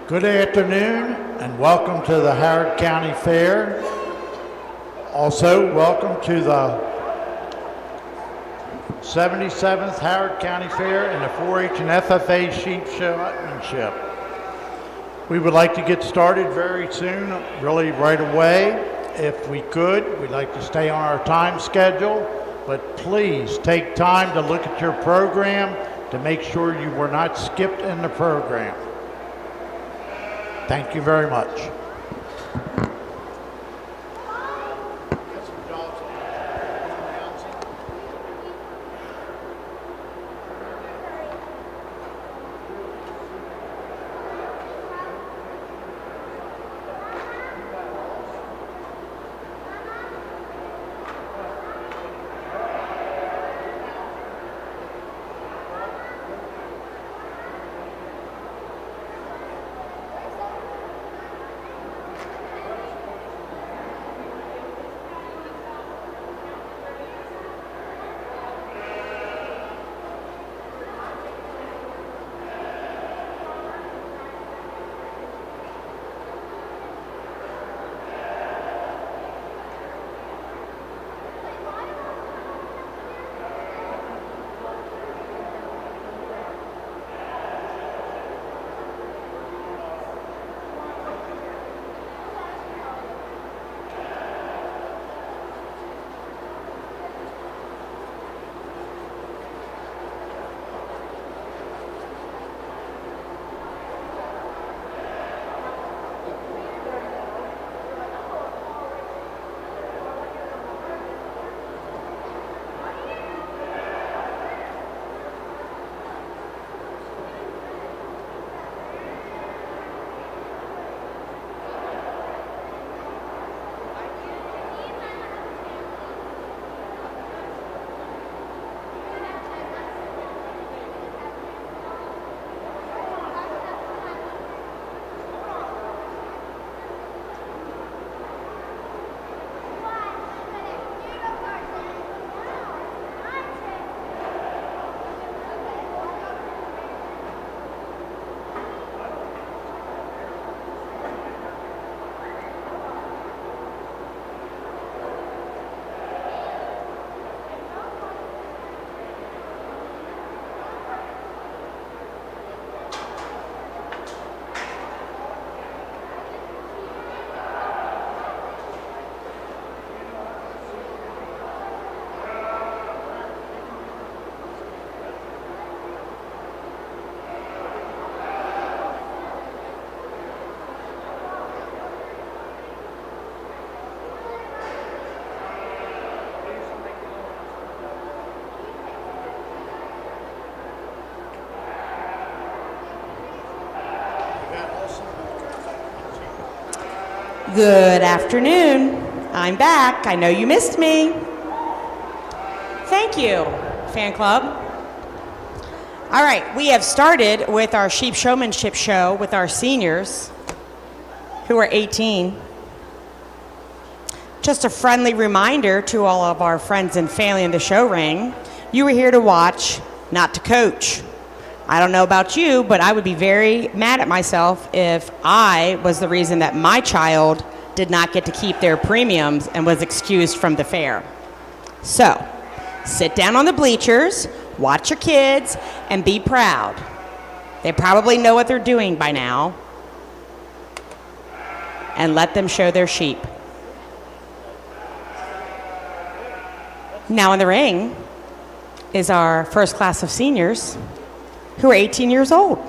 Good afternoon and welcome to the Howard County Fair. Also, welcome to the 77th Howard County Fair and the 4-H and FFA Sheep Showmanship. We would like to get started very soon, really right away. If we could, we'd like to stay on our time schedule, but please take time to look at your program to make sure you were not skipped in the program. Thank you very much. Good afternoon. I'm back. I know you missed me. Thank you, fan club. All right, we have started with our Sheep Showmanship show with our seniors who are 18. Just a friendly reminder to all of our friends and family in the show ring, you were here to watch, not to coach. I don't know about you, but I would be very mad at myself if I was the reason that my child did not get to keep their premiums and was excused from the fair. So, sit down on the bleachers, watch your kids, and be proud. They probably know what they're doing by now. And let them show their sheep. Now in the ring is our first class of seniors who are 18 years old.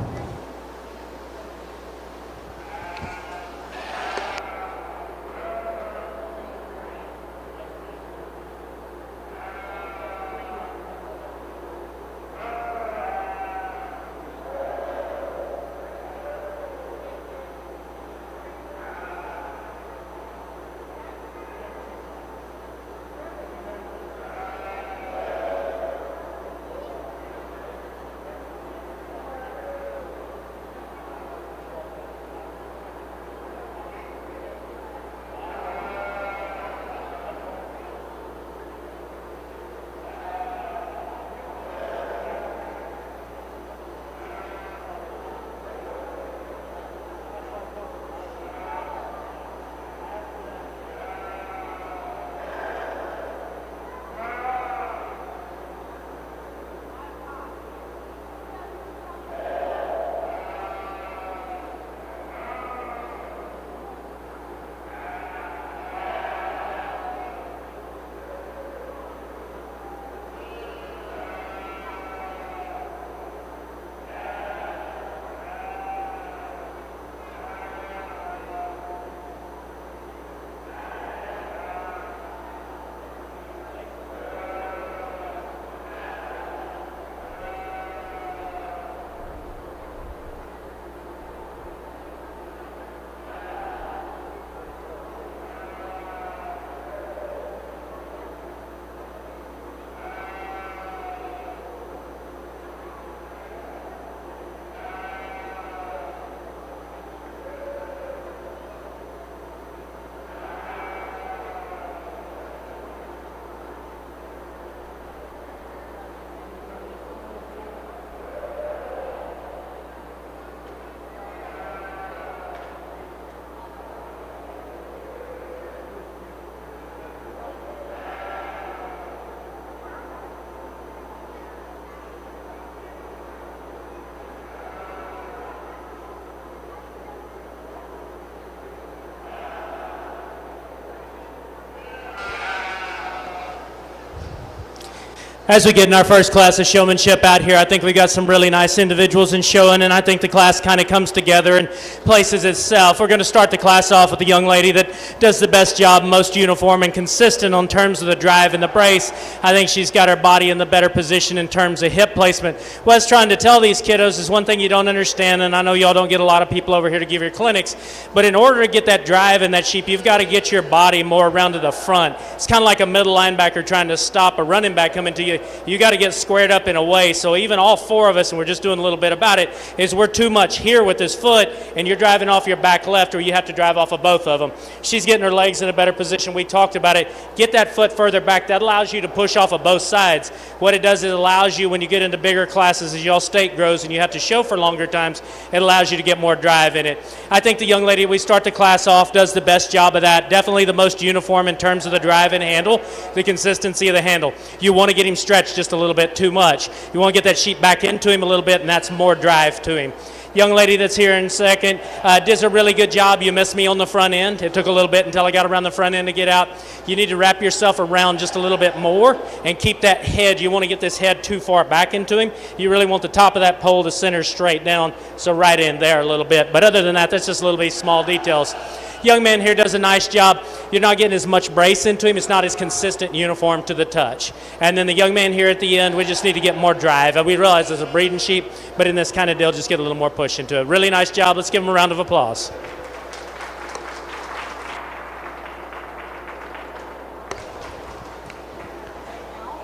As we get in our first class of showmanship out here, I think we got some really nice individuals in showing, and I think the class kind of comes together and places itself. We're going to start the class off with a young lady that does the best job, most uniform and consistent on terms of the drive and the brace. I think she's got her body in the better position in terms of hip placement. What I was trying to tell these kiddos is one thing you don't understand, and I know y'all don't get a lot of people over here to give your clinics, but in order to get that drive and that sheep, you've got to get your body more around to the front. It's kind of like a middle linebacker trying to stop a running back coming to you. You got to get squared up in a way. So even all four of us, and we're just doing a little bit about it, is we're too much here with this foot, and you're driving off your back left, or you have to drive off of both of them. She's getting her legs in a better position. We talked about it. Get that foot further back. That allows you to push off of both sides. What it does is it allows you, when you get into bigger classes, as y'all state grows and you have to show for longer times, it allows you to get more drive in it. I think the young lady we start the class off does the best job of that. Definitely the most uniform in terms of the drive and handle, the consistency of the handle. You want to get him stretched just a little bit too much. You want to get that sheep back into him a little bit, and that's more drive to him. Young lady that's here in second does a really good job. You missed me on the front end. It took a little bit until I got around the front end to get out. You need to wrap yourself around just a little bit more and keep that head. You want to get this head too far back into him. You really want the top of that pole to center straight down, so right in there a little bit. But other than that, that's just a little bit small details. Young man here does a nice job. You're not getting as much brace into him. It's not as consistent and uniform to the touch. And then the young man here at the end, we just need to get more drive. We realize it's a breeding sheep, but in this kind of deal, just get a little more push into it. Really nice job. Let's give him a round of applause.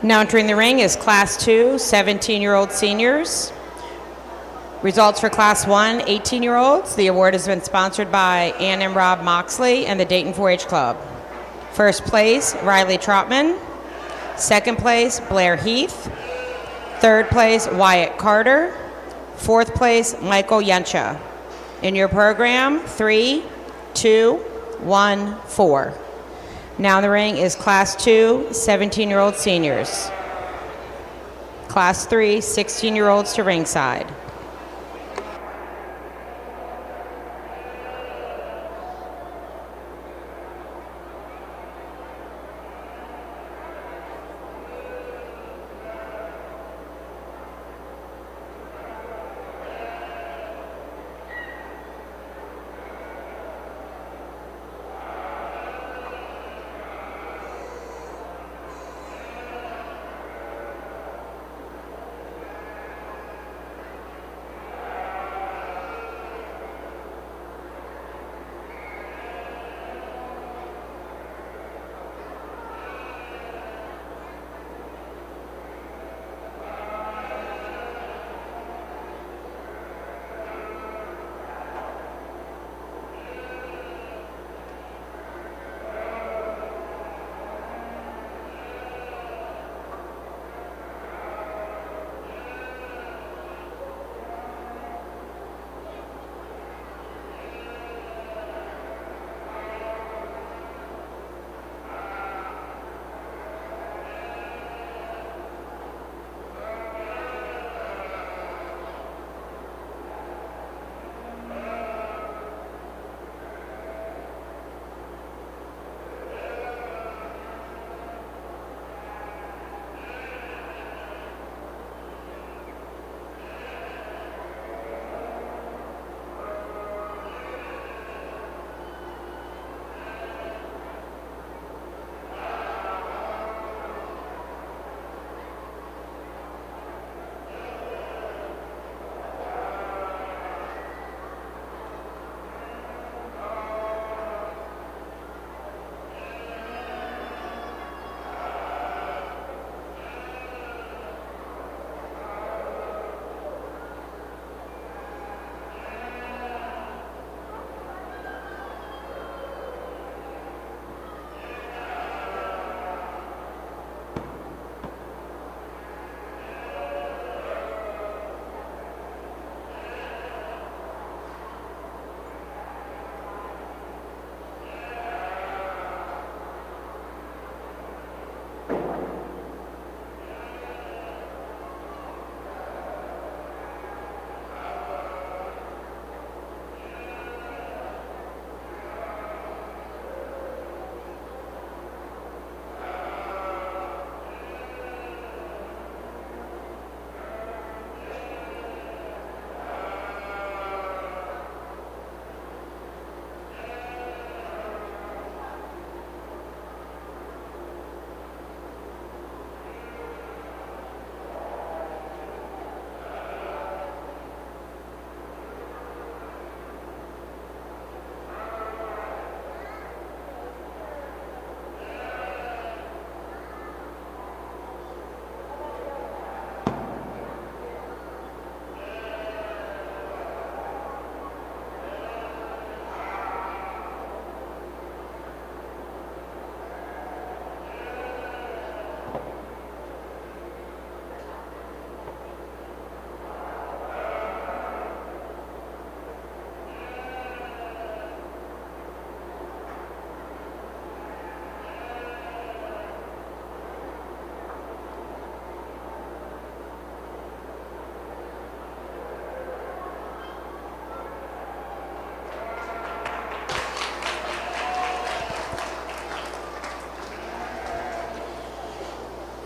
Now entering the ring is Class 2, 17-year-old seniors. Results for Class 1, 18-year-olds. The award has been sponsored by Ann and Rob Moxley and the Dayton 4-H Club. First place, Riley Trotman. Second place, Blair Heath. Third place, Wyatt Carter. Fourth place, Michael Yencha. In your program, 3, 2, 1, 4. Now in the ring is Class 2, 17-year-old seniors. Class 3, 16-year-olds to ringside.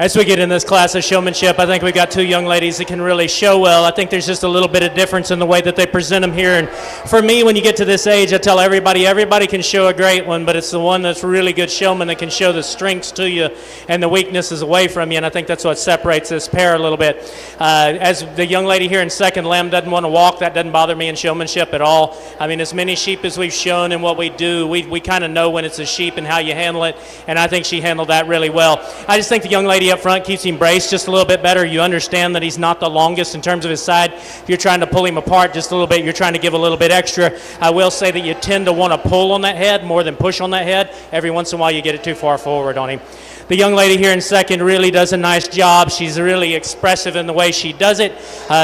As we get in this class of showmanship, I think we've got two young ladies that can really show well. I think there's just a little bit of difference in the way that they present them here. And for me, when you get to this age, I tell everybody can show a great one, but it's the one that's really good showman that can show the strengths to you and the weaknesses away from you. And I think that's what separates this pair a little bit. As the young lady here in second, Lem, doesn't want to walk, that doesn't bother me in showmanship at all. I mean, as many sheep as we've shown and what we do, we kind of know when it's a sheep and how you handle it. And I think she handled that really well. I just think the young lady up front keeps him braced just a little bit better. You understand that he's not the longest in terms of his side. If you're trying to pull him apart just a little bit, you're trying to give a little bit extra. I will say that you tend to want to pull on that head more than push on that head. Every once in a while you get it too far forward on him. The young lady here in second really does a nice job. She's really expressive in the way she does it.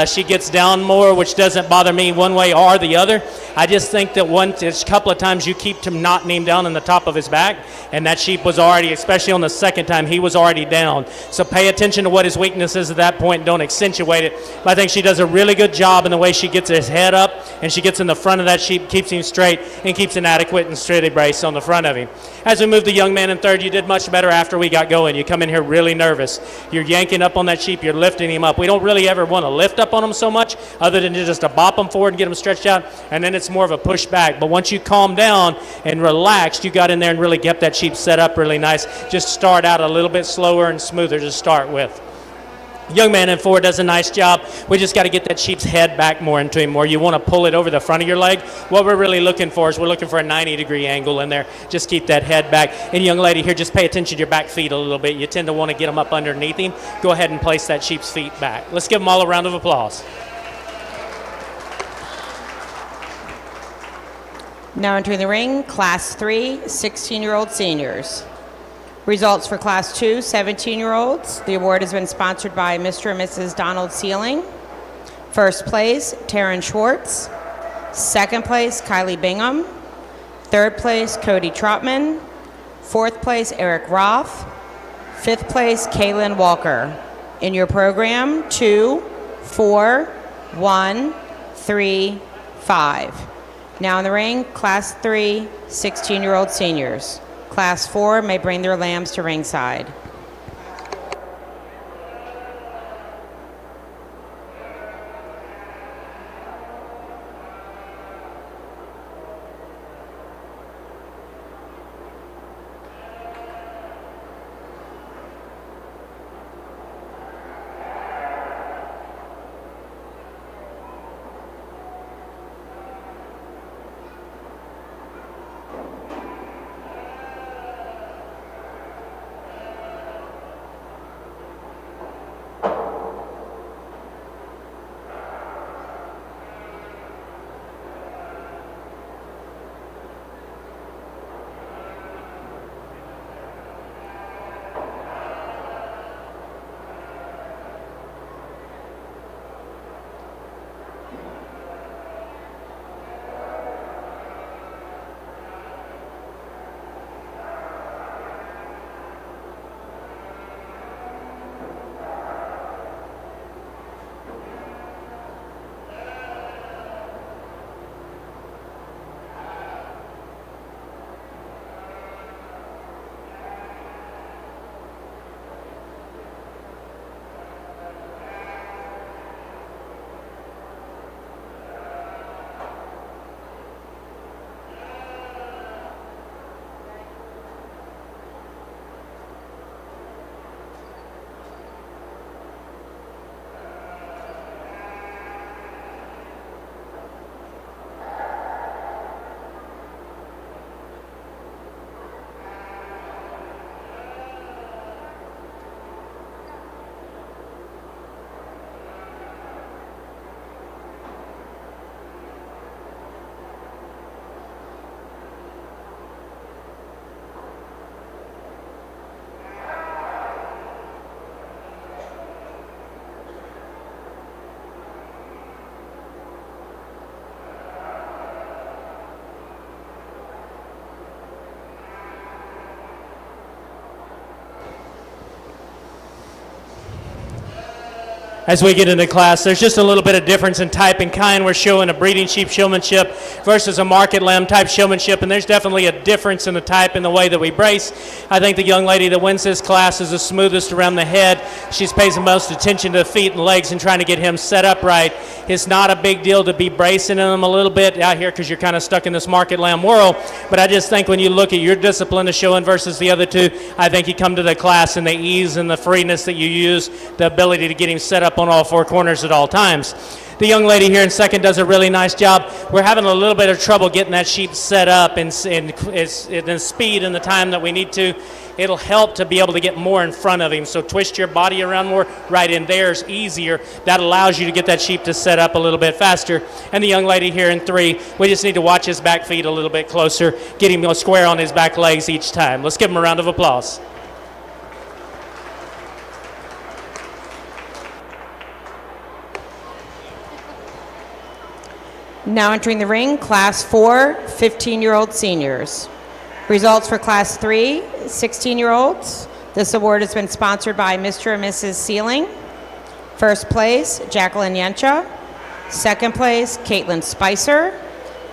She gets down more, which doesn't bother me one way or the other. I just think that a couple of times you keep knotting him down in the top of his back, and that sheep was already, especially on the second time, he was already down. So pay attention to what his weakness is at that point and don't accentuate it. But I think she does a really good job in the way she gets his head up, and she gets in the front of that sheep, keeps him straight, and keeps an adequate and steady brace on the front of him. As we move the young man in third, you did much better after we got going. You come in here really nervous. You're yanking up on that sheep. You're lifting him up. We don't really ever want to lift up on him so much other than just to bop him forward and get him stretched out, and then it's more of a push back. But once you calm down and relaxed, you got in there and really kept that sheep set up really nice. Just start out a little bit slower and smoother to start with. Young man in four does a nice job. We just got to get that sheep's head back more into him, where you want to pull it over the front of your leg. What we're really looking for is we're looking for a 90-degree angle in there. Just keep that head back. And young lady here, just pay attention to your back feet a little bit. You tend to want to get them up underneath him. Go ahead and place that sheep's feet back. Let's give them all a round of applause. Now entering the ring, Class 3, 16-year-old seniors. Results for Class 2, 17-year-olds. The award has been sponsored by Mr. and Mrs. Donald Sealing. First place, Taryn Schwartz. Second place, Kylie Bingham. Third place, Cody Trotman. Fourth place, Eric Roth. Fifth place, Kaylin Walker. In your program, 2, 4, 1, 3, 5. Now in the ring, Class 3, 16-year-old seniors. Class 4 may bring their lambs to ringside. as we get into class. There's just a little bit of difference in type and kind. We're showing a breeding sheep showmanship versus a market lamb type showmanship, and there's definitely a difference in the type and the way that we brace. I think the young lady that wins this class is the smoothest around the head. She pays the most attention to the feet and legs and trying to get him set up right. It's not a big deal to be bracing him a little bit out here because you're kind of stuck in this market lamb world, but I just think when you look at your discipline of showing versus the other two, I think you come to the class and the ease and the freeness that you use, the ability to get him set up on all four corners at all times. The young lady here in second does a really nice job. We're having a little bit of trouble getting that sheep set up in the speed and the time that we need to. It'll help to be able to get more in front of him. So twist your body around more. Right in there is easier. That allows you to get that sheep to set up a little bit faster. And the young lady here in three, we just need to watch his back feet a little bit closer, get him square on his back legs each time. Let's give him a round of applause. Now entering the ring, Class 4, 15-year-old seniors. Results for Class 3, 16-year-olds. This award has been sponsored by Mr. and Mrs. Sealing. First place, Jacqueline Yencha. Second place, Caitlin Spicer.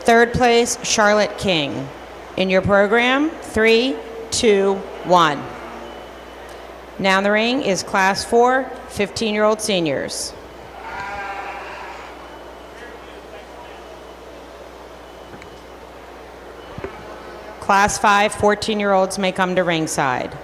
Third place, Charlotte King. In your program, 3, 2, 1. Now in the ring is Class 4, 15-year-old seniors. Class 5, 14-year-olds may come to ringside.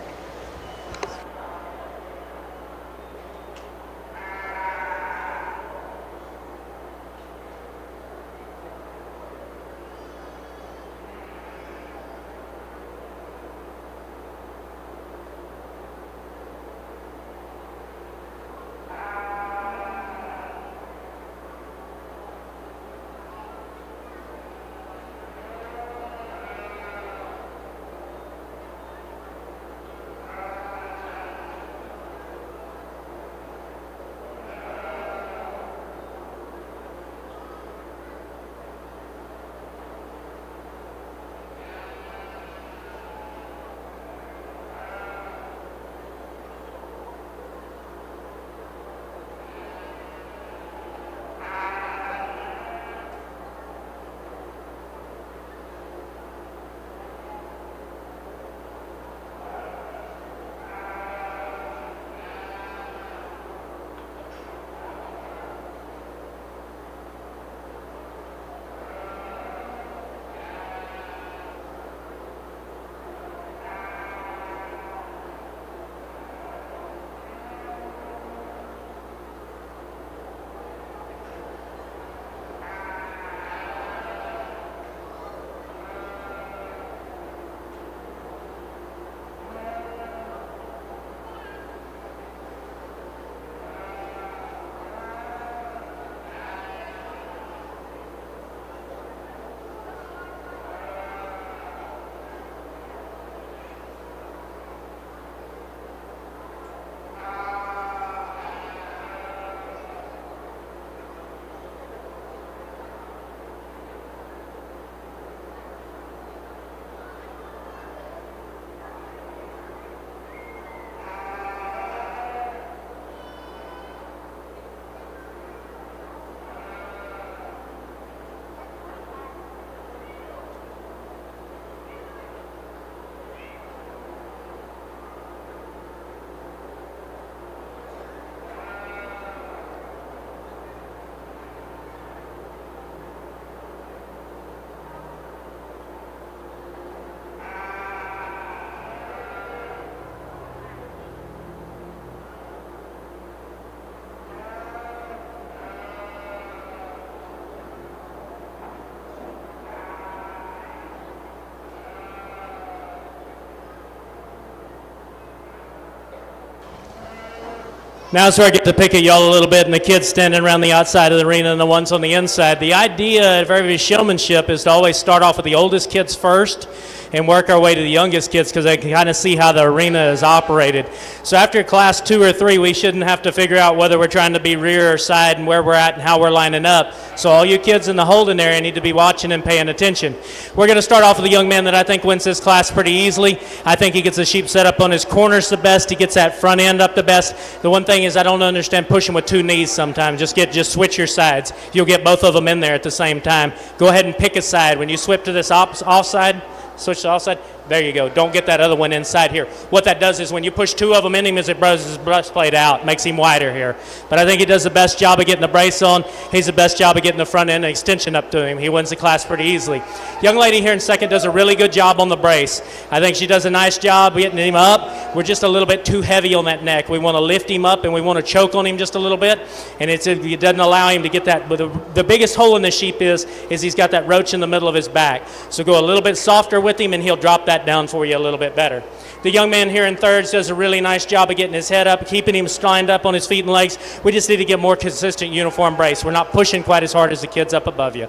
Now is where I get to pick at y'all a little bit, and the kids standing around the outside of the arena and the ones on the inside. The idea of every showmanship is to always start off with the oldest kids first and work our way to the youngest kids because they can kind of see how the arena is operated. So after class 2 or 3, we shouldn't have to figure out whether we're trying to be rear or side and where we're at and how we're lining up. So all you kids in the holding area need to be watching and paying attention. We're going to start off with a young man that I think wins this class pretty easily. I think he gets the sheep set up on his corners the best. He gets that front end up the best. The one thing thing is I don't understand pushing with two knees sometimes. Just switch your sides. You'll get both of them in there at the same time. Go ahead and pick a side. When you switch to this offside, switch to offside, there you go. Don't get that other one inside here. What that does is when you push two of them in him as it brushes his breastplate out, makes him wider here. But I think he does the best job of getting the brace on. He's the best job of getting the front end extension up to him. He wins the class pretty easily. Young lady here in second does a really good job on the brace. I think she does a nice job getting him up. We're just a little bit too heavy on that neck. We want to lift him up and we want to choke on him just a little bit. And it doesn't allow him to get that. But the biggest hole in the sheep is he's got that roach in the middle of his back. So go a little bit softer with him and he'll drop that down for you a little bit better. The young man here in thirds does a really nice job of getting his head up, keeping him lined up on his feet and legs. We just need to get more consistent uniform brace. We're not pushing quite as hard as the kids up above you.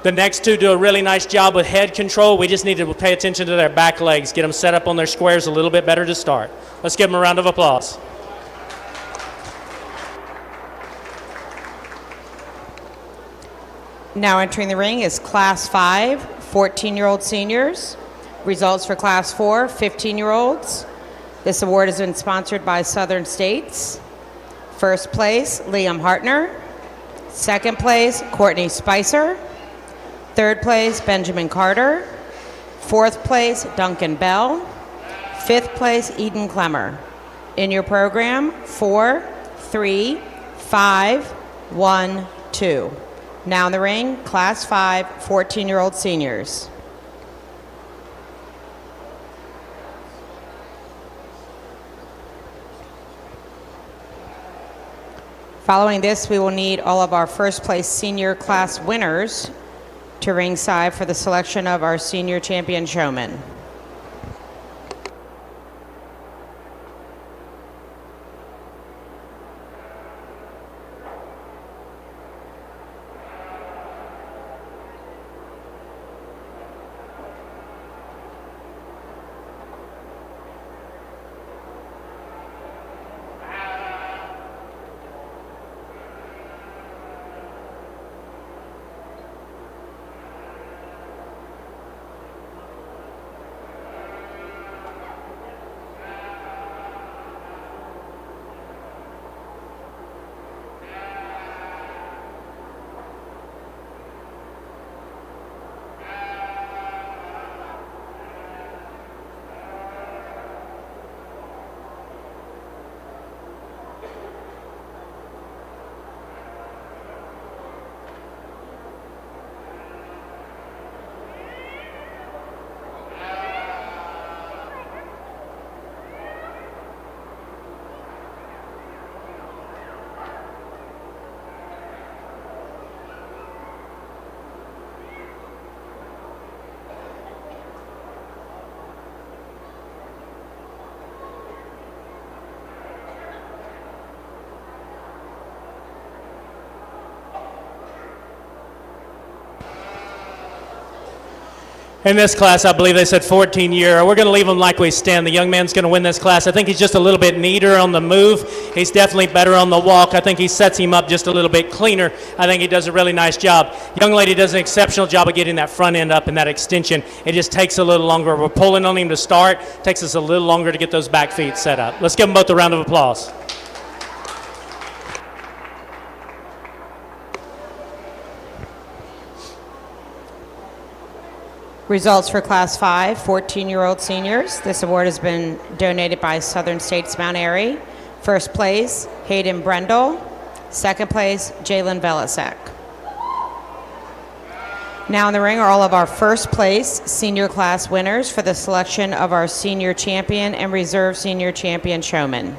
The next two do a really nice job with head control. We just need to pay attention to their back legs, get them set up on their squares a little bit better to start. Let's give them a round of applause. Now entering the ring is Class 5, 14-year-old seniors. Results for Class 4, 15-year-olds. This award has been sponsored by Southern States. First place, Liam Hartner. Second place, Courtney Spicer. Third place, Benjamin Carter. Fourth place, Duncan Bell. Fifth place, Eden Clemmer. In your program, 4, 3, 5, 1, 2. Now in the ring, Class 5, 14-year-old seniors. Following this, we will need all of our first place senior class winners to ringside for the selection of our senior champion showman. In this class, I believe they said 14-year. We're going to leave him like we stand. The young man's going to win this class. I think he's just a little bit neater on the move. He's definitely better on the walk. I think he sets him up just a little bit cleaner. I think he does a really nice job. Young lady does an exceptional job of getting that front end up and that extension. It just takes a little longer. We're pulling on him to start. It takes us a little longer to get those back feet set up. Let's give them both a round of applause. Results for Class 5, 14-year-old seniors. This award has been donated by Southern States Mount Airy. First place, Hayden Brendel. Second place, Jalen Velasek. Now in the ring are all of our first place senior class winners for the selection of our senior champion and reserve senior champion showman.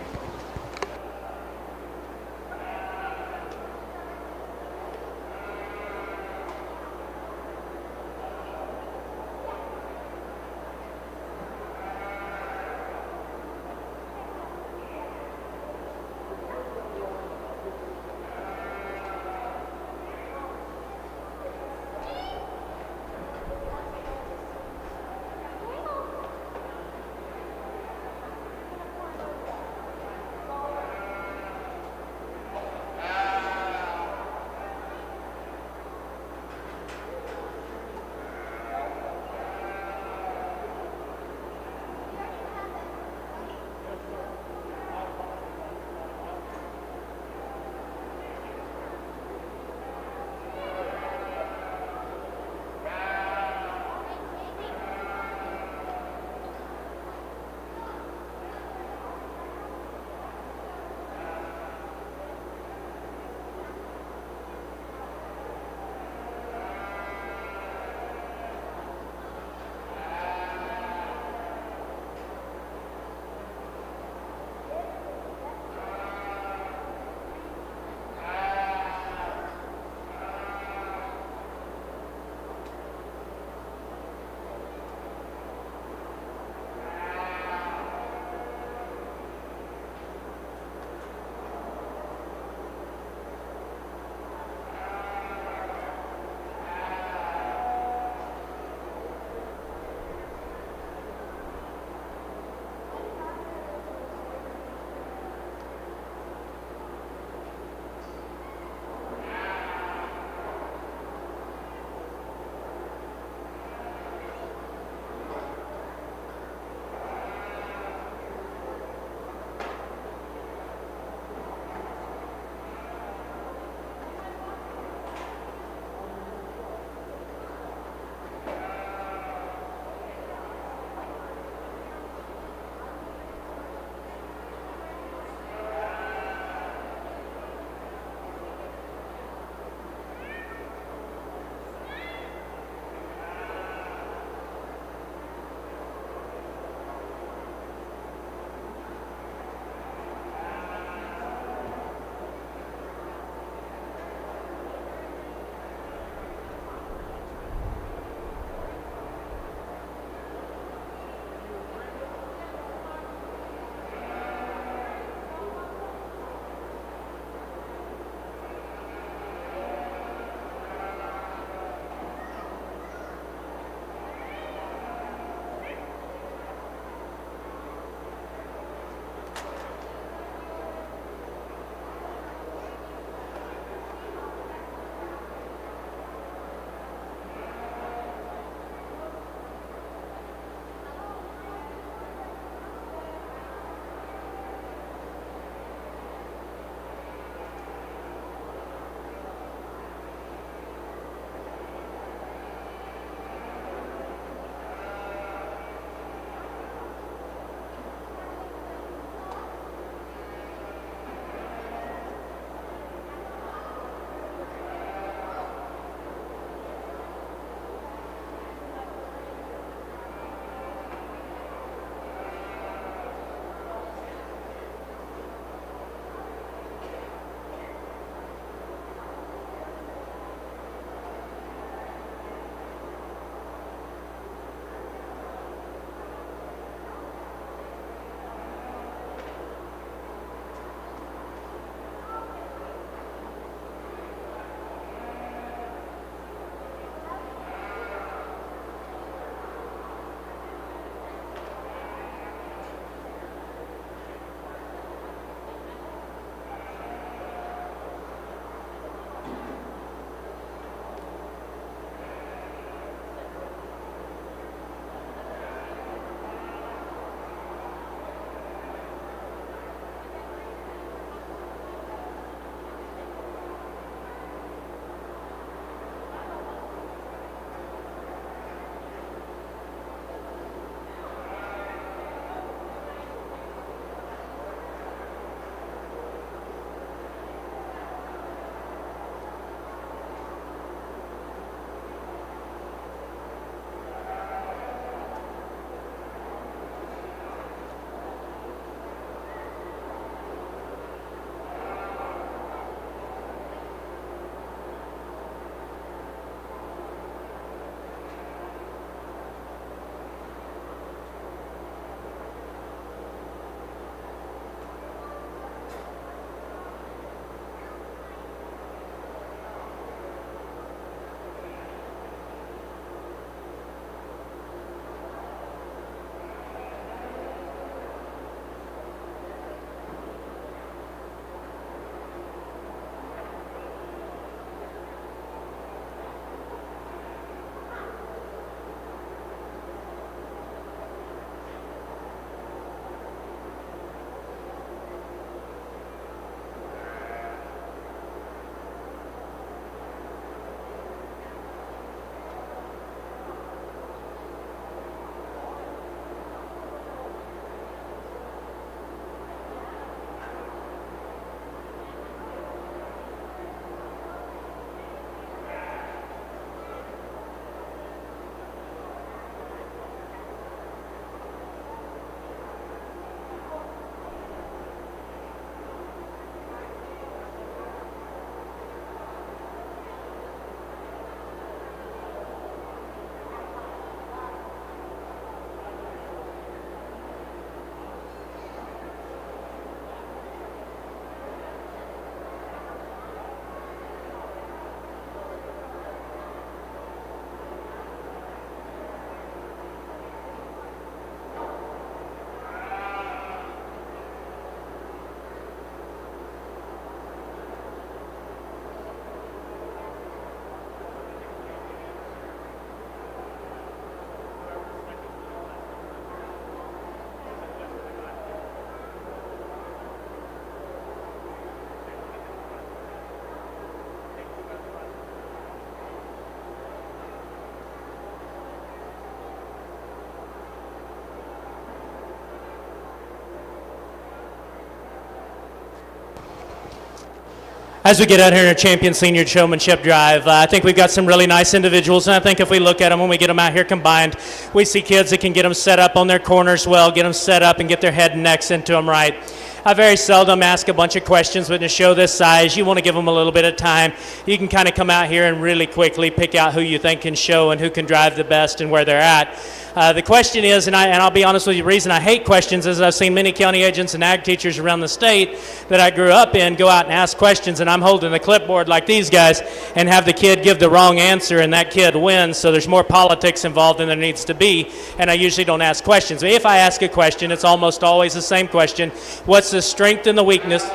As we get out here in our champion senior showmanship drive, I think we've got some really nice individuals, and I think if we look at them when we get them out here combined, we see kids that can get them set up on their corners well, get them set up and get their head and necks into them right. I very seldom ask a bunch of questions, but in a show this size, you want to give them a little bit of time. You can kind of come out here and really quickly pick out who you think can show and who can drive the best and where they're at. The question is, and I'll be honest with you, the reason I hate questions is I've seen many county agents and ag teachers around the state that I grew up in go out and ask questions, and I'm holding the clipboard like these guys and have the kid give the wrong answer, and that kid wins, so there's more politics involved than there needs to be, and I usually don't ask questions. But if I ask a question, it's almost always the same question. What's the strength and the weakness?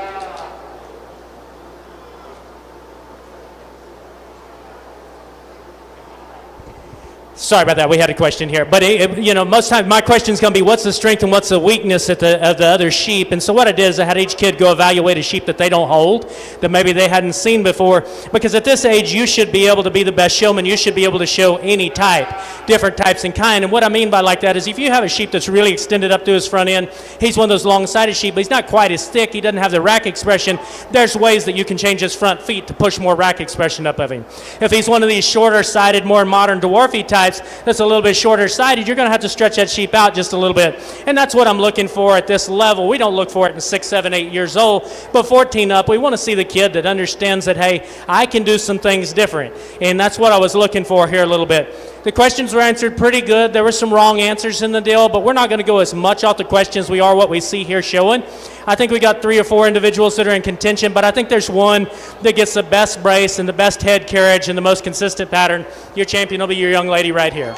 Sorry about that. We had a question here. But, most times my question is going to be what's the strength and what's the weakness of the other sheep. And so what I did is I had each kid go evaluate a sheep that they don't hold, that maybe they hadn't seen before. Because at this age, you should be able to be the best showman. You should be able to show any type, different types and kind. And what I mean by like that is if you have a sheep that's really extended up to his front end, he's one of those long-sided sheep, but he's not quite as thick. He doesn't have the rack expression. There's ways that you can change his front feet to push more rack expression up of him. If he's one of these shorter-sided, more modern dwarfy types, that's a little bit shorter sided, you're going to have to stretch that sheep out just a little bit. And that's what I'm looking for at this level. We don't look for it in 6, 7, 8 years old, but 14 up, we want to see the kid that understands that, hey, I can do some things different. And that's what I was looking for here a little bit. The questions were answered pretty good. There were some wrong answers in the deal, but we're not going to go as much off the questions we are what we see here showing. I think we got 3 or 4 individuals that are in contention, but I think there's one that gets the best brace and the best head carriage and the most consistent pattern. Your champion will be your young lady right here.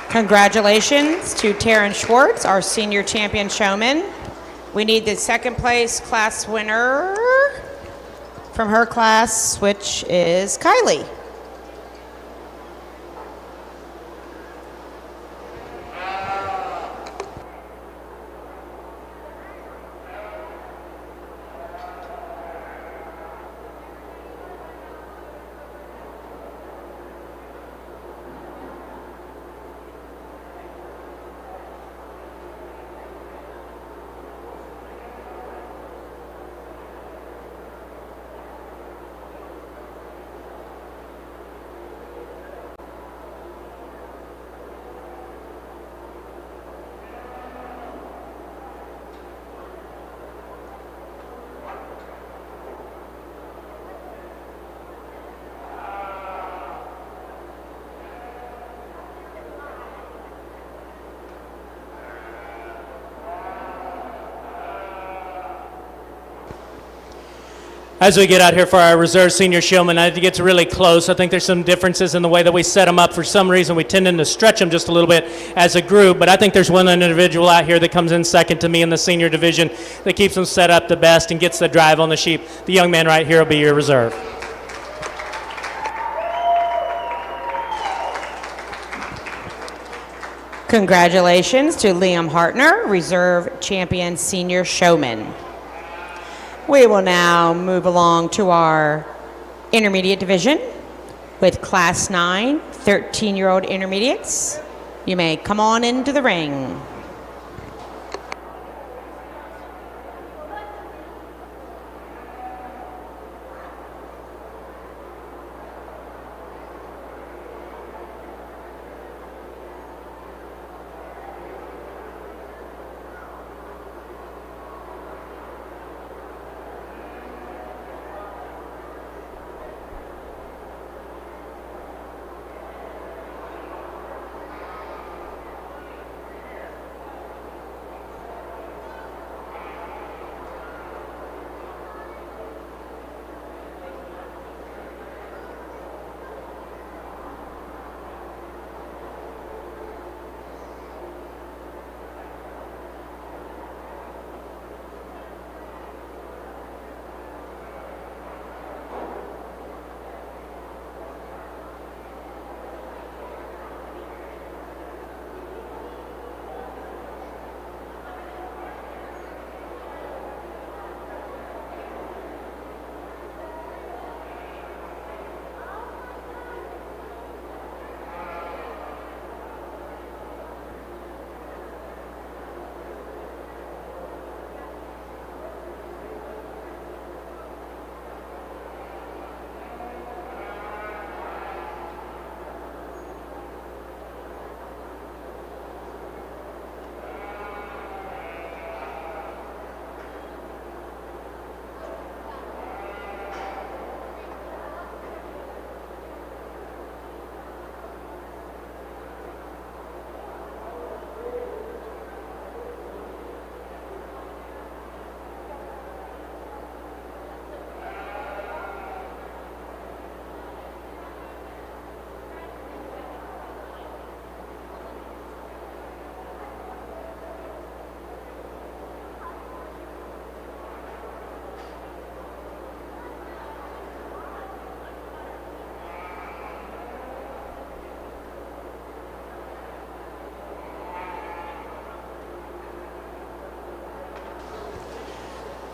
Congratulations to Taryn Schwartz, our senior champion showman. We need the second place class winner from her class, which is Kylie. As we get out here for our reserve senior showman, I think it's really close. I think there's some differences in the way that we set them up. For some reason, we tend to stretch them just a little bit as a group, but I think there's one individual out here that comes in second to me in the senior division that keeps them set up the best and gets the drive on the sheep. The young man right here will be your reserve. Congratulations to Liam Hartner, reserve champion senior showman. We will now move along to our intermediate division with Class 9, 13-year-old intermediates. You may come on into the ring.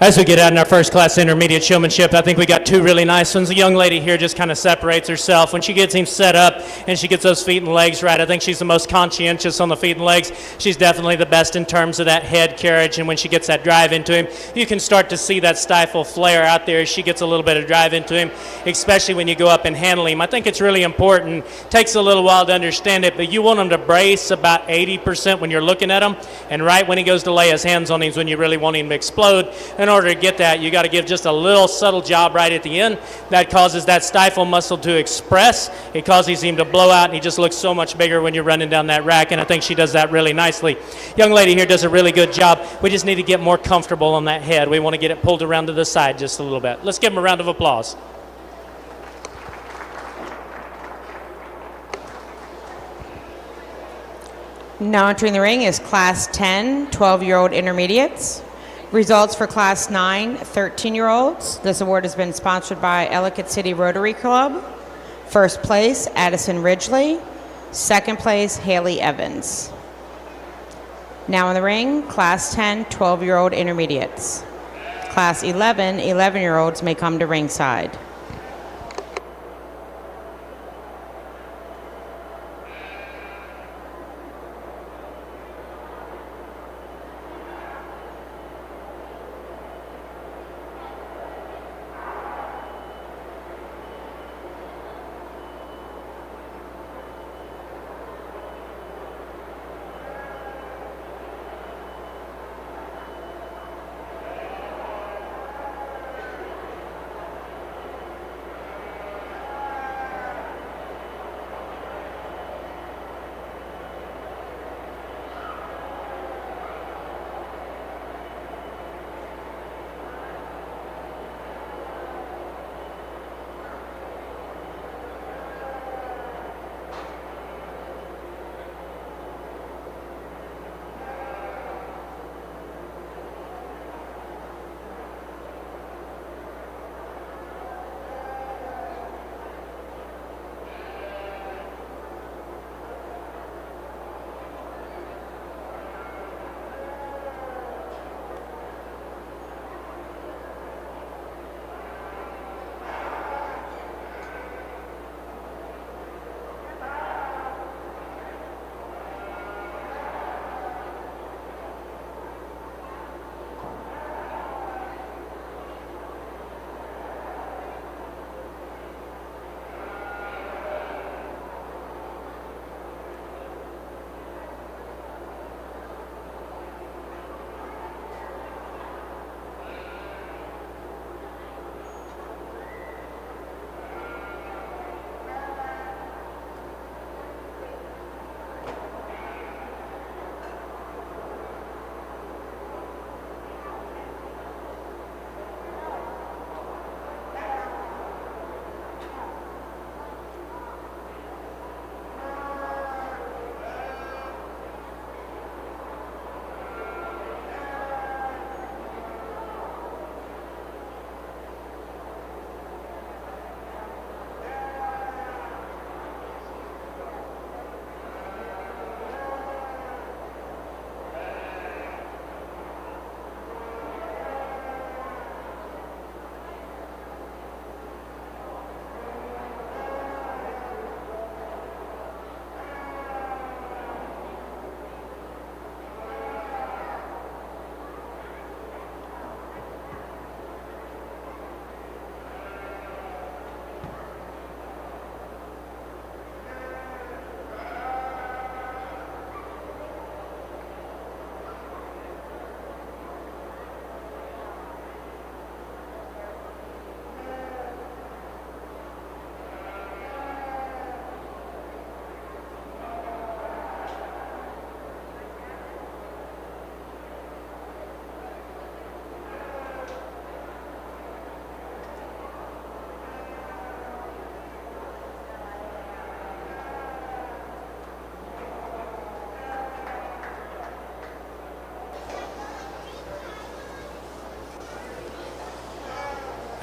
As we get out in our first class intermediate showmanship, I think we got two really nice ones. The young lady here just kind of separates herself. When she gets him set up and she gets those feet and legs right, I think she's the most conscientious on the feet and legs. She's definitely the best in terms of that head carriage, and when she gets that drive into him, you can start to see that stifle flare out there as she gets a little bit of drive into him, especially when you go up and handle him. I think it's really important. Takes a little while to understand it, but you want him to brace about 80% when you're looking at him, and right when he goes to lay his hands on him is when you really want him to explode. In order to get that, you got to give just a little subtle job right at the end. That causes that stifle muscle to express. It causes him to blow out, and he just looks so much bigger when you're running down that rack, and I think she does that really nicely. Young lady here does a really good job. We just need to get more comfortable on that head. We want to get it pulled around to the side just a little bit. Let's give him a round of applause. Now entering the ring is Class 10, 12-year-old intermediates. Results for Class 9, 13-year-olds. This award has been sponsored by Ellicott City Rotary Club. First place, Addison Ridgely. Second place, Haley Evans. Now in the ring, Class 10, 12-year-old intermediates. Class 11, 11-year-olds may come to ringside.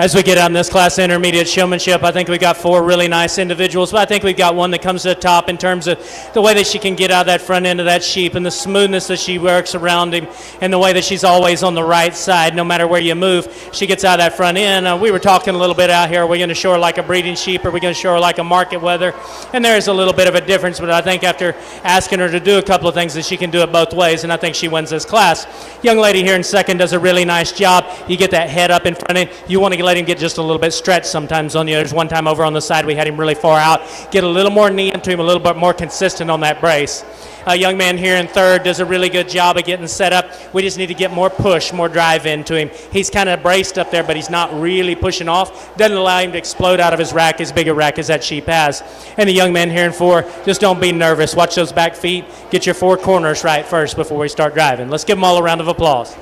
As we get out in this class, intermediate showmanship, I think we got 4 really nice individuals, but I think we've got one that comes to the top in terms of the way that she can get out of that front end of that sheep and the smoothness that she works around him and the way that she's always on the right side no matter where you move. She gets out of that front end. We were talking a little bit out here. Are we going to show her like a breeding sheep or are we going to show her like a market wether? And there's a little bit of a difference, but I think after asking her to do a couple of things that she can do it both ways, and I think she wins this class. Young lady here in second does a really nice job. You get that head up in front end. You want to let him get just a little bit stretched sometimes on you. There's one time over on the side we had him really far out. Get a little more knee into him, a little bit more consistent on that brace. A young man here in third does a really good job of getting set up. We just need to get more push, more drive into him. He's kind of braced up there, but he's not really pushing off. Doesn't allow him to explode out of his rack, as big a rack as that sheep has. And the young man here in four, just don't be nervous. Watch those back feet. Get your 4 corners right first before we start driving. Let's give them all a round of applause.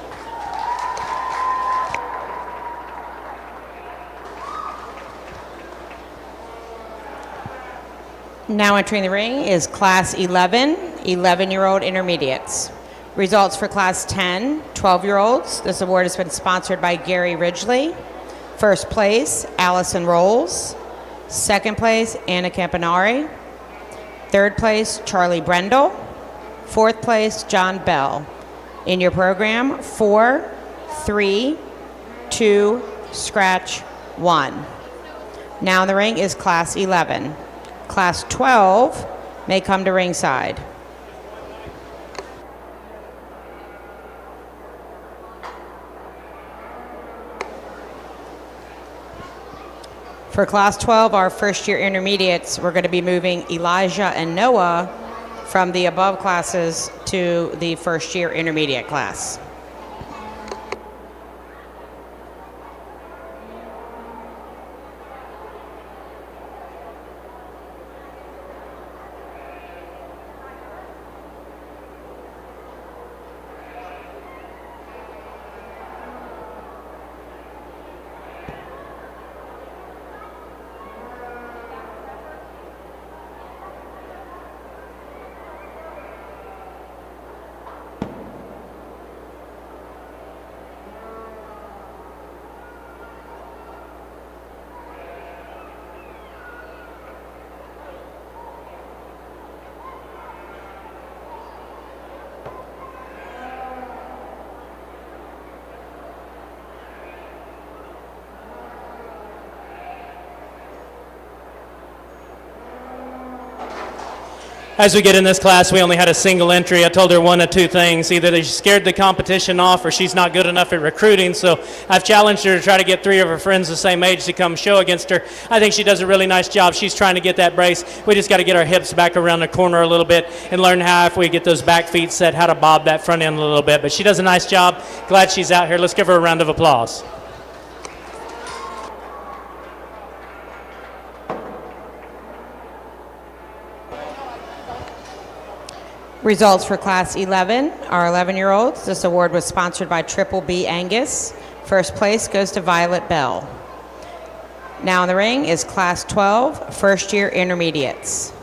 Now entering the ring is Class 11, 11-year-old intermediates. Results for Class 10, 12-year-olds. This award has been sponsored by Gary Ridgely. First place, Allison Rolls. Second place, Anna Campanari. Third place, Charlie Brendel. Fourth place, John Bell. In your program, 4, 3, 2, scratch, 1. Now in the ring is Class 11. Class 12 may come to ringside. For Class 12, our first-year intermediates, we're going to be moving Elijah and Noah from the above classes to the first-year intermediate class. As we get in this class, we only had a single entry. I told her one of 2 things. Either she scared the competition off or she's not good enough at recruiting. So I've challenged her to try to get 3 of her friends the same age to come show against her. I think she does a really nice job. She's trying to get that brace. We just got to get our hips back around the corner a little bit and learn how, if we get those back feet set, how to bob that front end a little bit. But she does a nice job. Glad she's out here. Let's give her a round of applause. Results for Class 11 are 11-year-olds. This award was sponsored by Triple B Angus. First place goes to Violet Bell. Now in the ring is Class 12, first-year intermediates.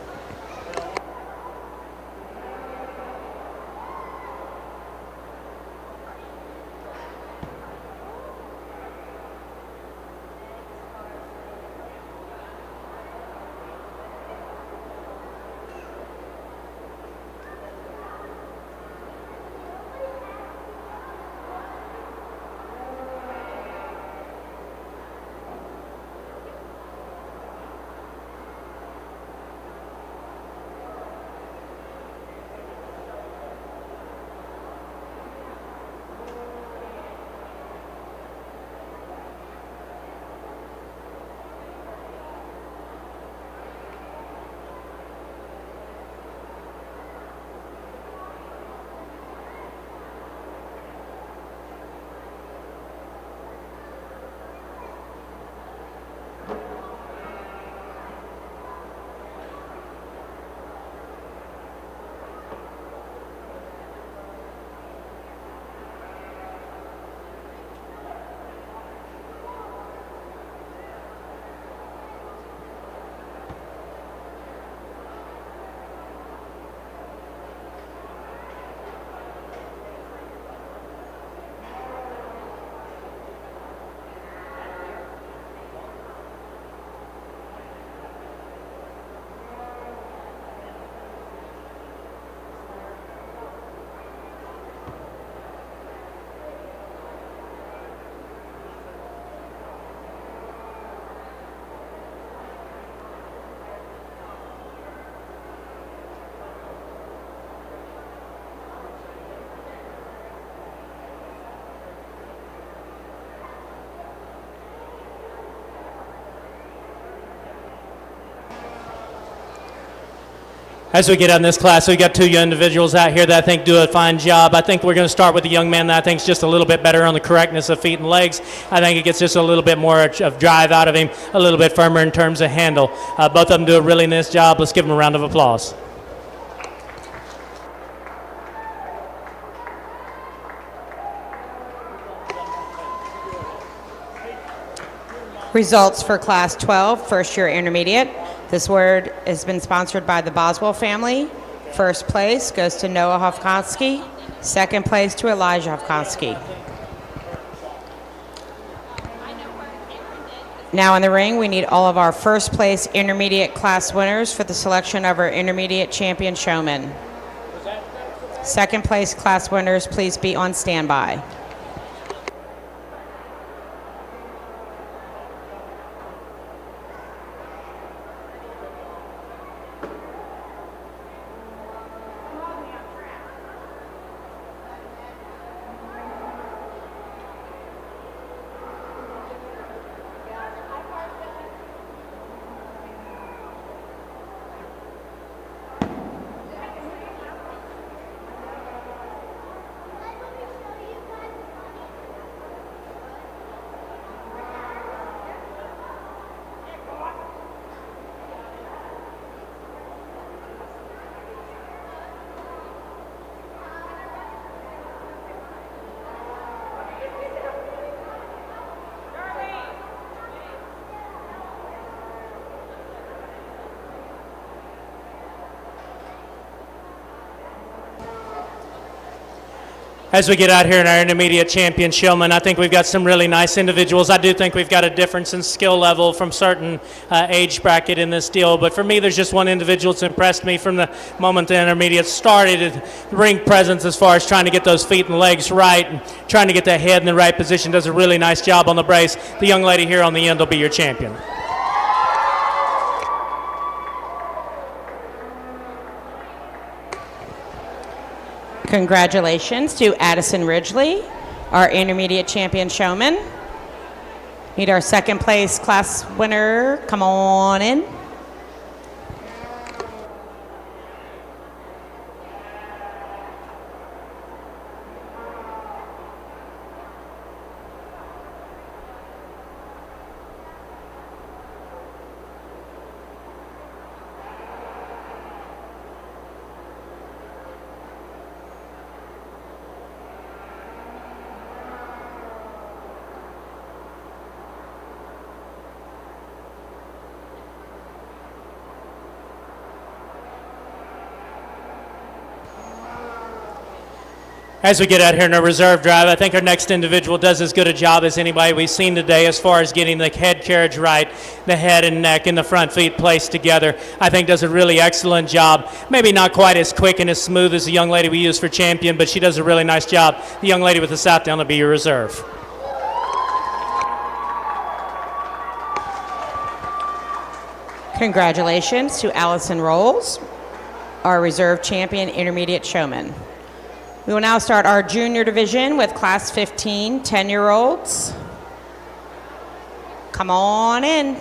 As we get on this class, we got two young individuals out here that I think do a fine job. I think we're going to start with a young man that I think is just a little bit better on the correctness of feet and legs. I think it gets just a little bit more of drive out of him, a little bit firmer in terms of handle. Both of them do a really nice job. Let's give them a round of applause. Results for Class 12, first year intermediate. This word has been sponsored by the Boswell family. First place goes to Noah Hofkowski. Second place to Elijah Hofkowski. Now in the ring, we need all of our first place intermediate class winners for the selection of our intermediate champion showman. Second place class winners, please be on standby. As we get out here in our intermediate champion showman, I think we've got some really nice individuals. I do think we've got a difference in skill level from certain age bracket in this deal, but for me, there's just one individual that's impressed me from the moment the intermediate started. Ring presence as far as trying to get those feet and legs right and trying to get the head in the right position, does a really nice job on the brace. The young lady here on the end will be your champion. Congratulations to Addison Ridgely, our intermediate champion showman. Need our second place class winner. Come on in. As we get out here in our reserve drive, I think our next individual does as good a job as anybody we've seen today as far as getting the head carriage right, the head and neck and the front feet placed together. I think does a really excellent job. Maybe not quite as quick and as smooth as the young lady we use for champion, but she does a really nice job. The young lady with the south down will be your reserve. Congratulations to Allison Rolls, our reserve champion intermediate showman. We will now start our junior division with class 15 10-year-olds. Come on in.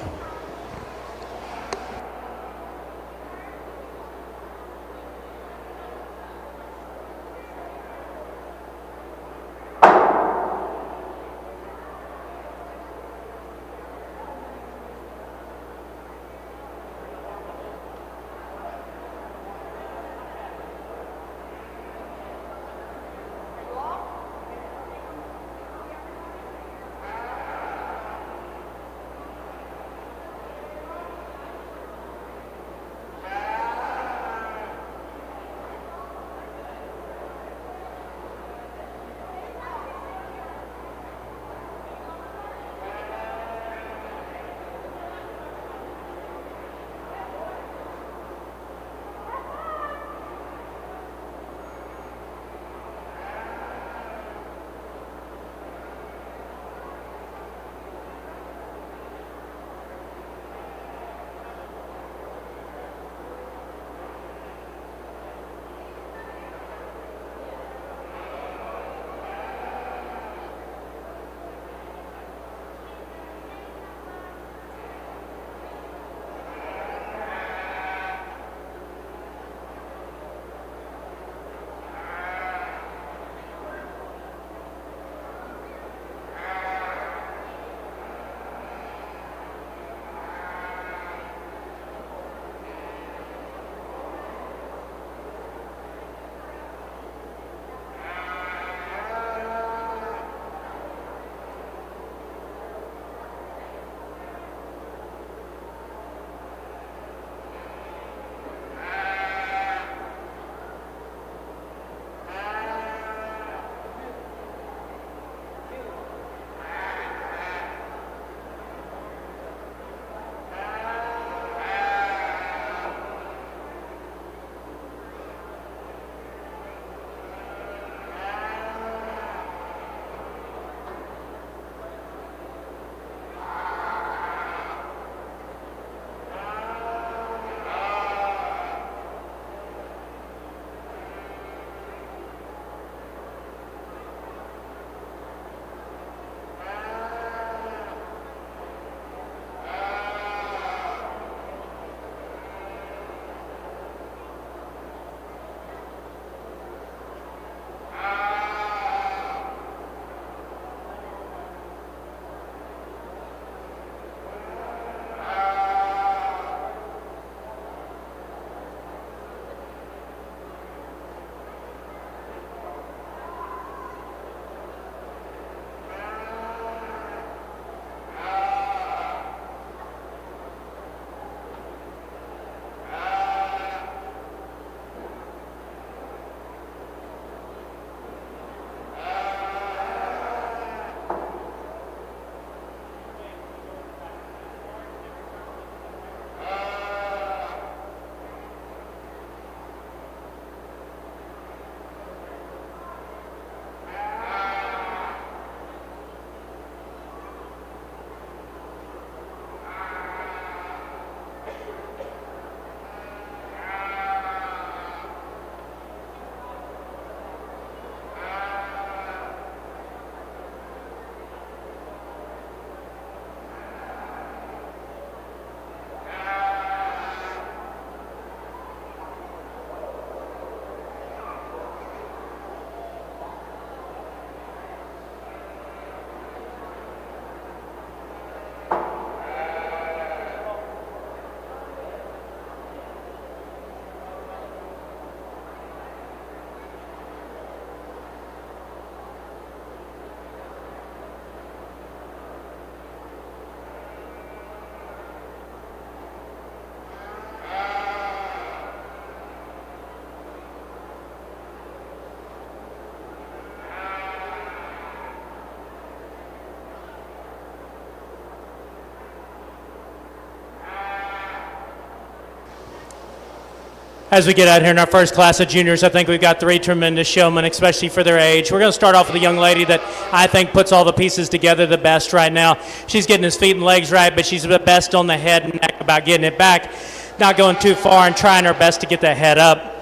As we get out here in our first class of juniors, I think we've got 3 tremendous showmen, especially for their age. We're going to start off with a young lady that I think puts all the pieces together the best right now. She's getting his feet and legs right, but she's the best on the head and neck about getting it back, not going too far and trying her best to get that head up.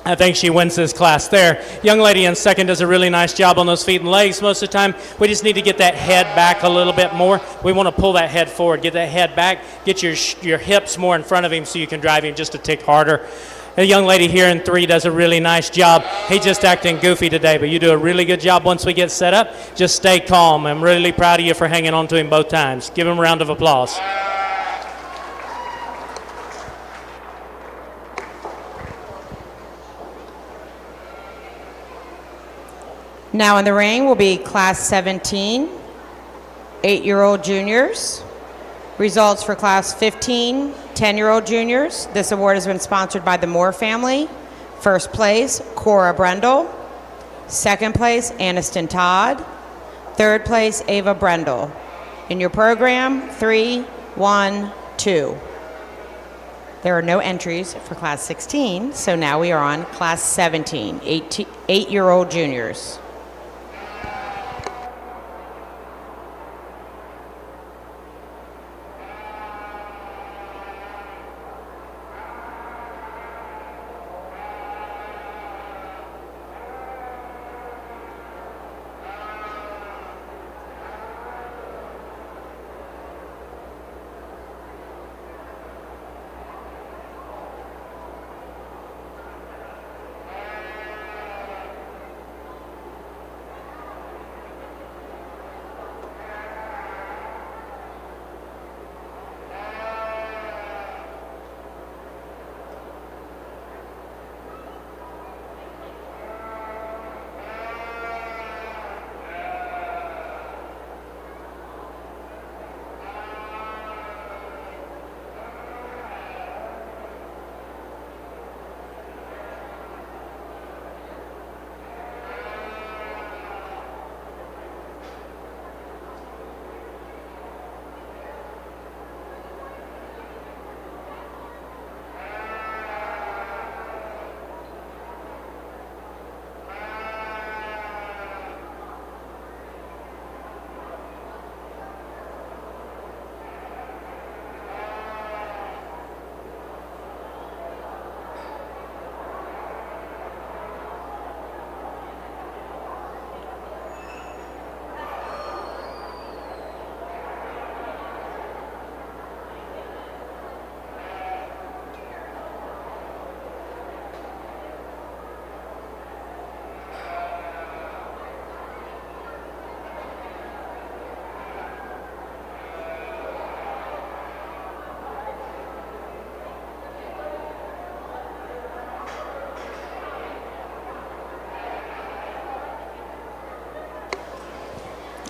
I think she wins this class there. Young lady in second does a really nice job on those feet and legs most of the time. We just need to get that head back a little bit more. We want to pull that head forward, get that head back, get your hips more in front of him so you can drive him just a tick harder. The young lady here in 3 does a really nice job. He's just acting goofy today, but you do a really good job once we get set up. Just stay calm. I'm really proud of you for hanging on to him both times. Give him a round of applause. Now in the ring will be Class 17, 8-year-old juniors. Results for Class 15, 10-year-old juniors. This award has been sponsored by the Moore family. First place, Cora Brendel. Second place, Aniston Todd. Third place, Ava Brendel. In your program, 3, 1, 2. There are no entries for Class 16, so now we are on Class 17, 8-year-old juniors.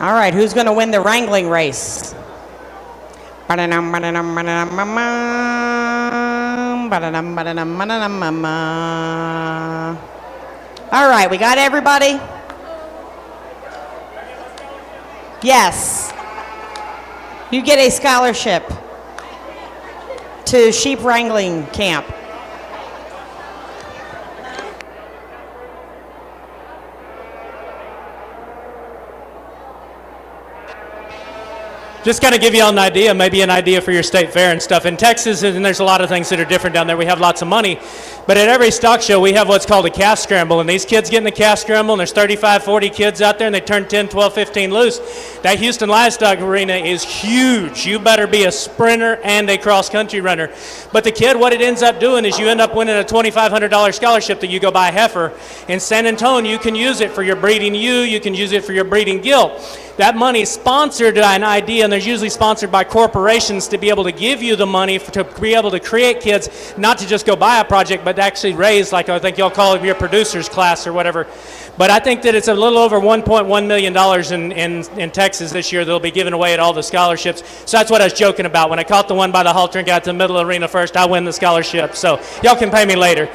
All right, who's going to win the wrangling race? All right, we got everybody? Yes. You get a scholarship to sheep wrangling camp. Just kind of give you all an idea, maybe an idea for your state fair and stuff. In Texas, and there's a lot of things that are different down there. We have lots of money. But at every stock show, we have what's called a calf scramble. And these kids get in the calf scramble, and there's 35, 40 kids out there, and they turn 10, 12, 15 loose. That Houston Livestock Arena is huge. You better be a sprinter and a cross-country runner. But the kid, what it ends up doing is you end up winning a $2,500 scholarship that you go buy a heifer. In San Antonio, you can use it for your breeding ewe. You can use it for your breeding gilt. That money is sponsored by an idea, and they're usually sponsored by corporations to be able to give you the money to be able to create kids, not to just go buy a project, but to actually raise, like I think y'all call it your producers class or whatever. But I think that it's a little over $1.1 million in Texas this year that'll be given away at all the scholarships. So that's what I was joking about. When I caught the one by the halter and got to the middle of the arena first, I win the scholarship. So y'all can pay me later.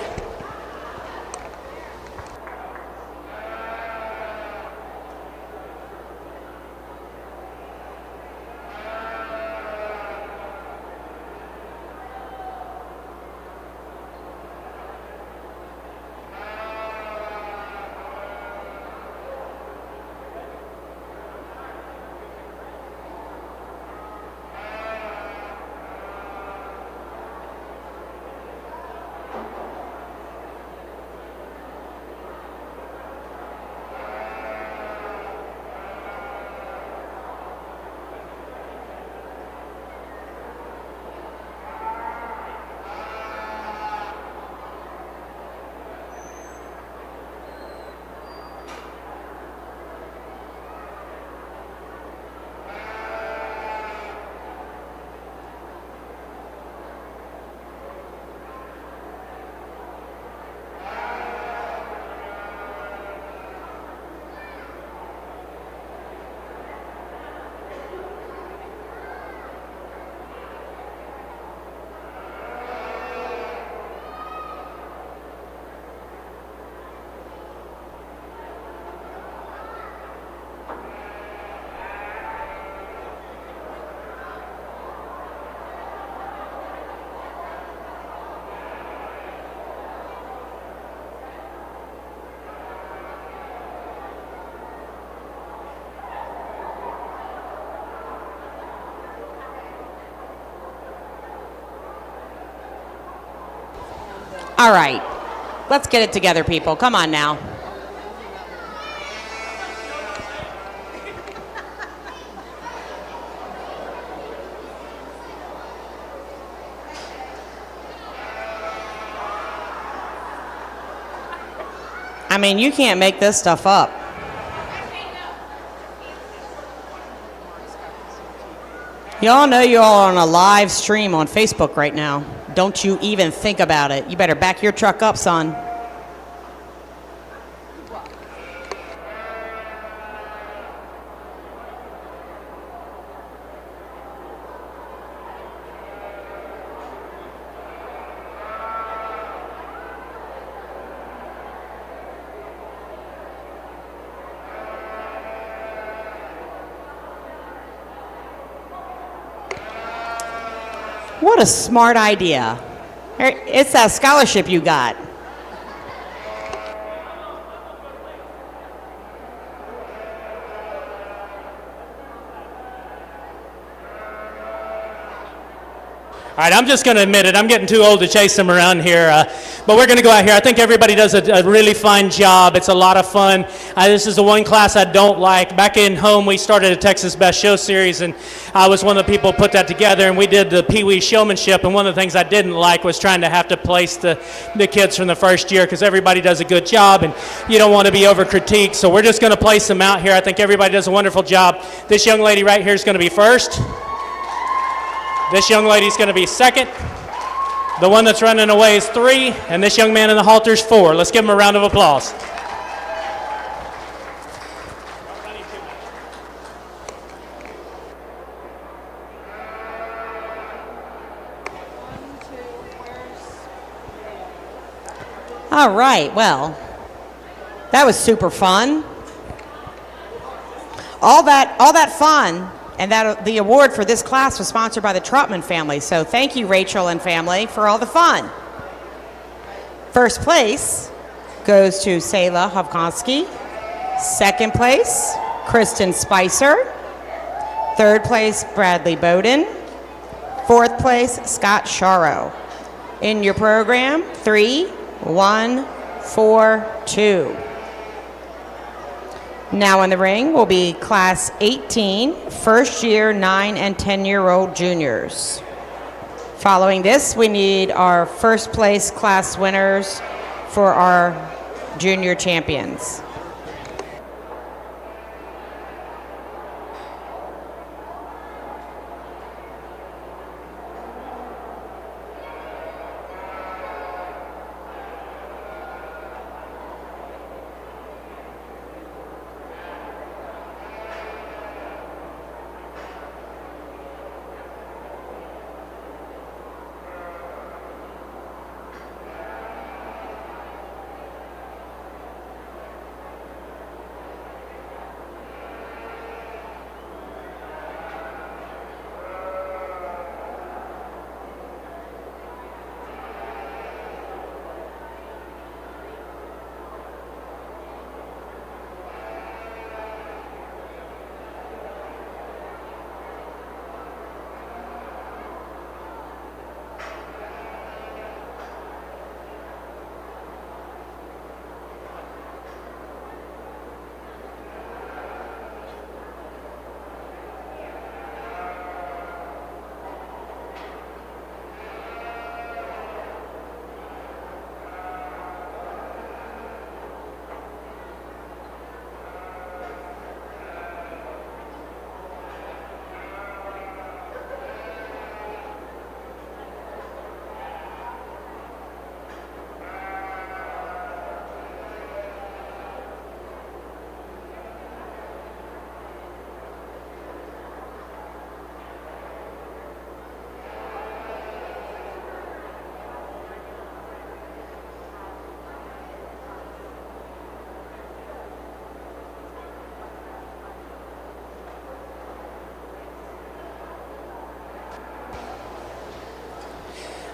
All right. Let's get it together, people. Come on now. I mean, you can't make this stuff up. Y'all know you all are on a live stream on Facebook right now. Don't you even think about it. You better back your truck up, son. What a smart idea. It's that scholarship you got. All right, I'm just going to admit it. I'm getting too old to chase them around here, but we're going to go out here. I think everybody does a really fine job. It's a lot of fun. This is the one class I don't like. Back in home, we started a Texas Best Show series, and I was one of the people who put that together, and we did the Pee Wee Showmanship, and one of the things I didn't like was trying to have to place the kids from the first year because everybody does a good job, and you don't want to be over-critiqued, so we're just going to place them out here. I think everybody does a wonderful job. This young lady right here is going to be first. This young lady's going to be second. The one that's running away is 3, and this young man in the halter is 4. Let's give him a round of applause. All right, well, that was super fun. All that fun. And the award for this class was sponsored by the Trotman family. So thank you, Rachel and family, for all the fun. First place goes to Selah Hovkonsky. Second place, Kristen Spicer. Third place, Bradley Bowden. Fourth place, Scott Sharo. In your program, 3, 1, 4, 2. Now in the ring will be Class 18, first year 9 and 10-year-old juniors. Following this, we need our first place class winners for our junior champions.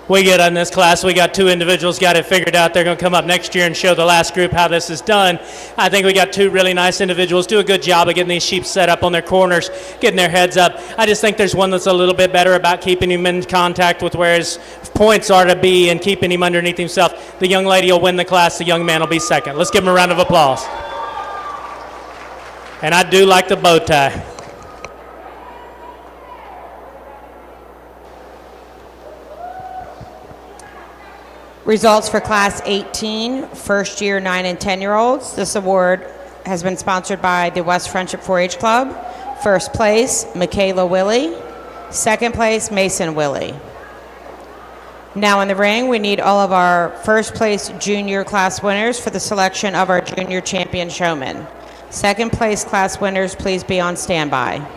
we get on this class. We got 2 individuals got it figured out. They're going to come up next year and show the last group how this is done. I think we got 2 really nice individuals, do a good job of getting these sheep set up on their corners, getting their heads up. I just think there's one that's a little bit better about keeping him in contact with where his points are to be and keeping him underneath himself. The young lady will win the class. The young man will be second. Let's give him a round of applause. And I do like the bow tie. Results for Class 18, first year 9 and 10-year-olds. This award has been sponsored by the West Friendship 4-H Club. First place, Michaela Willie. Second place, Mason Willie. Now in the ring, we need all of our first place junior class winners for the selection of our junior champion showman. Second place class winners, please be on standby.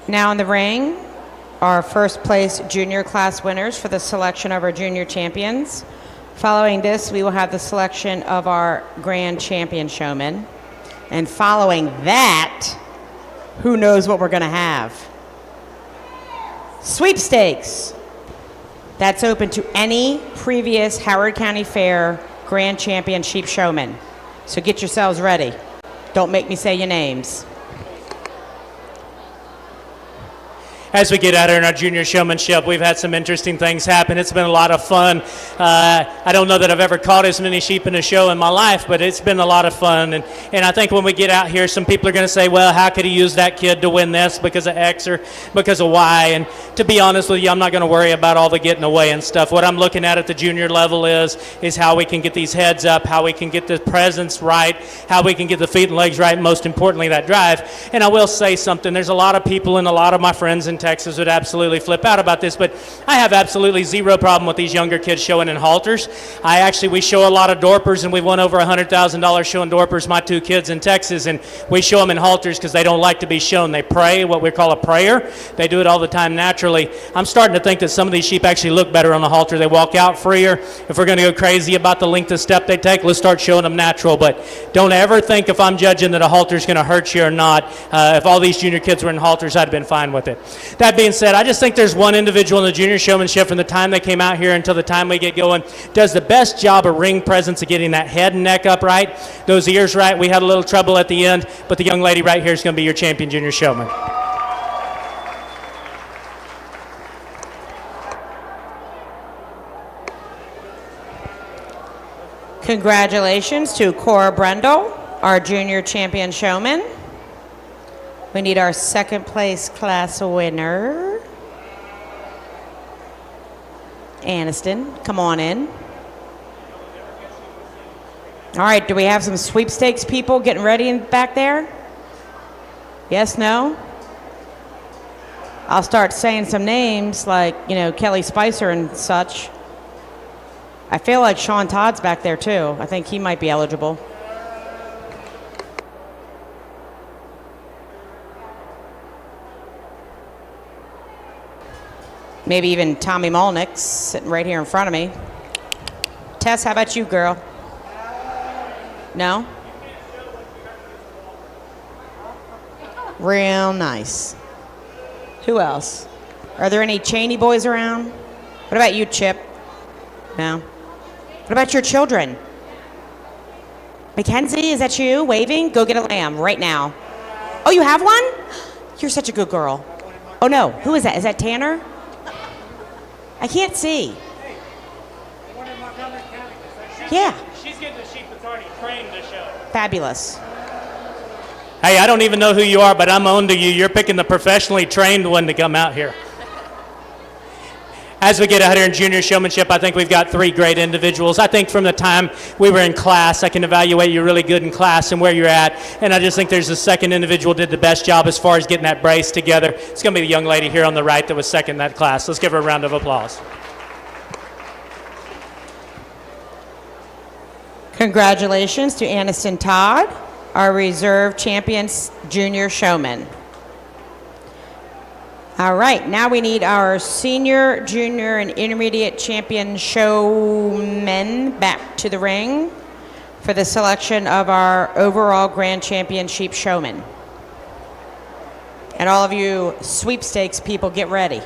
Now in the ring, our first place junior class winners for the selection of our junior champions. Following this, we will have the selection of our grand champion showman. And following that, who knows what we're going to have? Sweepstakes. That's open to any previous Howard County Fair grand champion sheep showman. So get yourselves ready. Don't make me say your names. As we get out here in our junior showmanship, we've had some interesting things happen. It's been a lot of fun. I don't know that I've ever caught as many sheep in a show in my life, but it's been a lot of fun. And I think when we get out here, some people are going to say, well, how could he use that kid to win this because of X or because of Y? And to be honest with you, I'm not going to worry about all the getting away and stuff. What I'm looking at the junior level is how we can get these heads up, how we can get the presence right, how we can get the feet and legs right, and most importantly, that drive. And I will say something. There's a lot of people and a lot of my friends in Texas would absolutely flip out about this, but I have absolutely zero problem with these younger kids showing in halters. We show a lot of dorpers, and we've won over $100,000 showing dorpers, my 2 kids in Texas, and we show them in halters because they don't like to be shown. They pray, what we call a prayer. They do it all the time naturally. I'm starting to think that some of these sheep actually look better on the halter. They walk out freer. If we're going to go crazy about the length of step they take, let's start showing them natural, but don't ever think if I'm judging that a halter is going to hurt you or not. If all these junior kids were in halters, I'd have been fine with it. That being said, I just think there's one individual in the junior showmanship from the time they came out here until the time we get going does the best job of ring presence of getting that head and neck up right, those ears right. We had a little trouble at the end, but the young lady right here is going to be your champion junior showman. Congratulations to Cora Brendel, our junior champion showman. We need our second place class winner. Aniston, come on in. All right, do we have some sweepstakes people getting ready back there? Yes, no? I'll start saying some names like, Kelly Spicer and such. I feel like Sean Todd's back there too. I think he might be eligible. Maybe even Tommy Malnick's sitting right here in front of me. Tess, how about you, girl? No? Real nice. Who else? Are there any Cheney boys around? What about you, Chip? No? What about your children? Mackenzie, is that you waving? Go get a lamb right now. Oh, you have one? You're such a good girl. Oh, no. Who is that? Is that Tanner? I can't see. Yeah. She's getting the sheep that's already trained to show. Fabulous. Hey, I don't even know who you are, but I'm on to you. You're picking the professionally trained one to come out here. As we get out here in junior showmanship, I think we've got three great individuals. I think from the time we were in class, I can evaluate you really good in class and where you're at. And I just think there's a second individual did the best job as far as getting that brace together. It's going to be the young lady here on the right that was second in that class. Let's give her a round of applause. Congratulations to Aniston Todd, our reserve champion junior showman. All right, now we need our senior, junior, and intermediate champion showmen back to the ring for the selection of our overall grand champion sheep showman. And all of you sweepstakes people, get ready.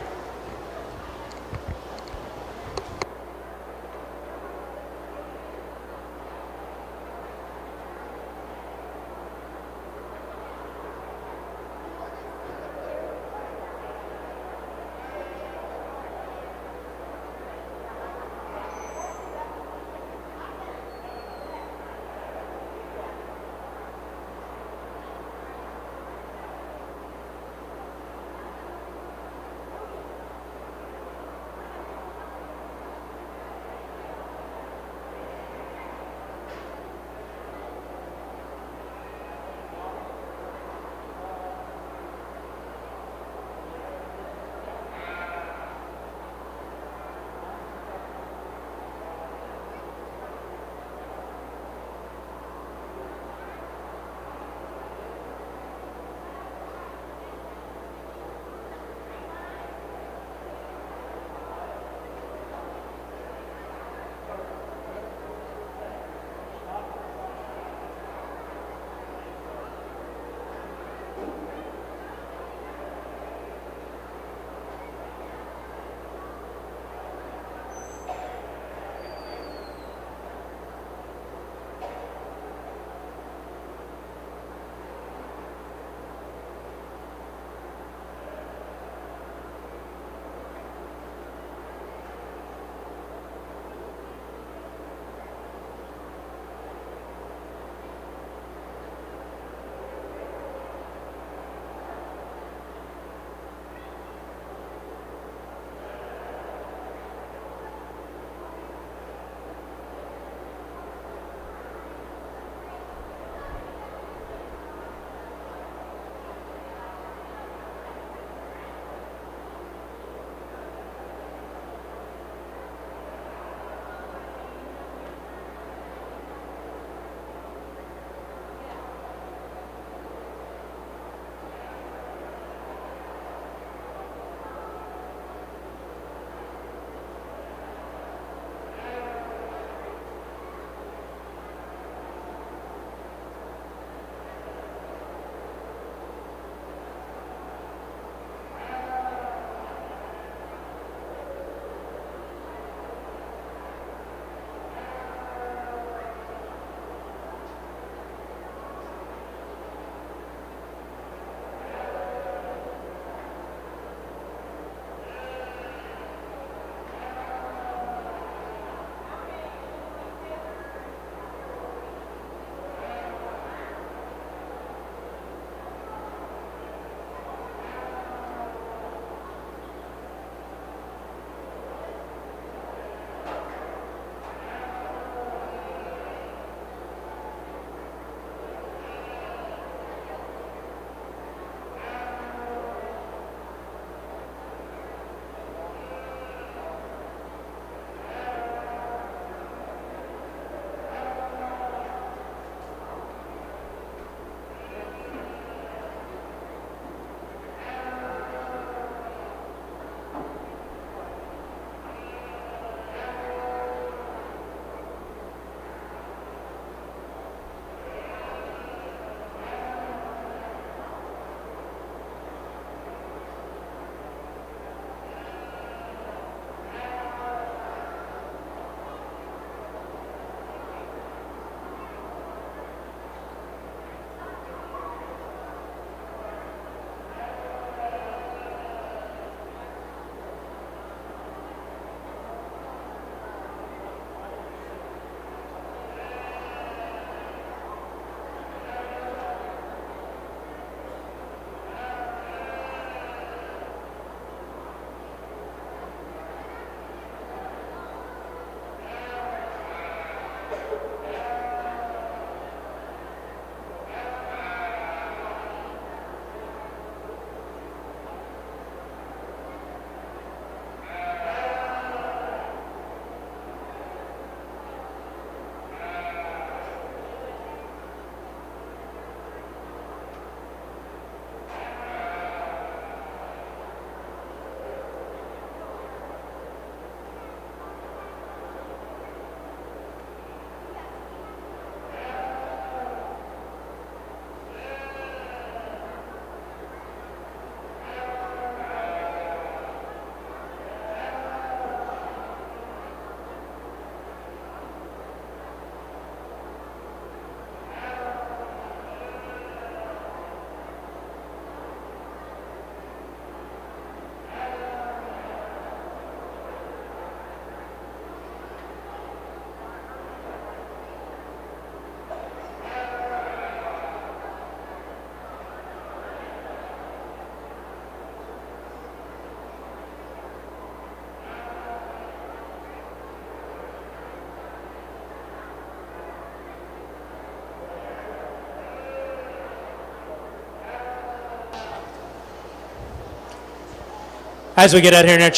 As we get out here in our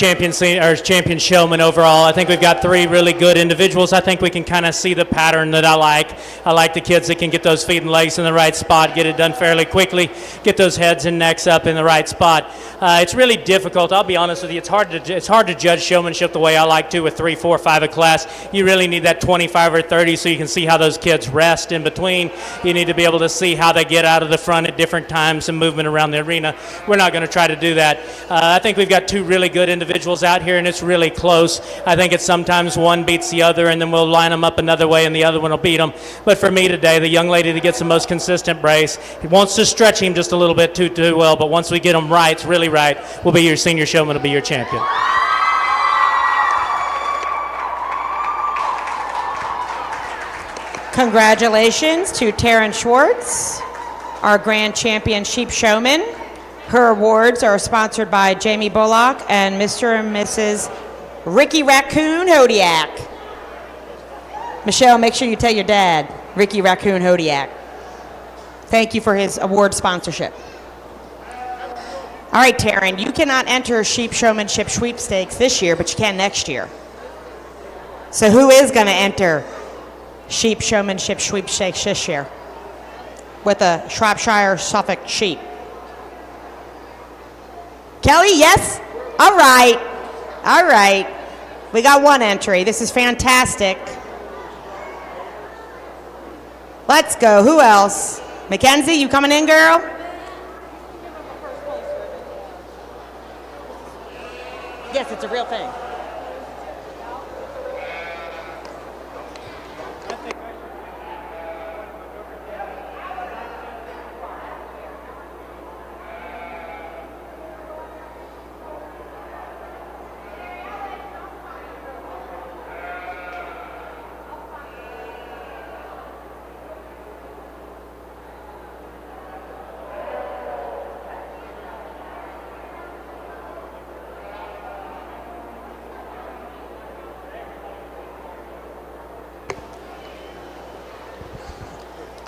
champion showman overall, I think we've got three really good individuals. I think we can kind of see the pattern that I like. I like the kids that can get those feet and legs in the right spot, get it done fairly quickly, get those heads and necks up in the right spot. It's really difficult. I'll be honest with you. It's hard to judge showmanship the way I like to with 3, 4, 5 a class. You really need that 25 or 30 so you can see how those kids rest in between. You need to be able to see how they get out of the front at different times and movement around the arena. We're not going to try to do that. I think we've got two really good individuals out here, and it's really close. I think it's sometimes one beats the other, and then we'll line them up another way, and the other one will beat them. But for me today, the young lady that gets the most consistent brace, he wants to stretch him just a little bit too well, but once we get him right, really right, will be your senior showman, will be your champion. Congratulations to Taryn Schwartz, our grand champion sheep showman. Her awards are sponsored by Jamie Bullock and Mr. and Mrs. Ricky Raccoon Hodiak. Michelle, make sure you tell your dad, Ricky Raccoon Hodiak. Thank you for his award sponsorship. All right, Taryn, you cannot enter sheep showmanship sweepstakes this year, but you can next year. So who is going to enter sheep showmanship sweepstakes this year with a Shropshire Suffolk sheep? Kelly, yes? All right. All right. We got one entry. This is fantastic. Let's go. Who else? Mackenzie, you coming in, girl? Yes, it's a real thing.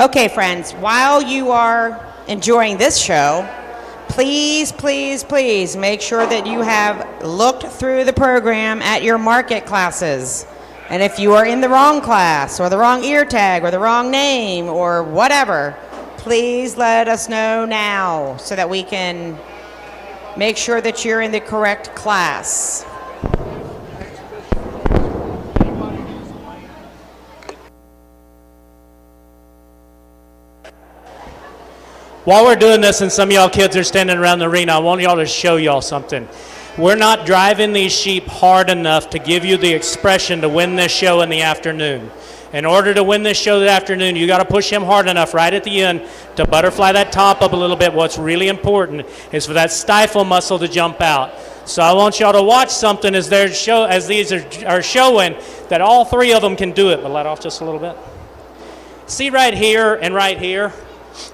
Okay, friends, while you are enjoying this show, please, please, please make sure that you have looked through the program at your market classes. And if you are in the wrong class or the wrong ear tag or the wrong name or whatever, please let us know now so that we can make sure that you're in the correct class. While we're doing this and some of y'all kids are standing around the arena, I want y'all to show y'all something. We're not driving these sheep hard enough to give you the expression to win this show in the afternoon. In order to win this show this afternoon, you got to push him hard enough right at the end to butterfly that top up a little bit. What's really important is for that stifle muscle to jump out. So I want y'all to watch something as these are showing that all three of them can do it. But let off just a little bit. See right here and right here?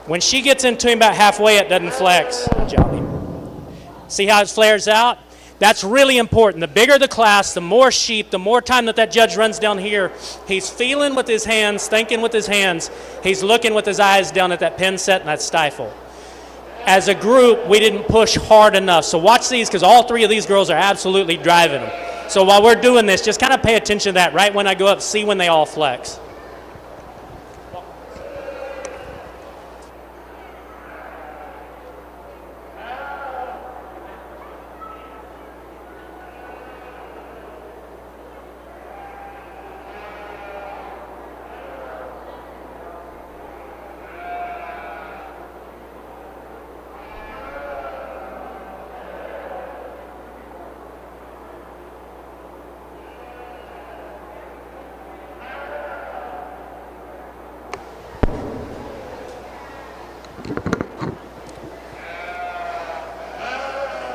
When she gets into him about halfway, it doesn't flex. Good job. See how it flares out? That's really important. The bigger the class, the more sheep, the more time that judge runs down here, he's feeling with his hands, thinking with his hands. He's looking with his eyes down at that pin set and that stifle. As a group, we didn't push hard enough. So watch these because all three of these girls are absolutely driving them. So while we're doing this, just kind of pay attention to that. Right when I go up, see when they all flex.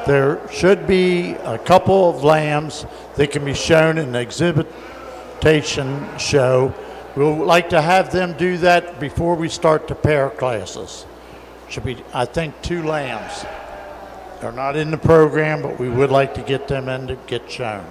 There should be a couple of lambs that can be shown in the exhibition show. We would like to have them do that before we start the pair classes. Should be, I think, 2 lambs. They're not in the program, but we would like to get them in to get shown.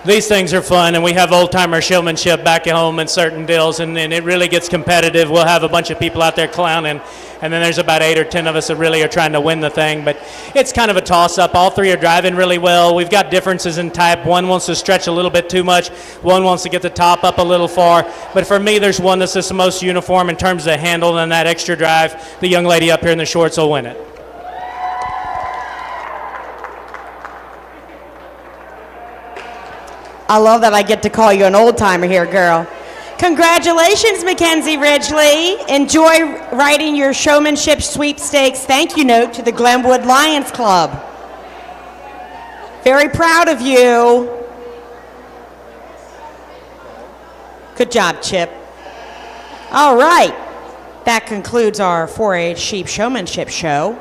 These things are fun, and we have old-timer showmanship back at home in certain deals, and it really gets competitive. We'll have a bunch of people out there clowning, and then there's about 8 or 10 of us that really are trying to win the thing. But it's kind of a toss-up. All three are driving really well. We've got differences in type. One wants to stretch a little bit too much. One wants to get the top up a little far. But for me, there's one that's just the most uniform in terms of the handle and that extra drive. The young lady up here in the shorts will win it. I love that I get to call you an old timer here, girl. Congratulations, Mackenzie Ridgely. Enjoy writing your showmanship sweepstakes thank you note to the Glenwood Lions Club. Very proud of you. Good job, Chip. All right. That concludes our 4-H Sheep Showmanship show.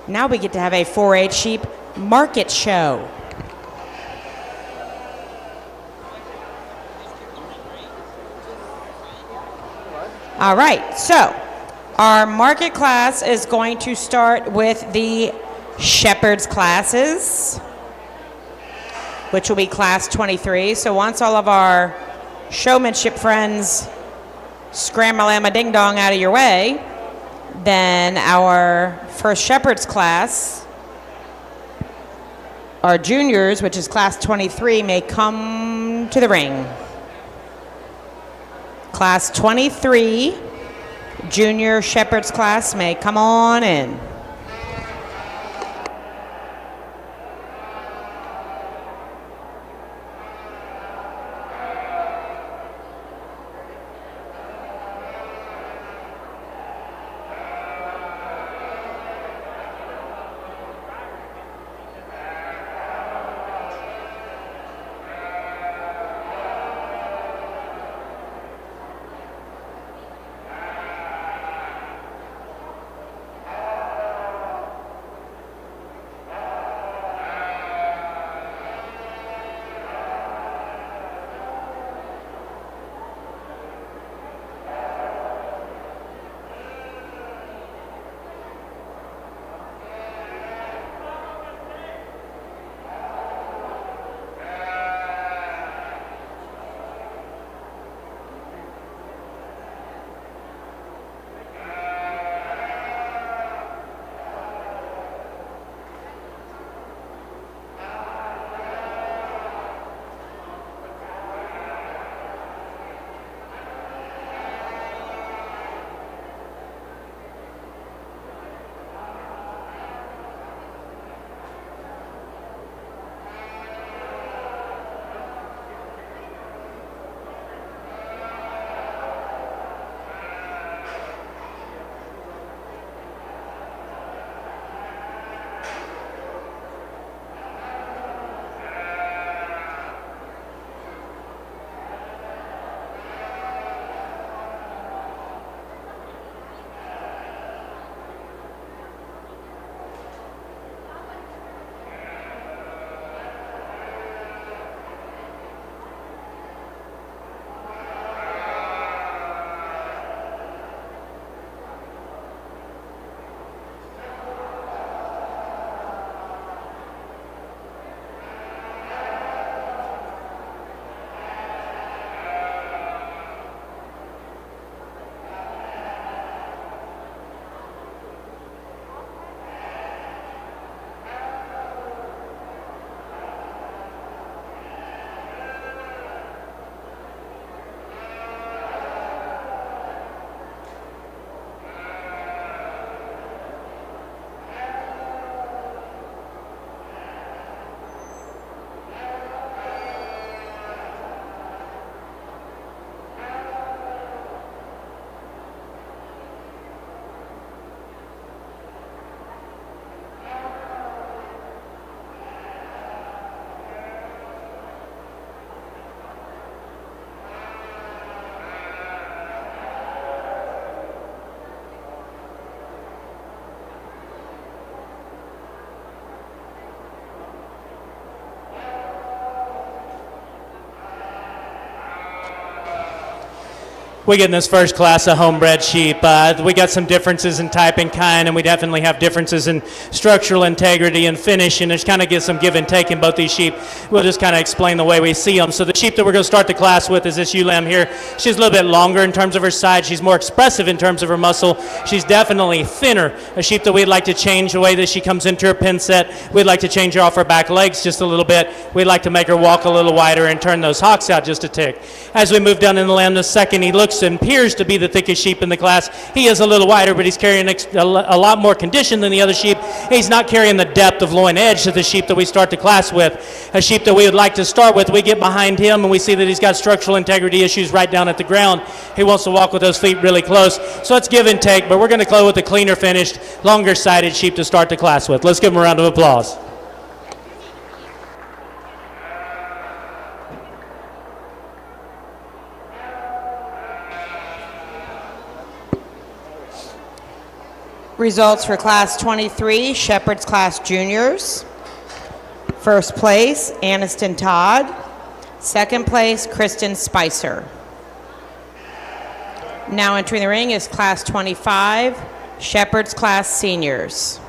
Now we get to have a 4-H Sheep Market Show. All right, so our market class is going to start with the Shepherd's classes, which will be class 23. So once all of our showmanship friends scram-a-lam-a-ding-dong out of your way, then our first Shepherd's class, our juniors, which is class 23, may come to the ring. Class 23, junior Shepherd's class may come on in. We get in this first class of homebred sheep. We got some differences in type and kind, and we definitely have differences in structural integrity and finish, and there's kind of get some give and take in both these sheep. We'll just kind of explain the way we see them. So the sheep that we're going to start the class with is this ewe lamb here. She's a little bit longer in terms of her side. She's more expressive in terms of her muscle. She's definitely thinner. A sheep that we'd like to change the way that she comes into her pin set. We'd like to change her off her back legs just a little bit. We'd like to make her walk a little wider and turn those hocks out just a tick. As we move down in the lamb the second, he looks and appears to be the thickest sheep in the class. He is a little wider, but he's carrying a lot more condition than the other sheep. He's not carrying the depth of loin edge to the sheep that we start the class with. A sheep that we would like to start with, we get behind him and we see that he's got structural integrity issues right down at the ground. He wants to walk with those feet really close. So let's give and take, but we're going to go with the cleaner finished, longer sided sheep to start the class with. Let's give him a round of applause. Results for Class 23, Shepherd's Class Juniors. First place, Aniston Todd. Second place, Kristen Spicer. Now entering the ring is Class 25, Shepherd's Class Seniors.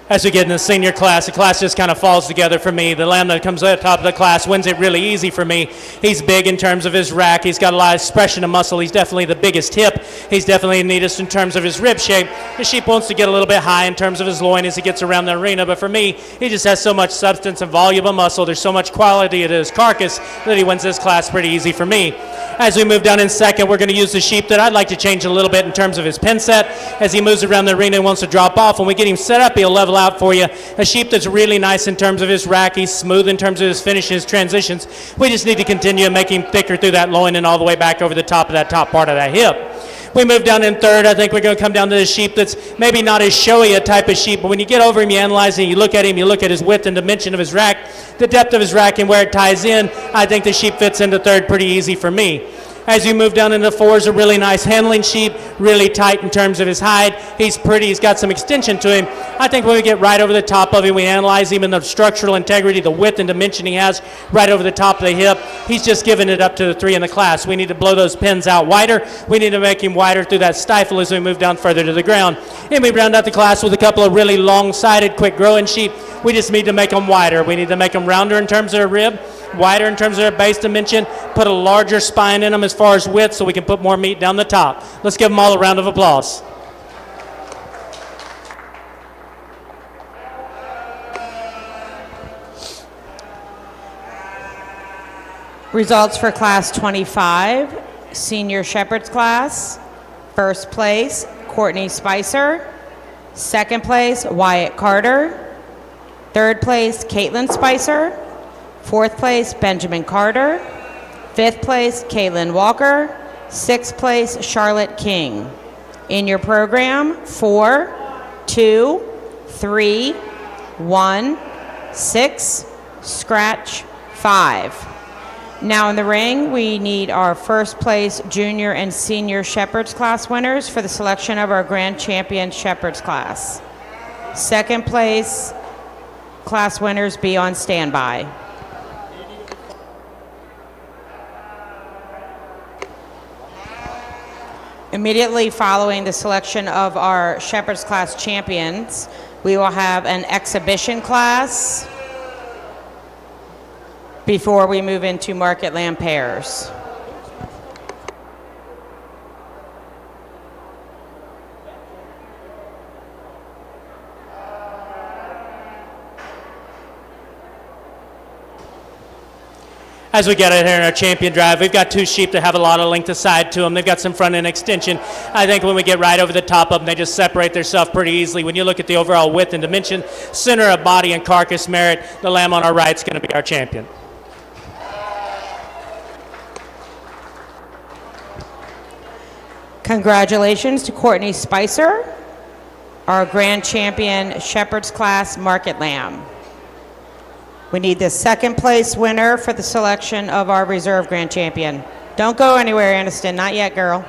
As we get in the senior class, the class just kind of falls together for me. The lamb that comes at the top of the class wins it really easy for me. He's big in terms of his rack. He's got a lot of expression of muscle. He's definitely the biggest hip. He's definitely the neatest in terms of his rib shape. The sheep wants to get a little bit high in terms of his loin as he gets around the arena, but for me, he just has so much substance and volume of muscle. There's so much quality to his carcass that he wins this class pretty easy for me. As we move down in second, we're going to use the sheep that I'd like to change a little bit in terms of his pin set. As he moves around the arena and wants to drop off, when we get him set up, he'll level out for you. A sheep that's really nice in terms of his rack. He's smooth in terms of his finish, his transitions. We just need to continue to make him thicker through that loin and all the way back over the top of that top part of that hip. We move down in third. I think we're going to come down to the sheep that's maybe not as showy a type of sheep, but when you get over him, you analyze him, you look at him, you look at his width and dimension of his rack, the depth of his rack and where it ties in, I think the sheep fits into third pretty easy for me. As you move down into four is a really nice handling sheep, really tight in terms of his hide. He's pretty, he's got some extension to him. I think when we get right over the top of him, we analyze him and the structural integrity, the width and dimension he has right over the top of the hip, he's just giving it up to the three in the class. We need to blow those pins out wider. We need to make him wider through that stifle as we move down further to the ground. And we round out the class with a couple of really long-sided, quick-growing sheep. We just need to make them wider. We need to make them rounder in terms of their rib, wider in terms of their base dimension, put a larger spine in them as far as width so we can put more meat down the top. Let's give them all a round of applause. Results for class 25, senior shepherd's class. First place, Courtney Spicer. Second place, Wyatt Carter. Third place, Caitlin Spicer. Fourth place, Benjamin Carter. Fifth place, Caitlin Walker. Sixth place, Charlotte King. In your program, 4, 2, 3, 1, 6, scratch, 5. Now in the ring, we need our first place junior and senior shepherd's class winners for the selection of our grand champion shepherd's class. Second place class winners be on standby. Immediately following the selection of our shepherd's class champions, we will have an exhibition class before we move into market lamb pairs. As we get out here in our champion drive, we've got two sheep that have a lot of length aside to them. They've got some front end extension. I think when we get right over the top of them, they just separate themselves pretty easily. When you look at the overall width and dimension, center of body and carcass merit, the lamb on our right is going to be our champion. Congratulations to Courtney Spicer, our grand champion shepherd's class market lamb. We need the second place winner for the selection of our reserve grand champion. Don't go anywhere, Aniston. Not yet, girl.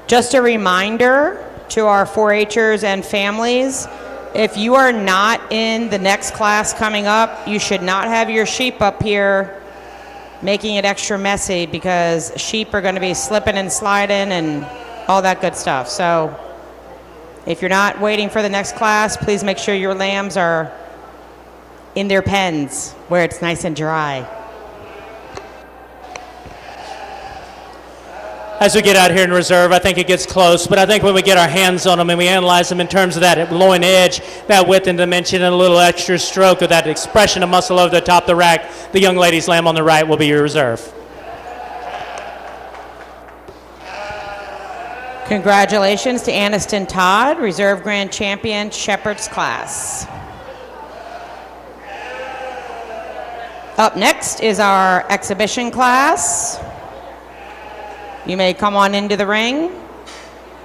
Just a reminder to our 4-Hers and families, if you are not in the next class coming up, you should not have your sheep up here making it extra messy, because sheep are going to be slipping and sliding and all that good stuff. So if you're not waiting for the next class, please make sure your lambs are in their pens where it's nice and dry. As we get out here in reserve, I think it gets close, but I think when we get our hands on them and we analyze them in terms of that loin edge, that width and dimension, and a little extra stroke of that expression of muscle over the top of the rack, the young lady's lamb on the right will be your reserve. Congratulations to Aniston Todd, reserve grand champion, shepherd's class. Up next is our exhibition class. You may come on into the ring.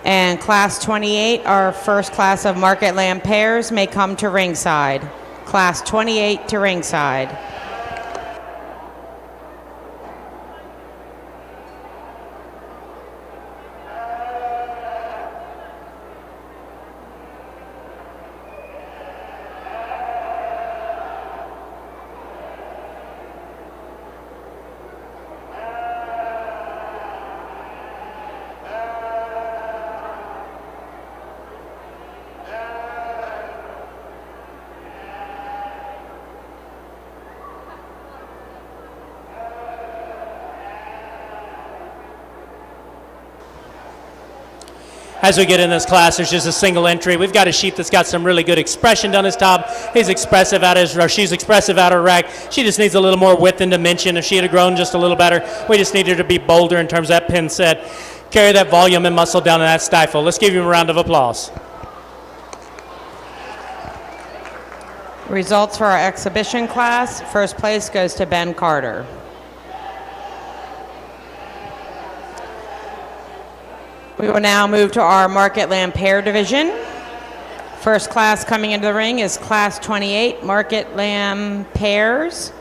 And class 28, our first class of market lamb pairs, may come to ringside. Class 28 to ringside. As we get in this class, there's just a single entry. We've got a sheep that's got some really good expression down his top. He's expressive out his, or she's expressive out her rack. She just needs a little more width and dimension. If she had grown just a little better, we just need her to be bolder in terms of that pin set. Carry that volume and muscle down in that stifle. Let's give him a round of applause. Results for our exhibition class. First place goes to Ben Carter. We will now move to our Market Lamb Pair division. First class coming into the ring is Class 28 Market Lamb Pairs,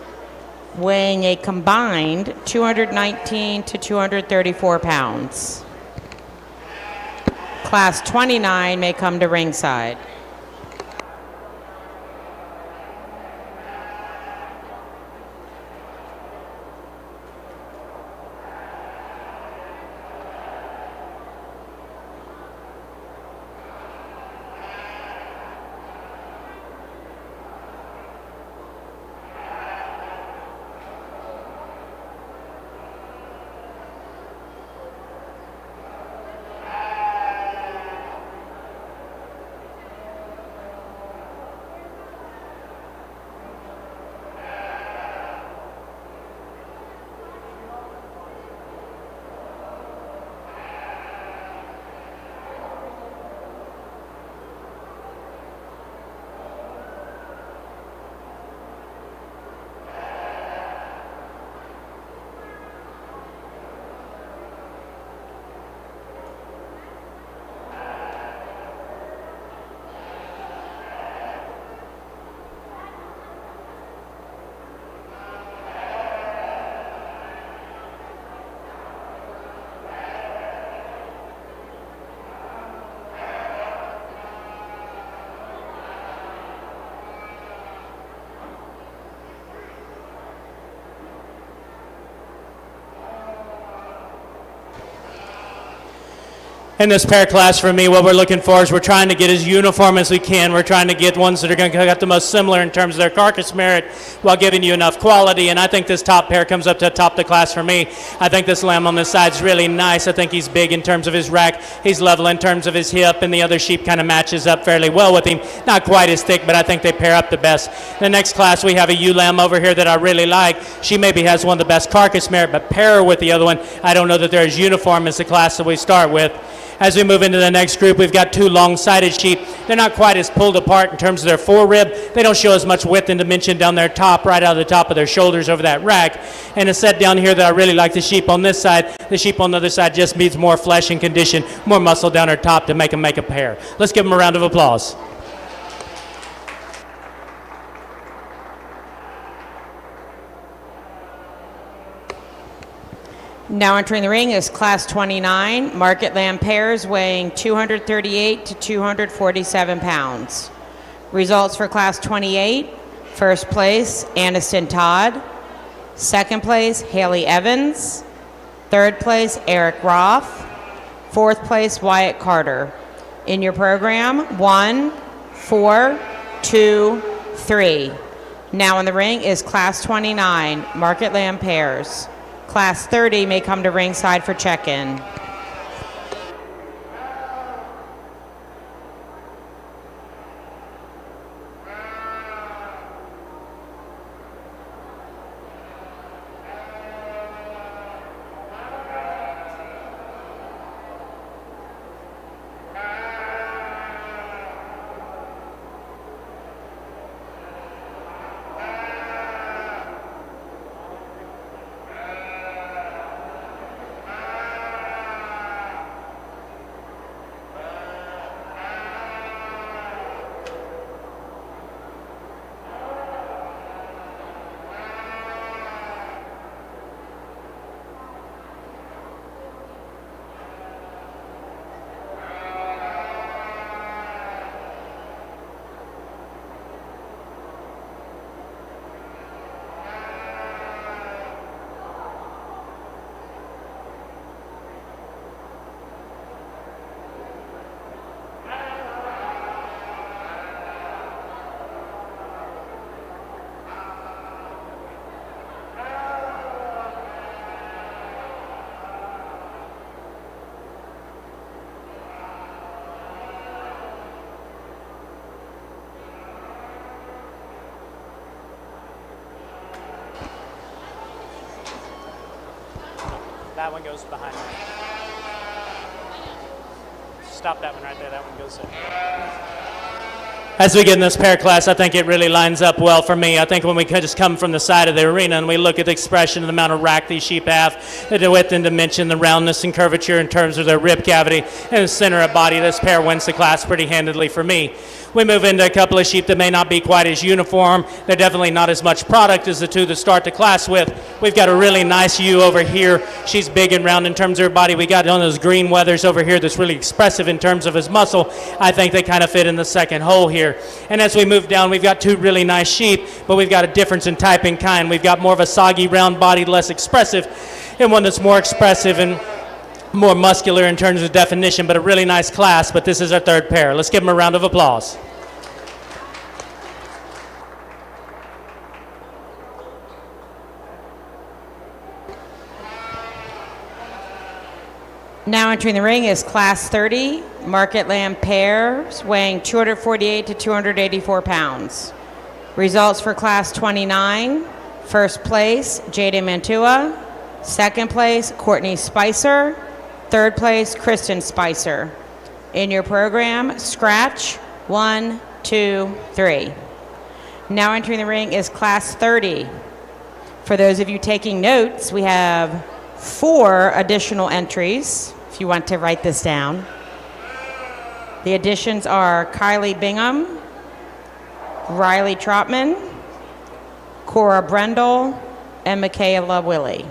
weighing a combined 219 to 234 pounds. Class 29 may come to ringside. In this pair class, for me, what we're looking for is we're trying to get as uniform as we can. We're trying to get ones that are going to get the most similar in terms of their carcass merit while giving you enough quality. And I think this top pair comes up to the top of the class for me. I think this lamb on this side is really nice. I think he's big in terms of his rack. He's level in terms of his hip, and the other sheep kind of matches up fairly well with him. Not quite as thick, but I think they pair up the best. In the next class, we have a ewe lamb over here that I really like. She maybe has one of the best carcass merit, but pair her with the other one, I don't know that they're as uniform as the class that we start with. As we move into the next group, we've got two long-sided sheep. They're not quite as pulled apart in terms of their forerib. They don't show as much width and dimension down their top, right out of the top of their shoulders over that rack. And a set down here that I really like, the sheep on this side. The sheep on the other side just needs more flesh and condition, more muscle down her top to make them make a pair. Let's give them a round of applause. Now entering the ring is Class 29 Market Lamb Pairs, weighing 238 to 247 pounds. Results for Class 28: first place, Aniston Todd; second place, Haley Evans; third place, Eric Roth; fourth place, Wyatt Carter. In your program, 1, 4, 2, 3. Now in the ring is Class 29 Market Lamb Pairs. Class 30 may come to ringside for check-in. That one goes behind me. Stop that one right there. That one goes there. As we get in this pair class, I think it really lines up well for me. I think when we just come from the side of the arena and we look at the expression, the amount of rack these sheep have, the width and dimension, the roundness and curvature in terms of their rib cavity, and the center of body, this pair wins the class pretty handedly for me. We move into a couple of sheep that may not be quite as uniform. They're definitely not as much product as the two that start the class with. We've got a really nice ewe over here. She's big and round in terms of her body. We got one of those green weathers over here that's really expressive in terms of his muscle. I think they kind of fit in the second hole here. And as we move down, we've got two really nice sheep, but we've got a difference in type and kind. We've got more of a soggy, round body, less expressive, and one that's more expressive and more muscular in terms of definition, but a really nice class. But this is our third pair. Let's give them a round of applause. Now entering the ring is Class 30, Market Lamb pairs weighing 248 to 284 pounds. Results for Class 29, first place, Jada Mantua. Second place, Courtney Spicer. Third place, Kristen Spicer. In your program, scratch, 1, 2, 3. Now entering the ring is Class 30. For those of you taking notes, we have 4 additional entries, if you want to write this down. The additions are Kylie Bingham, Riley Trotman, Cora Brendel, and Michaela Willie.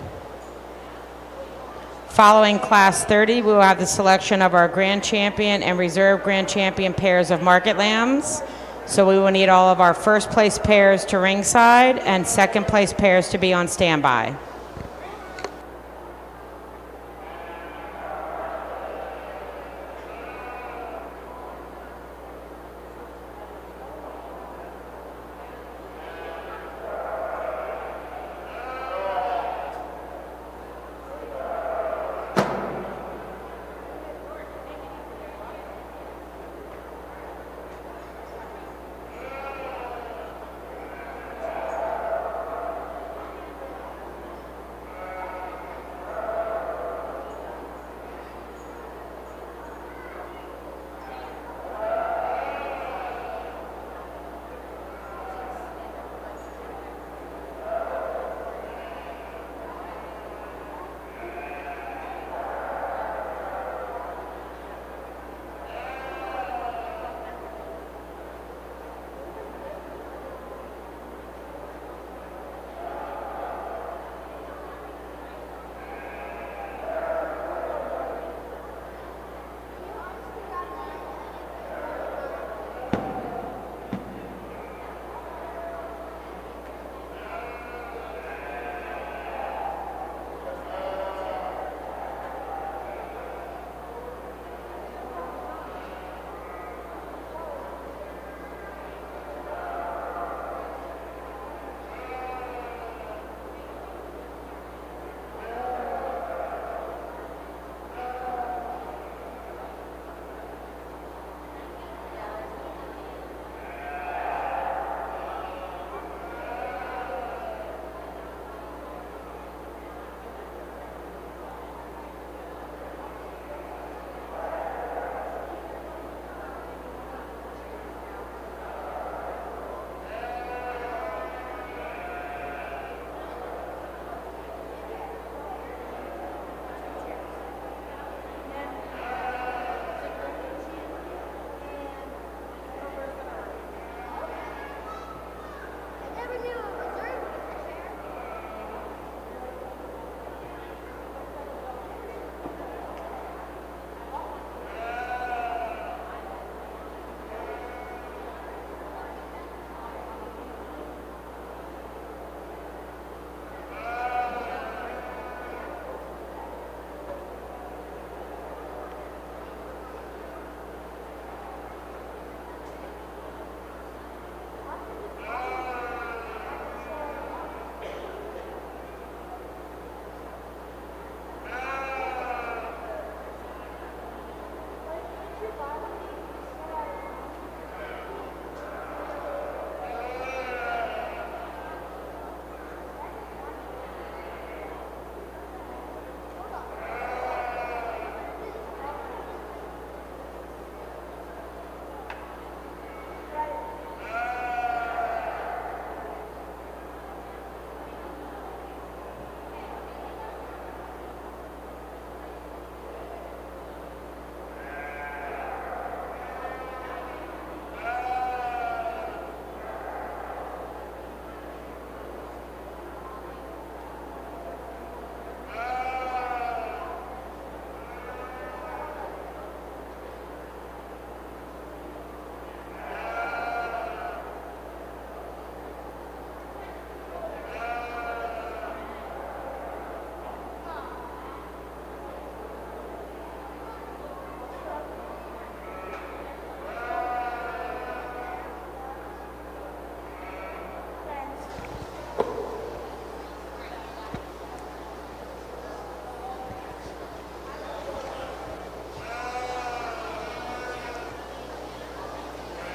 Following Class 30, we will have the selection of our Grand Champion and Reserve Grand Champion pairs of Market Lambs. So we will need all of our first place pairs to ringside and second place pairs to be on standby.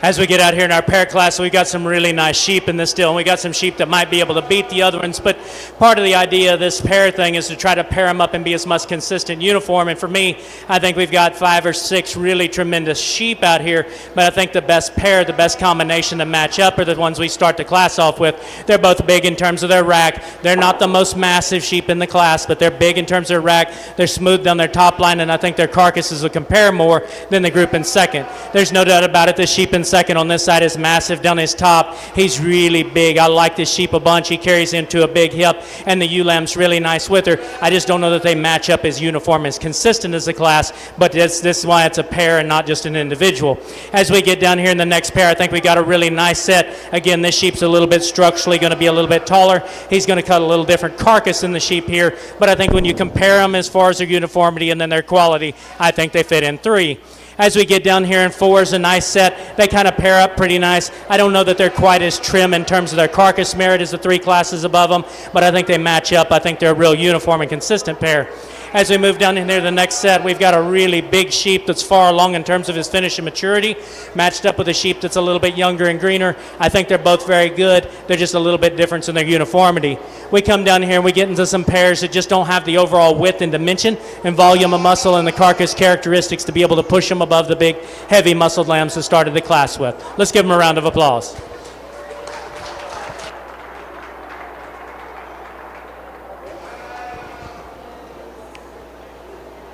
As we get out here in our pair class, we got some really nice sheep in this deal, and we got some sheep that might be able to beat the other ones, but part of the idea of this pair thing is to try to pair them up and be as much consistent uniform, and for me, I think we've got 5 or 6 really tremendous sheep out here, but I think the best pair, the best combination to match up are the ones we start the class off with. They're both big in terms of their rack. They're not the most massive sheep in the class, but they're big in terms of their rack. They're smooth down their top line, and I think their carcasses will compare more than the group in second. There's no doubt about it, the sheep in second on this side is massive down his top. He's really big. I like this sheep a bunch. He carries into a big hip, and the ewe lamb's really nice with her. I just don't know that they match up as uniform, as consistent as the class, but this is why it's a pair and not just an individual. As we get down here in the next pair, I think we got a really nice set. Again, this sheep's a little bit structurally going to be a little bit taller. He's going to cut a little different carcass than the sheep here, but I think when you compare them as far as their uniformity and then their quality, I think they fit in 3. As we get down here in 4 is a nice set. They kind of pair up pretty nice. I don't know that they're quite as trim in terms of their carcass merit as the 3 classes above them, but I think they match up. I think they're a real uniform and consistent pair. As we move down in here to the next set, we've got a really big sheep that's far along in terms of his finish and maturity, matched up with a sheep that's a little bit younger and greener. I think they're both very good. They're just a little bit different in their uniformity. We come down here and we get into some pairs that just don't have the overall width and dimension and volume of muscle and the carcass characteristics to be able to push them above the big, heavy muscled lambs that started the class with. Let's give them a round of applause.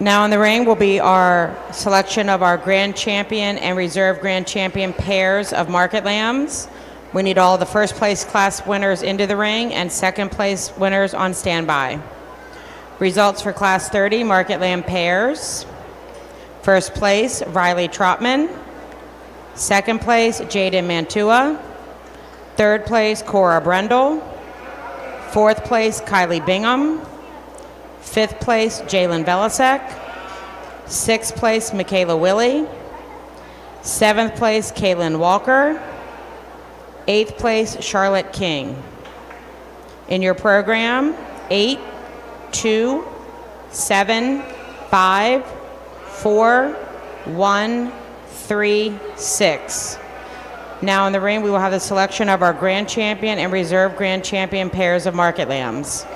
Now in the ring will be our selection of our Grand Champion and Reserve Grand Champion pairs of market lambs. We need all the first place class winners into the ring and second place winners on standby. Results for Class 30 market lamb pairs. First place, Riley Trotman. Second place, Jaden Mantua. Third place, Cora Brendel. Fourth place, Kylie Bingham. Fifth place, Jalen Velasek. Sixth place, Michaela Willie. Seventh place, Kaylin Walker. Eighth place, Charlotte King. In your program, 8, 2, 7, 5, 4, 1, 3, 6. Now in the ring, we will have the selection of our Grand Champion and Reserve Grand Champion pairs of market lambs.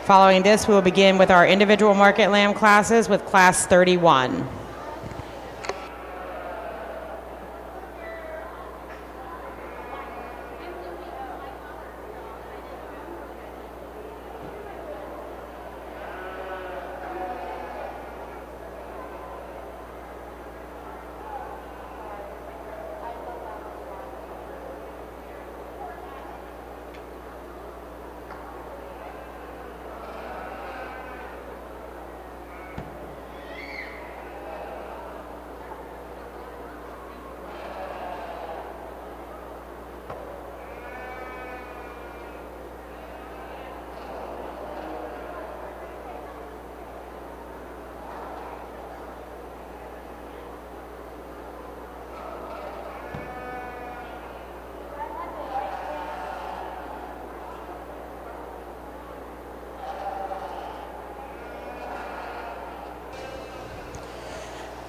Following this, we will begin with our individual market lamb classes with Class 31.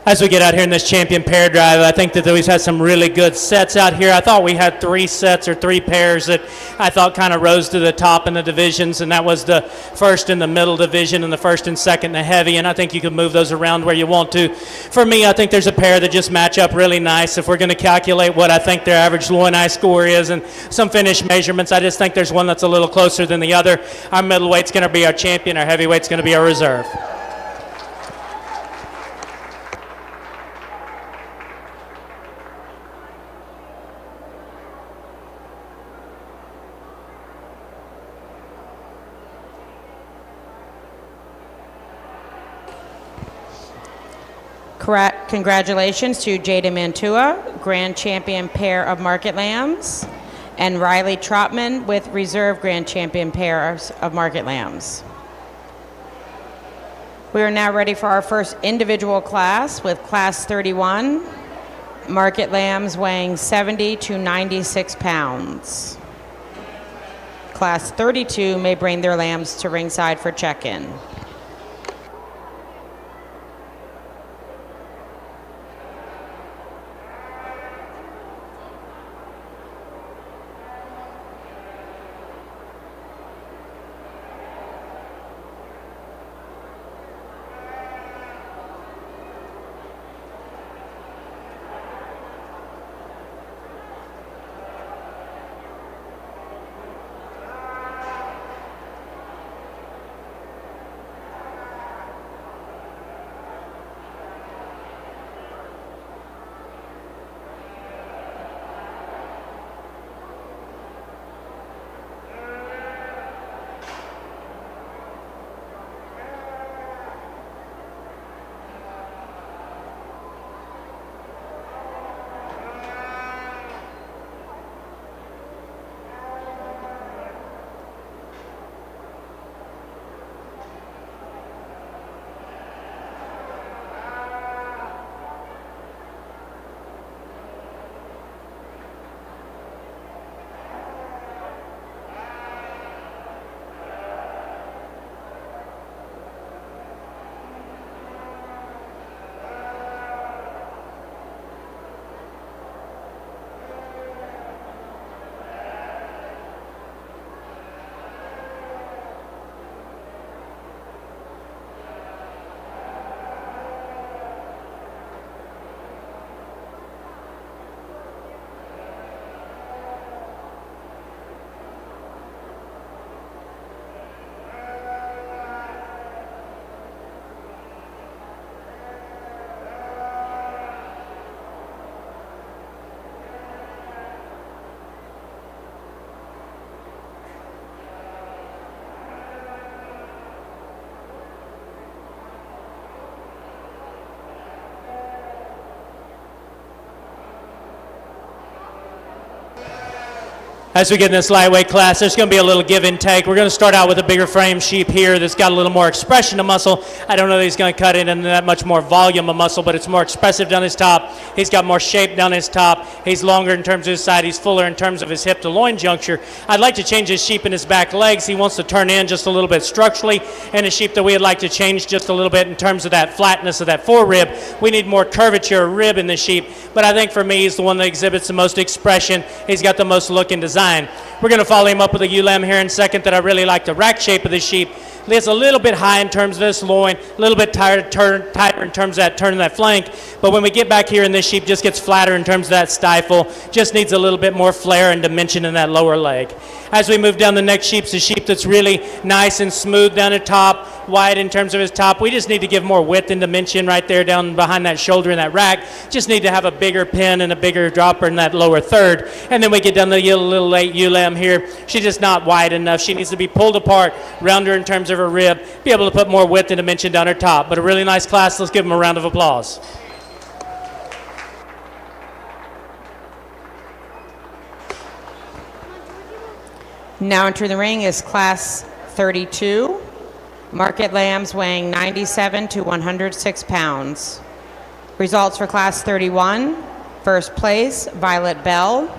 As we get out here in this champion pair drive, I think that we've had some really good sets out here. I thought we had 3 sets or 3 pairs that I thought kind of rose to the top in the divisions, and that was the first and the middle division and the first and second and the heavy, and I think you can move those around where you want to. For me, I think there's a pair that just match up really nice. If we're going to calculate what I think their average low and high score is and some finish measurements, I just think there's one that's a little closer than the other. Our middleweight's going to be our champion, our heavyweight's going to be our reserve. Congratulations to Jada Mantua, Grand Champion pair of market lambs, and Riley Trotman with Reserve Grand Champion pairs of market lambs. We are now ready for our first individual class with Class 31, market lambs weighing 70 to 96 pounds. Class 32 may bring their lambs to ringside for check-in. As we get in this lightweight class, there's going to be a little give and take. We're going to start out with a bigger frame sheep here that's got a little more expression of muscle. I don't know that he's going to cut it into that much more volume of muscle, but it's more expressive down his top. He's got more shape down his top. He's longer in terms of his side. He's fuller in terms of his hip to loin juncture. I'd like to change his sheep in his back legs. He wants to turn in just a little bit structurally, and a sheep that we would like to change just a little bit in terms of that flatness of that forerib. We need more curvature of rib in the sheep, but I think for me he's the one that exhibits the most expression. He's got the most look and design. We're going to follow him up with a ewe-lamb here in a second that I really like the rack shape of the sheep. It's a little bit high in terms of this loin, a little bit tighter in terms of that turn of that flank, but when we get back here in this sheep, just gets flatter in terms of that stifle, just needs a little bit more flair and dimension in that lower leg. As we move down the next sheep's a sheep that's really nice and smooth down the top, wide in terms of his top. We just need to give more width and dimension right there down behind that shoulder in that rack. Just need to have a bigger pin and a bigger dropper in that lower third. And then we get down to the little late ewe-lamb here. She's just not wide enough. She needs to be pulled apart, rounder in terms of her rib, be able to put more width and dimension down her top. But a really nice class. Let's give them a round of applause. Now entering the ring is class 32. Market lambs weighing 97 to 106 pounds. Results for class 31. First place, Violet Bell.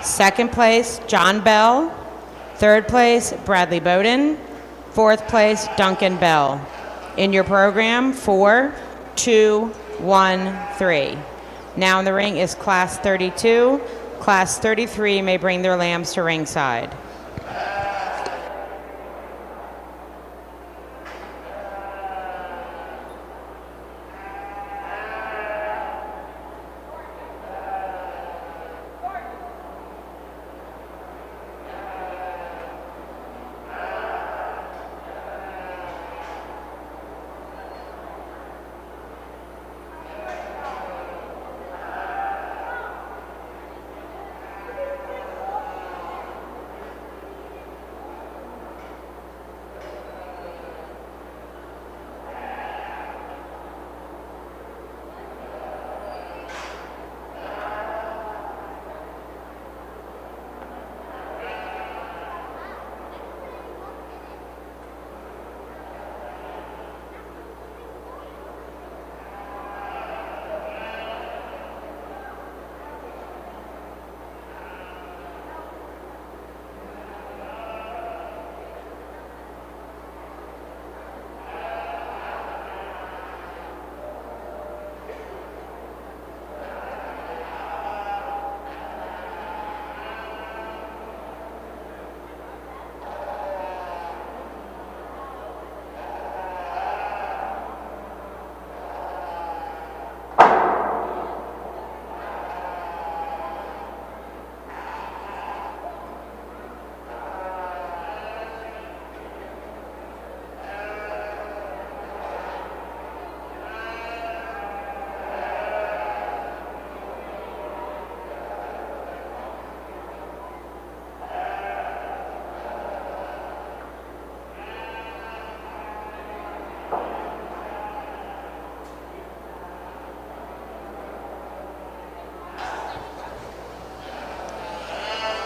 Second place, John Bell. Third place, Bradley Bowden. Fourth place, Duncan Bell. In your program, 4, 2, 1, 3. Now in the ring is class 32. Class 33 may bring their lambs to ringside.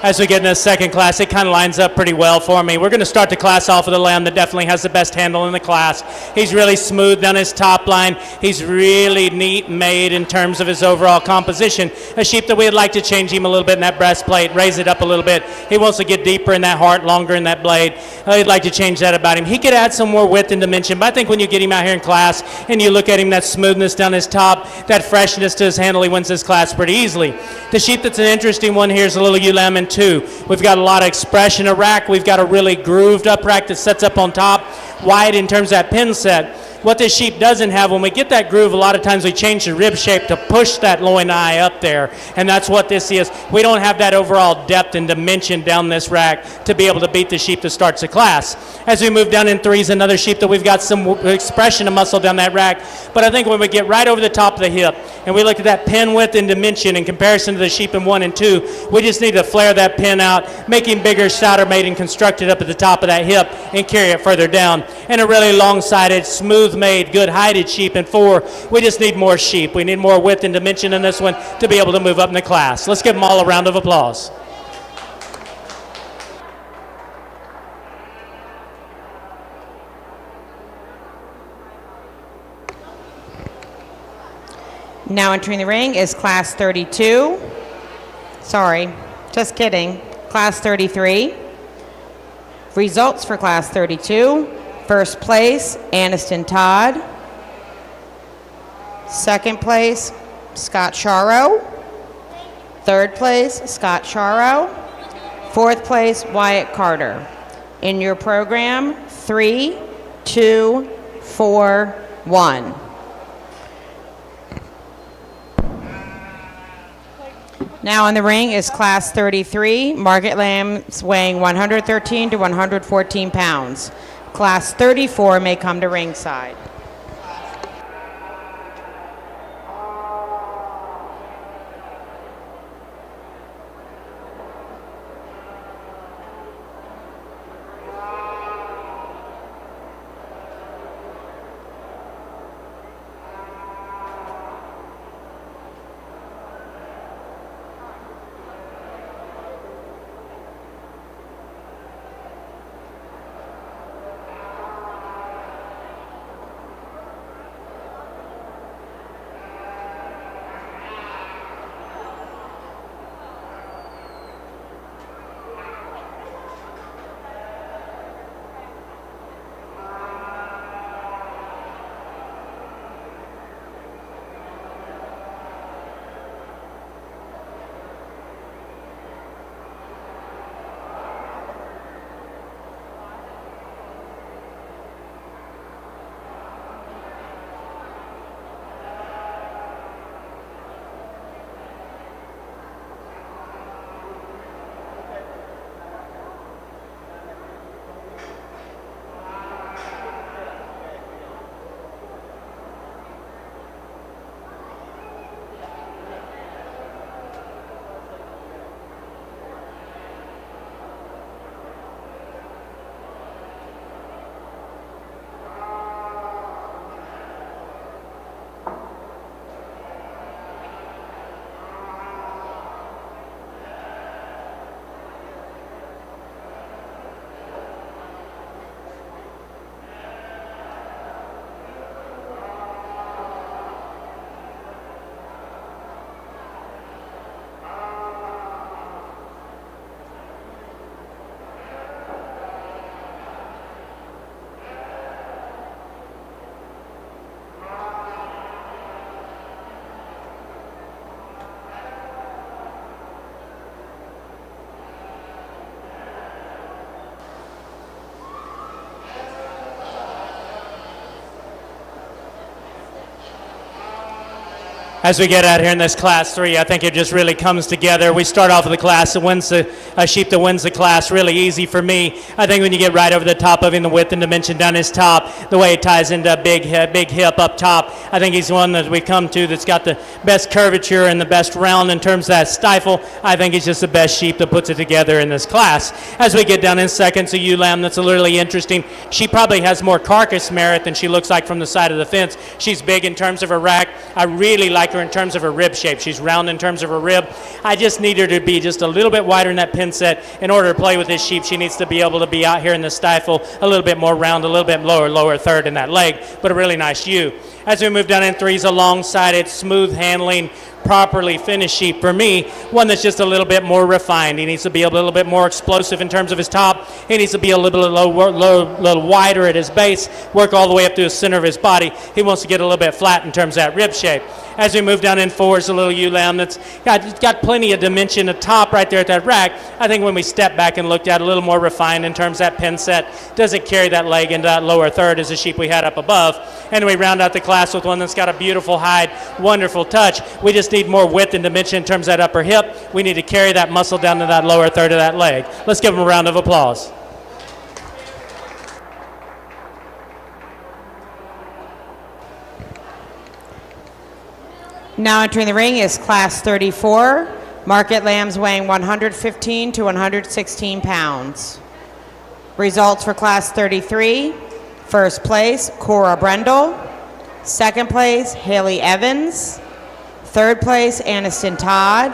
As we get in this second class, it kind of lines up pretty well for me. We're going to start the class off with a lamb that definitely has the best handle in the class. He's really smooth down his top line. He's really neat made in terms of his overall composition. A sheep that we'd like to change him a little bit in that breastplate, raise it up a little bit. He wants to get deeper in that heart, longer in that blade. I'd like to change that about him. He could add some more width and dimension, but I think when you get him out here in class and you look at him, that smoothness down his top, that freshness to his handle, he wins this class pretty easily. The sheep that's an interesting one here is a little ewe-lamb in 2. We've got a lot of expression of rack. We've got a really grooved up rack that sets up on top, wide in terms of that pin set. What this sheep doesn't have, when we get that groove, a lot of times we change the rib shape to push that loin eye up there, and that's what this is. We don't have that overall depth and dimension down this rack to be able to beat the sheep that starts the class. As we move down in 3 is another sheep that we've got some expression of muscle down that rack, but I think when we get right over the top of the hip and we look at that pin width and dimension in comparison to the sheep in 1 and 2, we just need to flare that pin out, make him bigger, stouter made, and constructed up at the top of that hip and carry it further down. And a really long-sided, smooth-made, good-heighted sheep in 4. We just need more sheep. We need more width and dimension in this one to be able to move up in the class. Let's give them all a round of applause. Now entering the ring is Class 32. Sorry, just kidding. Class 33. Results for Class 32. First place, Aniston Todd. Second place, Scott Charo. Third place, Scott Charo. Fourth place, Wyatt Carter. In your program, 3, 2, 4, 1. Now in the ring is Class 33, Margaret Lambs weighing 113 to 114 pounds. Class 34 may come to ringside. As we get out here in this Class 3, I think it just really comes together. We start off with a class that wins a sheep that wins the class really easy for me. I think when you get right over the top of him, the width and dimension down his top, the way it ties into a big hip up top, I think he's one that we come to that's got the best curvature and the best round in terms of that stifle. I think he's just the best sheep that puts it together in this class. As we get down in second, so ewe lamb that's a really interesting. She probably has more carcass merit than she looks like from the side of the fence. She's big in terms of her rack. I really like her in terms of her rib shape. She's round in terms of her rib. I just need her to be just a little bit wider in that pin set. In order to play with this sheep, she needs to be able to be out here in the stifle a little bit more round, a little bit lower third in that leg, but a really nice ewe. As we move down in threes, alongside it, smooth handling, properly finished sheep. For me, one that's just a little bit more refined. He needs to be a little bit more explosive in terms of his top. He needs to be a little wider at his base, work all the way up to the center of his body. He wants to get a little bit flat in terms of that rib shape. As we move down in fours, a little ewe lamb that's got plenty of dimension at top right there at that rack. I think when we step back and looked at it, a little more refined in terms of that pin set. Doesn't carry that leg into that lower third as the sheep we had up above. And we round out the class with one that's got a beautiful hide, wonderful touch. We just need more width and dimension in terms of that upper hip. We need to carry that muscle down to that lower third of that leg. Let's give him a round of applause. Now entering the ring is Class 34, market lambs weighing 115 to 116 pounds. Results for Class 33, first place, Cora Brendel. Second place, Haley Evans. Third place, Aniston Todd.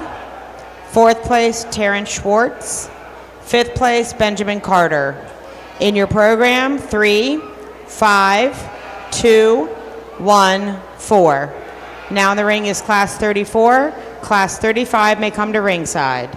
Fourth place, Terrence Schwartz. Fifth place, Benjamin Carter. In your program, 3, 5, 2, 1, 4. Now in the ring is Class 34. Class 35 may come to ringside.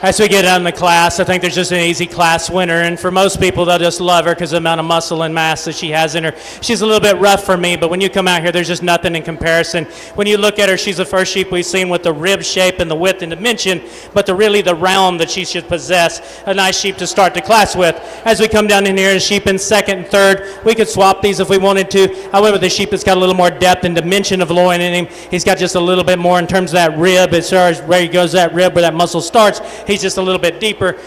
As we get on the class, I think there's just an easy class winner, and for most people, they'll just love her because of the amount of muscle and mass that she has in her. She's a little bit rough for me, but when you come out here, there's just nothing in comparison. When you look at her, she's the first sheep we've seen with the rib shape and the width and dimension, but really the round that she should possess. A nice sheep to start the class with. As we come down in here, a sheep in second and third, we could swap these if we wanted to. However, the sheep has got a little more depth and dimension of loin in him. He's got just a little bit more in terms of that rib, as far as where he goes, that rib, where that muscle starts. He's just a little bit deeper.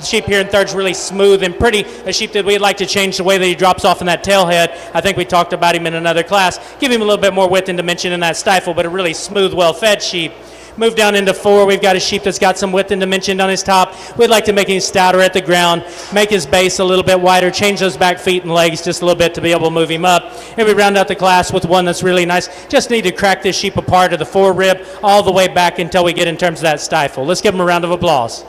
Sheep here in third's really smooth and pretty. A sheep that we'd like to change the way that he drops off in that tail head. I think we talked about him in another class. Give him a little bit more width and dimension in that stifle, but a really smooth, well-fed sheep. Move down into four. We've got a sheep that's got some width and dimension on his top. We'd like to make him stouter at the ground, make his base a little bit wider, change those back feet and legs just a little bit to be able to move him up. And we round out the class with one that's really nice. Just need to crack this sheep apart of the fore rib all the way back until we get in terms of that stifle. Let's give him a round of applause.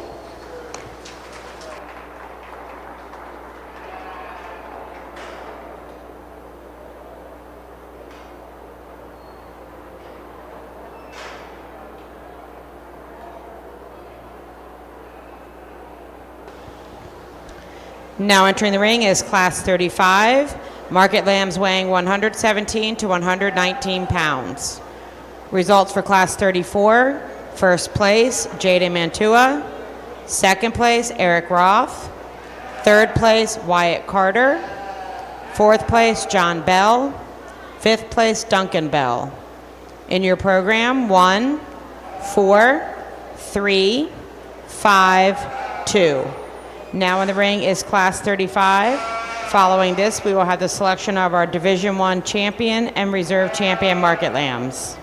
Now entering the ring is Class 35, market lambs weighing 117 to 119 pounds. Results for Class 34, first place, Jada Mantua. Second place, Eric Roth. Third place, Wyatt Carter. Fourth place, John Bell. Fifth place, Duncan Bell. In your program, 1, 4, 3, 5, 2. Now in the ring is Class 35. Following this, we will have the selection of our Division I champion and reserve champion market lambs.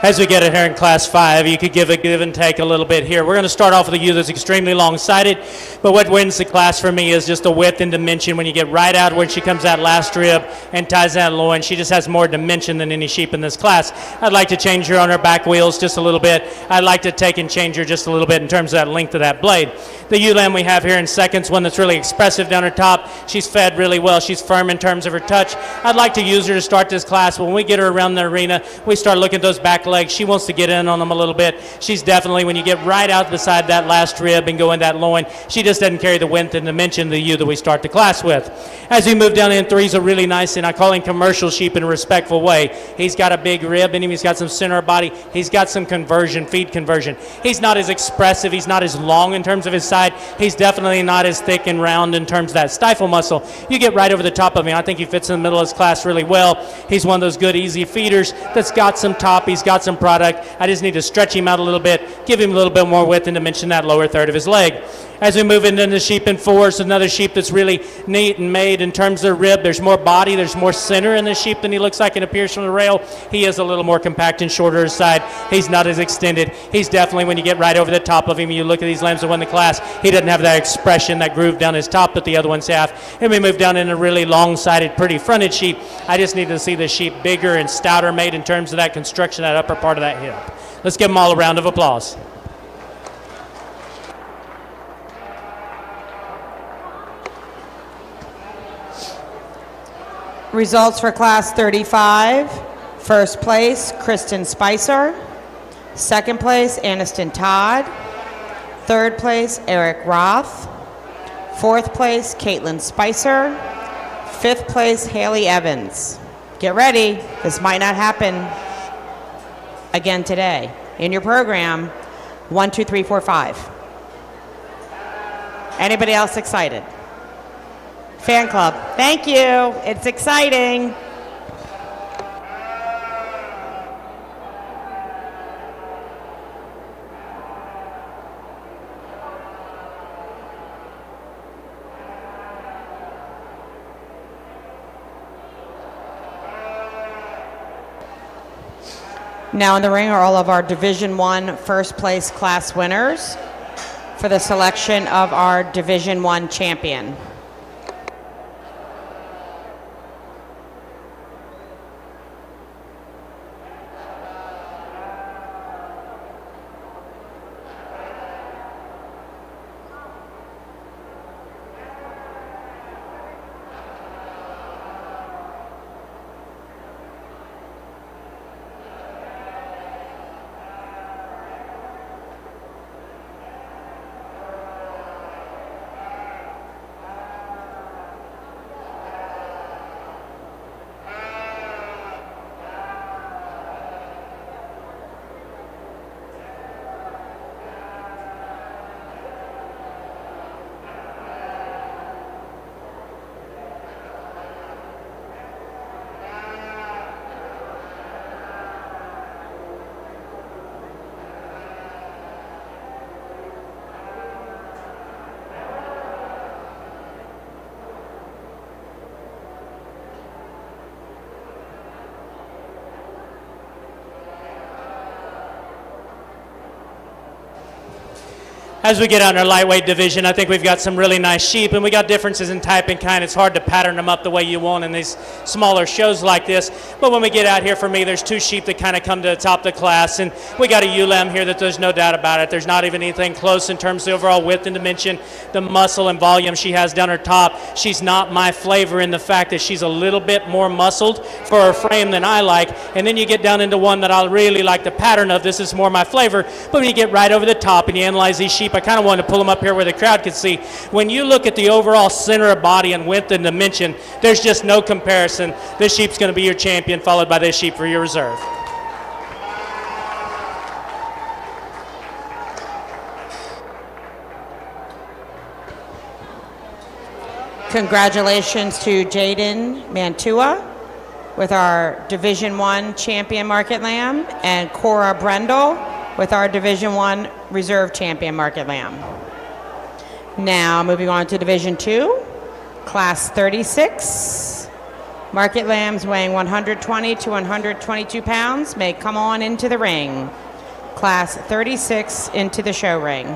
As we get it here in Class 5, you could give and take a little bit here. We're going to start off with a ewe that's extremely long-sided, but what wins the class for me is just the width and dimension. When you get right out when she comes that last rib and ties that loin, she just has more dimension than any sheep in this class. I'd like to change her on her back wheels just a little bit. I'd like to take and change her just a little bit in terms of that length of that blade. The ewe lamb we have here in seconds, one that's really expressive down her top. She's fed really well. She's firm in terms of her touch. I'd like to use her to start this class. When we get her around the arena, we start looking at those back legs. She wants to get in on them a little bit. She's definitely, when you get right out beside that last rib and go in that loin, she just doesn't carry the width and dimension of the ewe that we start the class with. As we move down in 3, he's a really nice, and I call him commercial sheep in a respectful way. He's got a big rib in him. He's got some center of body. He's got some conversion, feed conversion. He's not as expressive. He's not as long in terms of his side. He's definitely not as thick and round in terms of that stifle muscle. You get right over the top of him. I think he fits in the middle of his class really well. He's one of those good, easy feeders that's got some top. He's got some product. I just need to stretch him out a little bit, give him a little bit more width and dimension that lower third of his leg. As we move into the sheep in 4, it's another sheep that's really neat and made in terms of rib. There's more body, there's more center in this sheep than he looks like it appears from the rail. He is a little more compact and shorter his side. He's not as extended. He's definitely, when you get right over the top of him, you look at these lambs that won the class, he doesn't have that expression, that groove down his top that the other ones have. And we move down in a really long-sided, pretty fronted sheep. I just need to see the sheep bigger and stouter made in terms of that construction, that upper part of that hip. Let's give them all a round of applause. Results for Class 35. First place, Kristen Spicer. Second place, Aniston Todd. Third place, Eric Roth. Fourth place, Caitlin Spicer. Fifth place, Haley Evans. Get ready, this might not happen again today. In your program, 1, 2, 3, 4, 5. Anybody else excited? Fan club. Thank you. It's exciting. Now in the ring are all of our Division I first place class winners for the selection of our Division I champion. As we get out in our lightweight division, I think we've got some really nice sheep, and we got differences in type and kind. It's hard to pattern them up the way you want in these smaller shows like this. But when we get out here, for me, there's 2 sheep that kind of come to the top of the class, and we got a ewe lamb here that there's no doubt about it. There's not even anything close in terms of the overall width and dimension, the muscle and volume she has down her top. She's not my flavor in the fact that she's a little bit more muscled for her frame than I like. And then you get down into one that I really like the pattern of. This is more my flavor. But when you get right over the top and you analyze these sheep, I kind of wanted to pull them up here where the crowd could see. When you look at the overall center of body and width and dimension, there's just no comparison. This sheep's going to be your champion, followed by this sheep for your reserve. Congratulations to Jaden Mantua with our Division I champion market lamb, and Cora Brendel with our Division I reserve champion market lamb. Now moving on to Division II, Class 36. Market lambs weighing 120 to 122 pounds may come on into the ring. Class 36 into the show ring.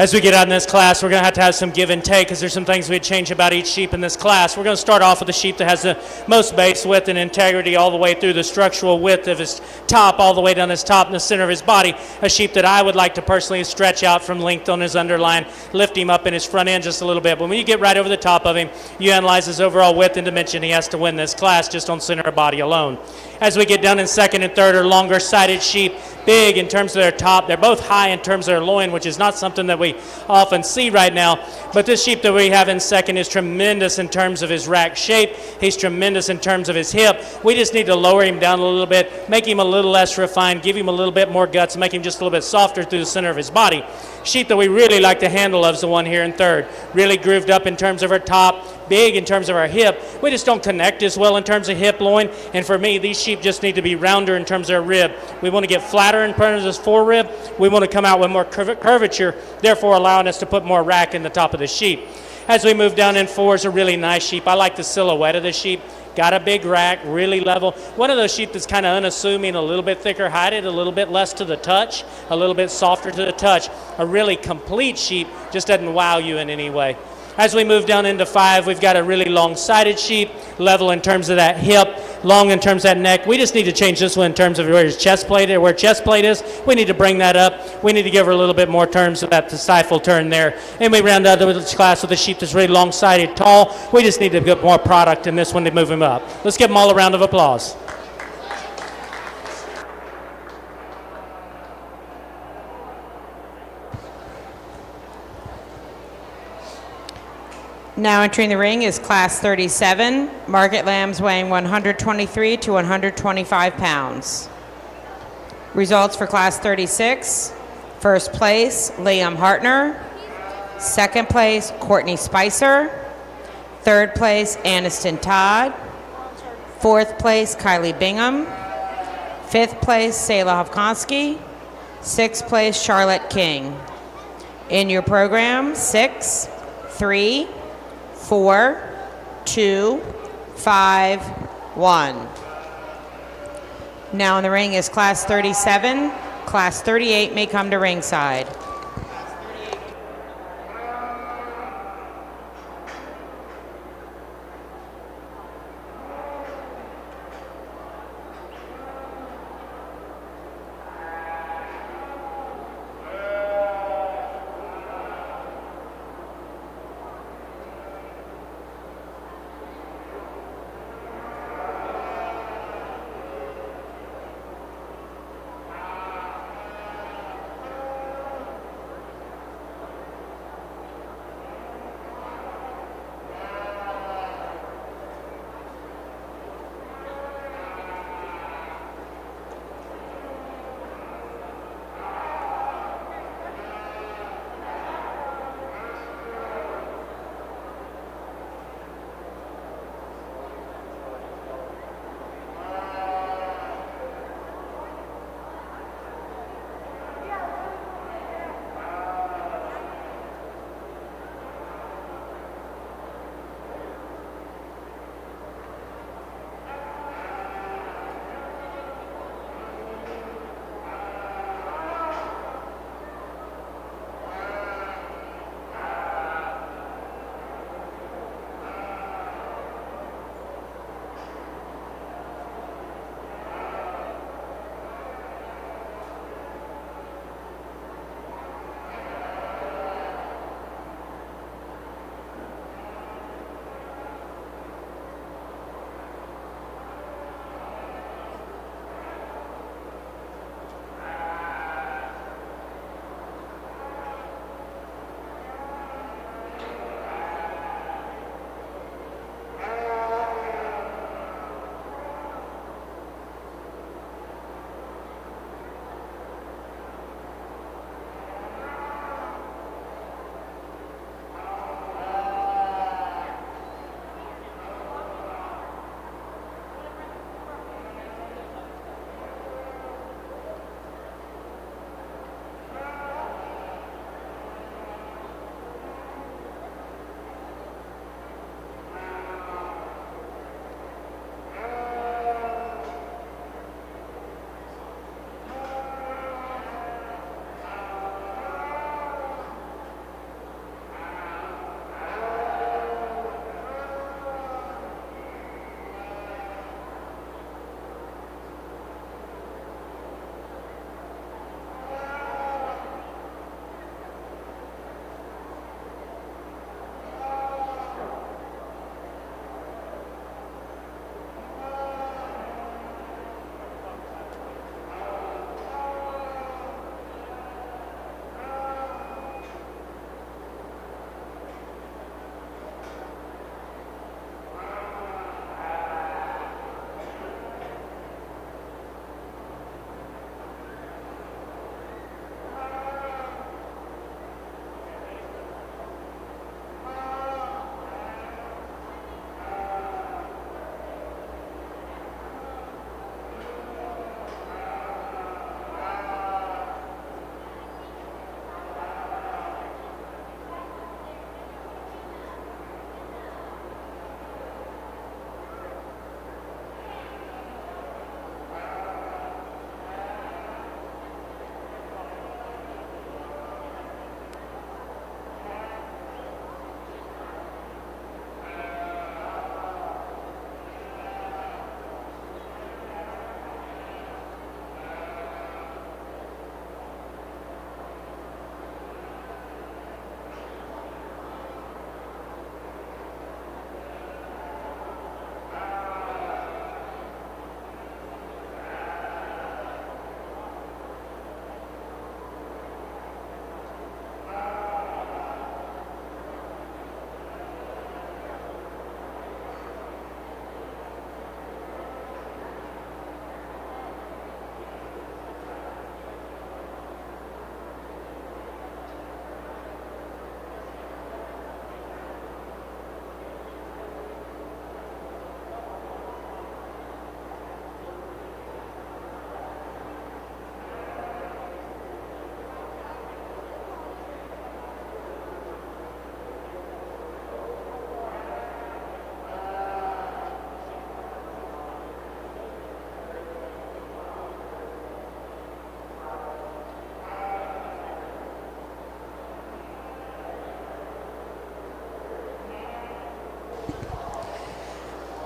As we get out in this class, we're going to have some give and take because there's some things we'd change about each sheep in this class. We're going to start off with the sheep that has the most base width and integrity all the way through the structural width of his top, all the way down his top in the center of his body. A sheep that I would like to personally stretch out from length on his underline, lift him up in his front end just a little bit. But when you get right over the top of him, you analyze his overall width and dimension. He has to win this class just on center of body alone. As we get down in second and third are longer-sided sheep, big in terms of their top. They're both high in terms of their loin, which is not something that we often see right now. But this sheep that we have in second is tremendous in terms of his rack shape. He's tremendous in terms of his hip. We just need to lower him down a little bit, make him a little less refined, give him a little bit more guts, make him just a little bit softer through the center of his body. Sheep that we really like to handle is the one here in third. Really grooved up in terms of her top, big in terms of our hip. We just don't connect as well in terms of hip, loin. And for me, these sheep just need to be rounder in terms of their rib. We want to get flatter in terms of this forerib. We want to come out with more curvature, therefore allowing us to put more rack in the top of the sheep. As we move down in 4 is a really nice sheep. I like the silhouette of the sheep. Got a big rack, really level. One of those sheep that's kind of unassuming, a little bit thicker hided, a little bit less to the touch, a little bit softer to the touch. A really complete sheep, just doesn't wow you in any way. As we move down into 5, we've got a really long-sided sheep, level in terms of that hip, long in terms of that neck. We just need to change this one in terms of where his chest plate is, where chest plate is. We need to bring that up. We need to give her a little bit more turn so that the stifle turn there. And we round out the class with a sheep that's really long-sided, tall. We just need to get more product in this one to move him up. Let's give them all a round of applause. Now entering the ring is Class 37, market lambs weighing 123 to 125 pounds. Results for Class 36, first place, Liam Hartner. Second place, Courtney Spicer. Third place, Aniston Todd. Fourth place, Kylie Bingham. Fifth place, Selah Hovkonsky. Sixth place, Charlotte King. In your program, 6, 3, 4, 2, 5, 1. Now in the ring is Class 37. Class 38 may come to ringside.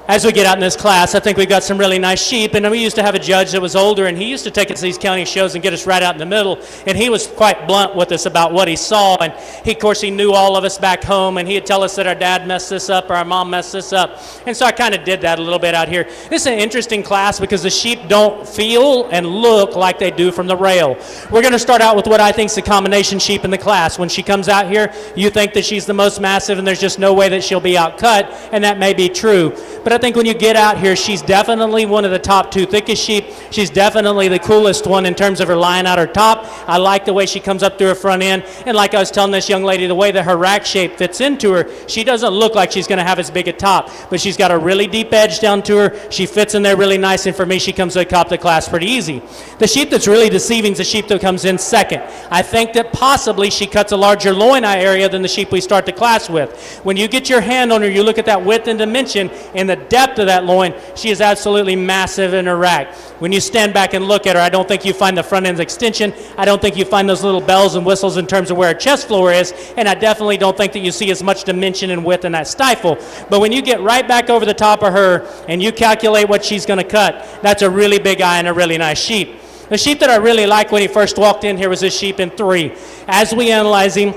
As we get out in this class, I think we've got some really nice sheep, and we used to have a judge that was older, and he used to take us to these county shows and get us right out in the middle, and he was quite blunt with us about what he saw, and of course, he knew all of us back home, and he'd tell us that our dad messed this up or our mom messed this up, and so I kind of did that a little bit out here. This is an interesting class because the sheep don't feel and look like they do from the rail. We're going to start out with what I think is the combination sheep in the class. When she comes out here, you think that she's the most massive, and there's just no way that she'll be outcut, and that may be true, but I think when you get out here, she's definitely one of the top 2 thickest sheep. She's definitely the coolest one in terms of her lying out her top. I like the way she comes up through her front end, and like I was telling this young lady, the way that her rack shape fits into her, she doesn't look like she's going to have as big a top, but she's got a really deep edge down to her. She fits in there really nice, and for me, she comes to the top of the class pretty easy. The sheep that's really deceiving is the sheep that comes in second. I think that possibly she cuts a larger loin eye area than the sheep we start the class with. When you get your hand on her, you look at that width and dimension and the depth of that loin, she is absolutely massive in her rack. When you stand back and look at her, I don't think you find the front end's extension. I don't think you find those little bells and whistles in terms of where her chest floor is, and I definitely don't think that you see as much dimension and width in that stifle. But when you get right back over the top of her and you calculate what she's going to cut, that's a really big eye and a really nice sheep. The sheep that I really liked when he first walked in here was this sheep in 3. As we analyze him,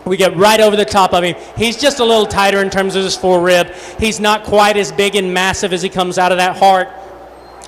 we get right over the top of him. He's just a little tighter in terms of his forerib. He's not quite as big and massive as he comes out of that heart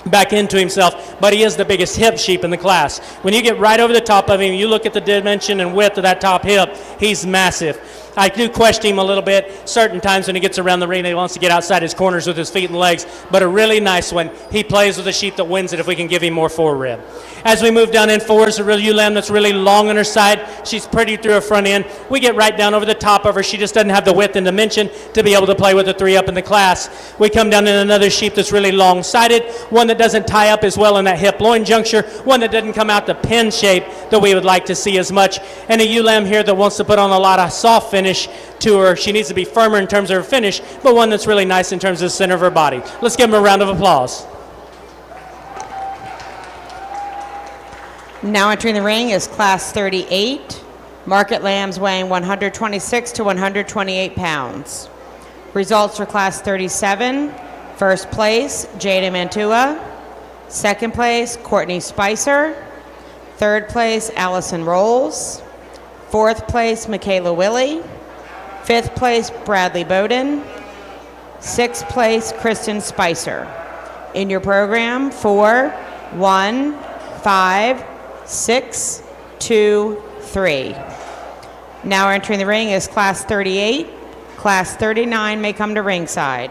back into himself, but he is the biggest hip sheep in the class. When you get right over the top of him, you look at the dimension and width of that top hip, he's massive. I do question him a little bit certain times when he gets around the ring. He wants to get outside his corners with his feet and legs, but a really nice one. He plays with a sheep that wins it if we can give him more forerib. As we move down in 4 is a real ewe lamb that's really long on her side. She's pretty through her front end. We get right down over the top of her. She just doesn't have the width and dimension to be able to play with the 3 up in the class. We come down in another sheep that's really long-sided, one that doesn't tie up as well in that hip-loin juncture, one that doesn't come out the pin shape that we would like to see as much, and a ewe lamb here that wants to put on a lot of soft finish to her. She needs to be firmer in terms of her finish, but one that's really nice in terms of the center of her body. Let's give them a round of applause. Now entering the ring is Class 38, market lambs weighing 126 to 128 pounds. Results for Class 37, first place, Jada Mantua. Second place, Courtney Spicer. Third place, Allison Rolls. Fourth place, Michaela Willie. Fifth place, Bradley Bowden. Sixth place, Kristen Spicer. In your program, 4, 1, 5, 6, 2, 3. Now entering the ring is Class 38. Class 39 may come to ringside.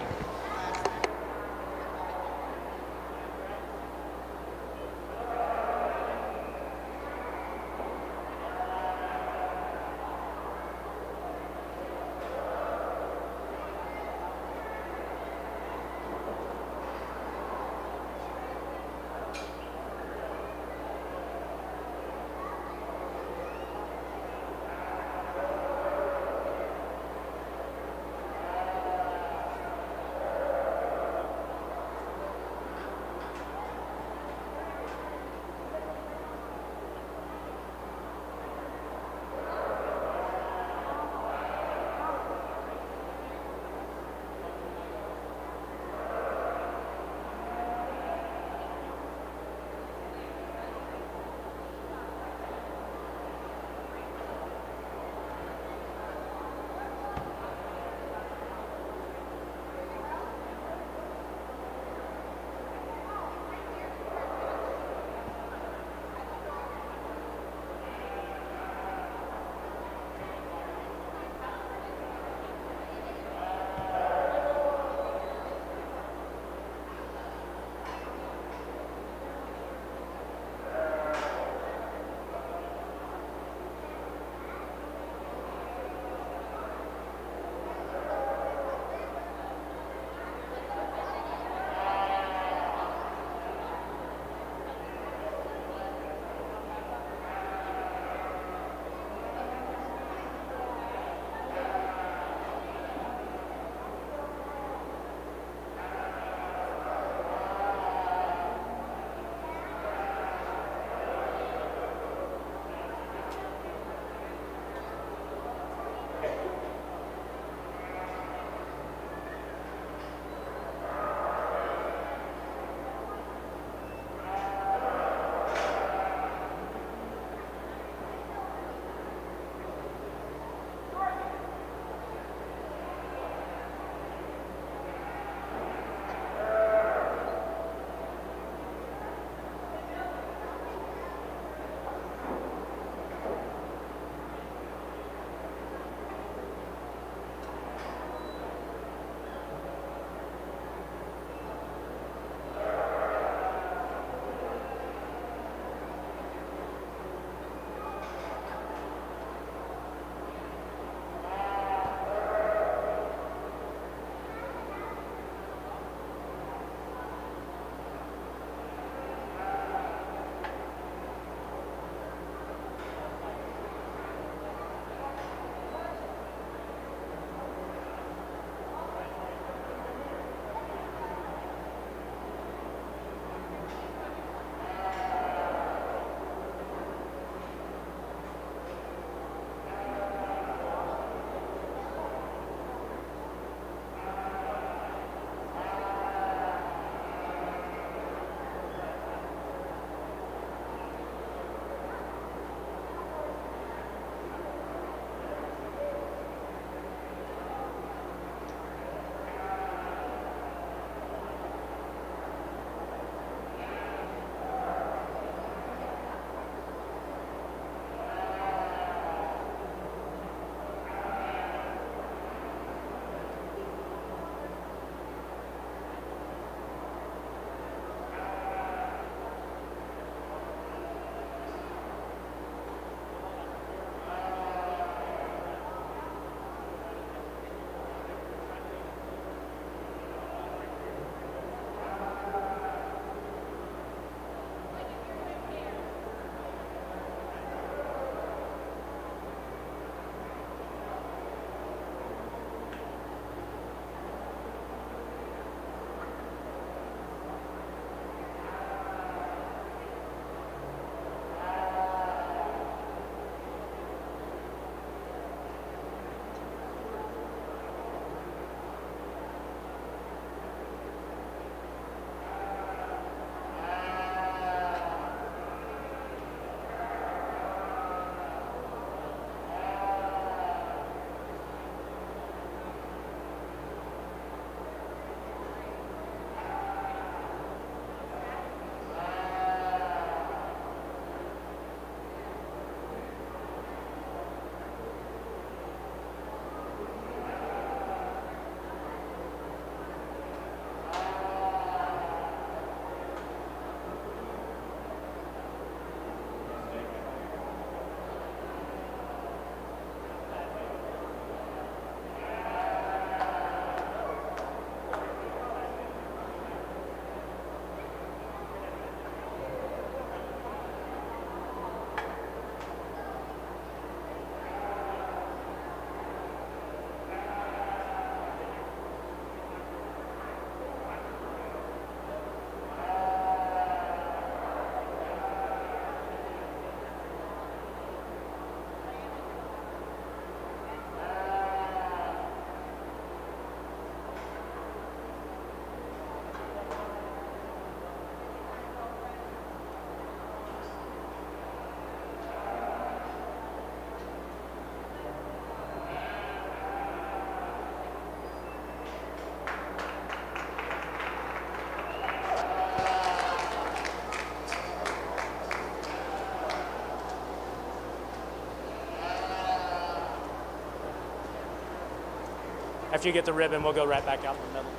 After you get the ribbon, we'll go right back out in the middle.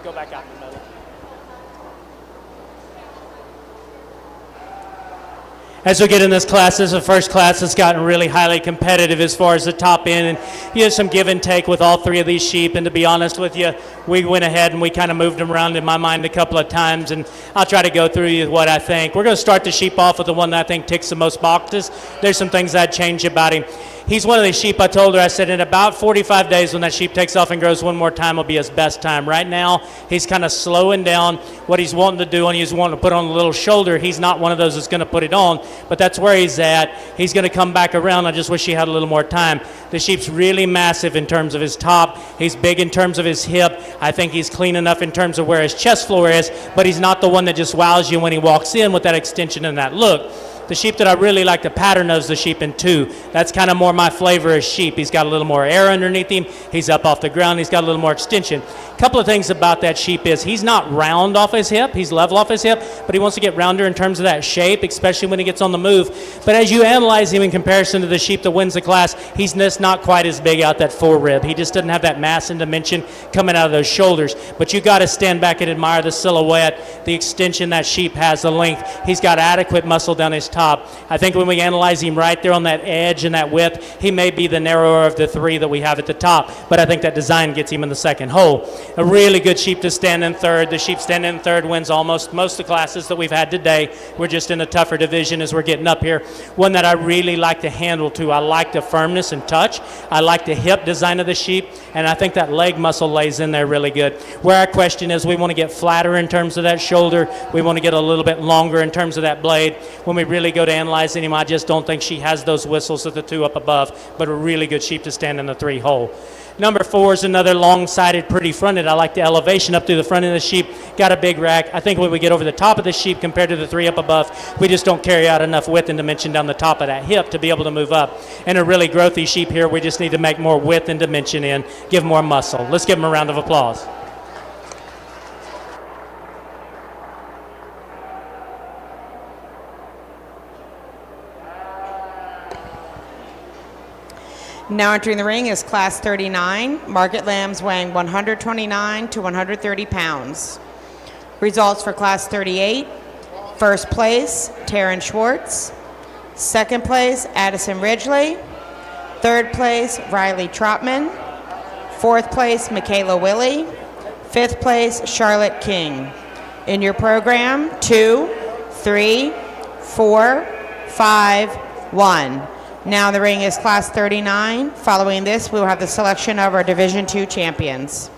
Go back out in the middle. As we get in this class, this is the first class that's gotten really highly competitive as far as the top end, and you have some give and take with all three of these sheep, and to be honest with you, we went ahead and we kind of moved them around in my mind a couple of times, and I'll try to go through you what I think. We're going to start the sheep off with the one that I think ticks the most boxes. There's some things I'd change about him. He's one of these sheep, I told her, I said, in about 45 days when that sheep takes off and grows one more time will be his best time. Right now, he's kind of slowing down what he's wanting to do, and he's wanting to put on a little shoulder. He's not one of those that's going to put it on, but that's where he's at. He's going to come back around. I just wish he had a little more time. The sheep's really massive in terms of his top. He's big in terms of his hip. I think he's clean enough in terms of where his chest floor is, but he's not the one that just wows you when he walks in with that extension and that look. The sheep that I really like to pattern nose the sheep in two. That's kind of more my flavor as sheep. He's got a little more air underneath him. He's up off the ground. He's got a little more extension. A couple of things about that sheep is he's not round off his hip. He's level off his hip, but he wants to get rounder in terms of that shape, especially when he gets on the move. But as you analyze him in comparison to the sheep that wins the class, he's just not quite as big out that forerib. He just doesn't have that mass and dimension coming out of those shoulders. But you got to stand back and admire the silhouette, the extension that sheep has, the length. He's got adequate muscle down his top. I think when we analyze him right there on that edge and that width, he may be the narrower of the three that we have at the top, but I think that design gets him in the second hole. A really good sheep to stand in third. The sheep standing in third wins almost most of the classes that we've had today. We're just in a tougher division as we're getting up here. One that I really like to handle too. I like the firmness and touch. I like the hip design of the sheep, and I think that leg muscle lays in there really good. Where our question is, we want to get flatter in terms of that shoulder. We want to get a little bit longer in terms of that blade. When we really go to analyzing him, I just don't think she has those whistles at the two up above, but a really good sheep to stand in the three hole. Number 4 is another long-sided, pretty fronted. I like the elevation up through the front of the sheep. Got a big rack. I think when we get over the top of the sheep compared to the three up above, we just don't carry out enough width and dimension down the top of that hip to be able to move up. And a really growthy sheep here, we just need to make more width and dimension in, give more muscle. Let's give him a round of applause. Now entering the ring is Class 39, market lambs weighing 129 to 130 pounds. Results for Class 38, first place, Taryn Schwartz. Second place, Addison Ridgely. Third place, Riley Trotman. Fourth place, Michaela Willie. Fifth place, Charlotte King. In your program, 2, 3, 4, 5, 1. Now the ring is Class 39. Following this, we will have the selection of our Division II champions.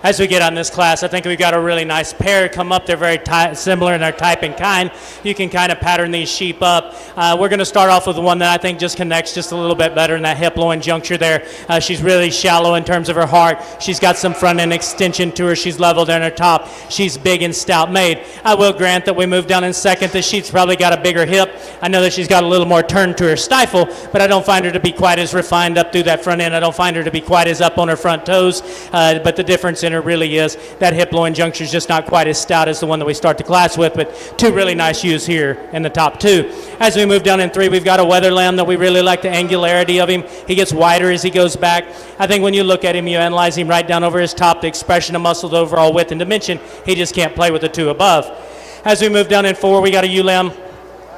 as we get on this class. I think we've got a really nice pair come up. They're very similar in their type and kind. You can kind of pattern these sheep up. We're going to start off with the one that I think just connects just a little bit better in that hip-loin juncture there. She's really shallow in terms of her heart. She's got some front-end extension to her. She's leveled in her top. She's big and stout made. I will grant that we moved down in second. This sheep's probably got a bigger hip. I know that she's got a little more turn to her stifle, but I don't find her to be quite as refined up through that front end. I don't find her to be quite as up on her front toes, but the difference in her really is that hip-loin juncture is just not quite as stout as the one that we start the class with, but two really nice ewes here in the top two. As we move down in three, we've got a weather lamb that we really like the angularity of him. He gets wider as he goes back. I think when you look at him, you analyze him right down over his top, the expression of muscle, the overall width and dimension, he just can't play with the two above. As we move down in four, we got a ewe lamb,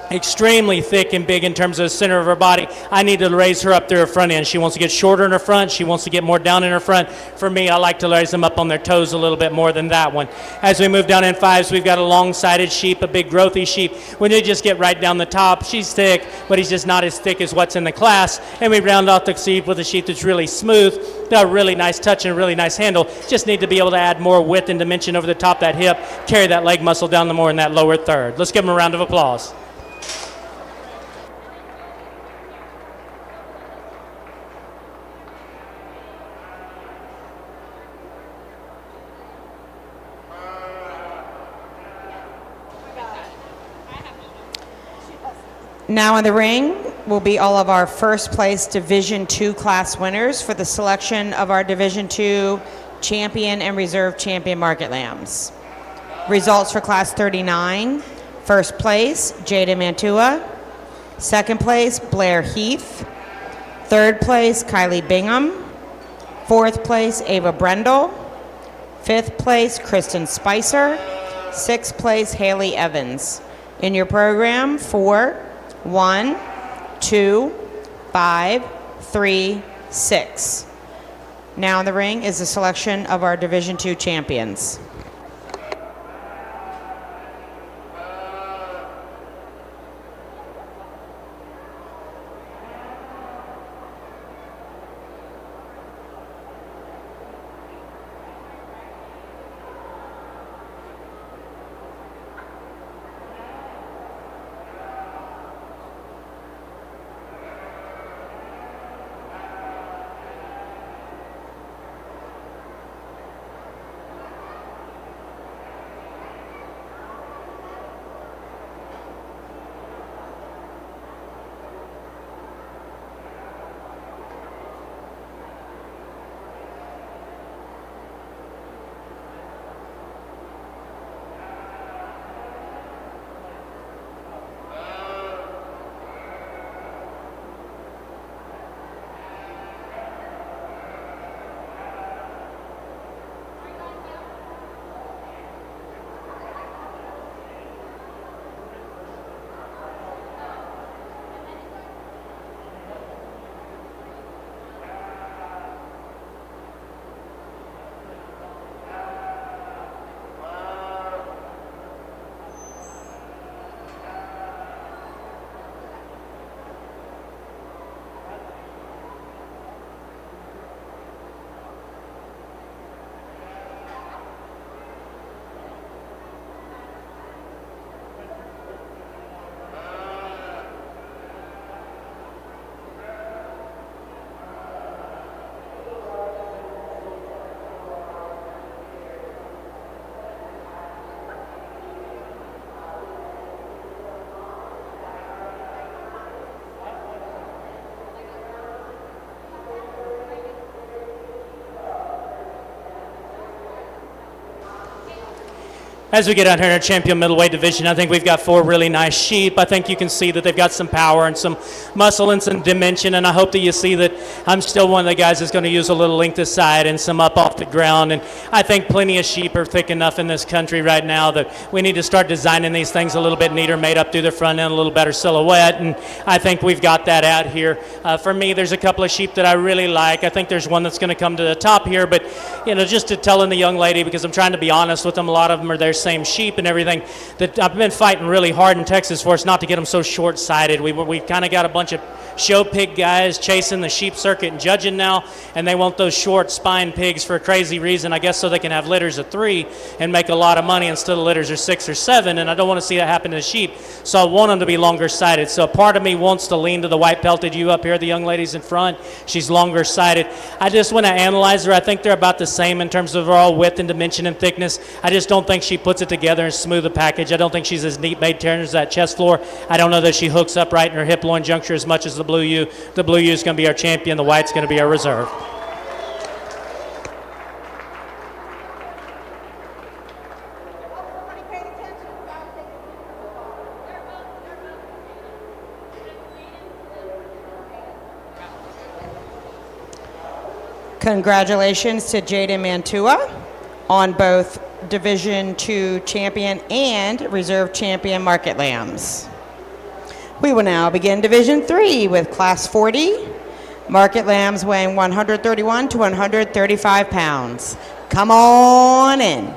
extremely thick and big in terms of the center of her body. I need to raise her up through her front end. She wants to get shorter in her front. She wants to get more down in her front. For me, I like to raise them up on their toes a little bit more than that one. As we move down in fives, we've got a long-sided sheep, a big growthy sheep. When you just get right down the top, she's thick, but he's just not as thick as what's in the class. And we round off the sheep with a sheep that's really smooth, a really nice touch and a really nice handle. Just need to be able to add more width and dimension over the top of that hip, carry that leg muscle down the more in that lower third. Let's give them a round of applause. Now in the ring will be all of our first place Division II class winners for the selection of our Division II champion and reserve champion market lambs. Results for class 39. First place, Jada Mantua. Second place, Blair Heath. Third place, Kylie Bingham. Fourth place, Ava Brendel. Fifth place, Kristen Spicer. Sixth place, Haley Evans. In your program, 4, 1, 2, 5, 3, 6. Now in the ring is the selection of our Division II champions. As we get out here in our champion middleweight division, I think we've got 4 really nice sheep. I think you can see that they've got some power and some muscle and some dimension, and I hope that you see that I'm still one of the guys that's going to use a little length aside and some up off the ground. And I think plenty of sheep are thick enough in this country right now that we need to start designing these things a little bit neater, made up through the front end, a little better silhouette, and I think we've got that out here. For me, there's a couple of sheep that I really like. I think there's one that's going to come to the top here, but just to telling the young lady, because I'm trying to be honest with them, a lot of them are there same sheep and everything. That I've been fighting really hard in Texas for us not to get them so short-sighted. We've kind of got a bunch of show pig guys chasing the sheep circuit and judging now, and they want those short spine pigs for a crazy reason, I guess, so they can have litters of 3 and make a lot of money instead of litters of 6 or 7, and I don't want to see that happen to the sheep, so I want them to be longer sighted. So a part of me wants to lean to the white pelted ewe up here, the young lady's in front. She's longer sighted. I just, when I analyze her, I think they're about the same in terms of overall width and dimension and thickness. I just don't think she puts it together and smooth a package. I don't think she's as neat made turns as that chest floor. I don't know that she hooks up right in her hip loin juncture as much as the blue ewe. The blue ewe is going to be our champion. The white's going to be our reserve. Congratulations to Jaden Mantua on both Division II champion and reserve champion market lambs. We will now begin Division III with Class 40, market lambs weighing 131 to 135 pounds. Come on in.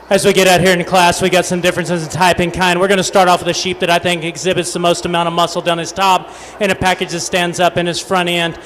As we get out here in class, we got some differences in type and kind. We're going to start off with a sheep that I think exhibits the most amount of muscle down his top and a package that stands up in his front end.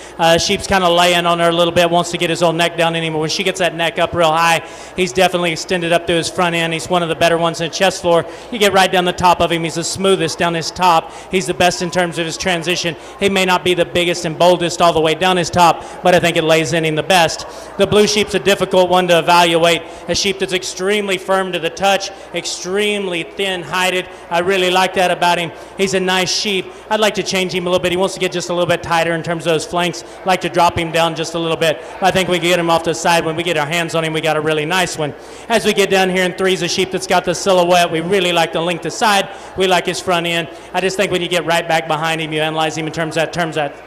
Sheep's kind of laying on her a little bit, wants to get his old neck down anymore. When she gets that neck up real high, he's definitely extended up to his front end. He's one of the better ones in the chest floor. You get right down the top of him. He's the smoothest down his top. He's the best in terms of his transition. He may not be the biggest and boldest all the way down his top, but I think it lays in him the best. The blue sheep's a difficult one to evaluate. A sheep that's extremely firm to the touch, extremely thin-hided. I really like that about him. He's a nice sheep. I'd like to change him a little bit. He wants to get just a little bit tighter in terms of those flanks. I'd like to drop him down just a little bit. I think we can get him off the side. When we get our hands on him, we got a really nice one. As we get down here in 3, he's a sheep that's got the silhouette. We really like the length of side. We like his front end. I just think when you get right back behind him, you analyze him in terms of that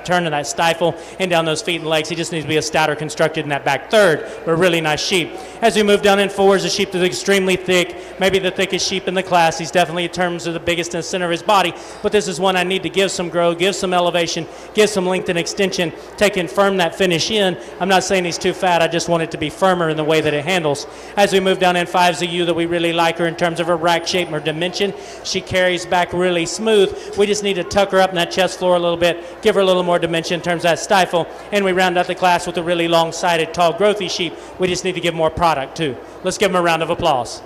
turn of that stifle and down those feet and legs. He just needs to be a stouter constructed in that back third. But a really nice sheep. As we move down in 4, is a sheep that's extremely thick, maybe the thickest sheep in the class. He's definitely in terms of the biggest in the center of his body, but this is one I need to give some growth, give some elevation, give some length and extension, take and firm that finish in. I'm not saying he's too fat, I just want it to be firmer in the way that it handles. As we move down in 5 is a ewe that we really like her in terms of her rack shape and her dimension. She carries back really smooth. We just need to tuck her up in that chest floor a little bit, give her a little more dimension in terms of that stifle, and we round out the class with a really long-sided, tall, growthy sheep. We just need to give more product too. Let's give him a round of applause.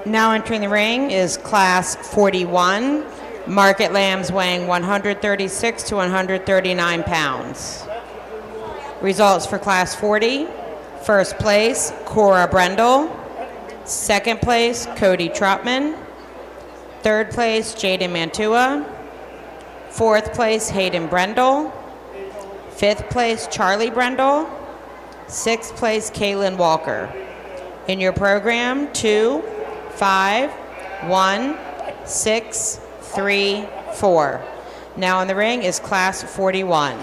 Now entering the ring is class 41, market lambs weighing 136 to 139 pounds. Results for class 40, first place, Cora Brendel. Second place, Cody Trotman. Third place, Jaden Mantua. Fourth place, Hayden Brendel. Fifth place, Charlie Brendel. Sixth place, Kaylin Walker. In your program, 2, 5, 1, 6, 3, 4. Now in the ring is class 41.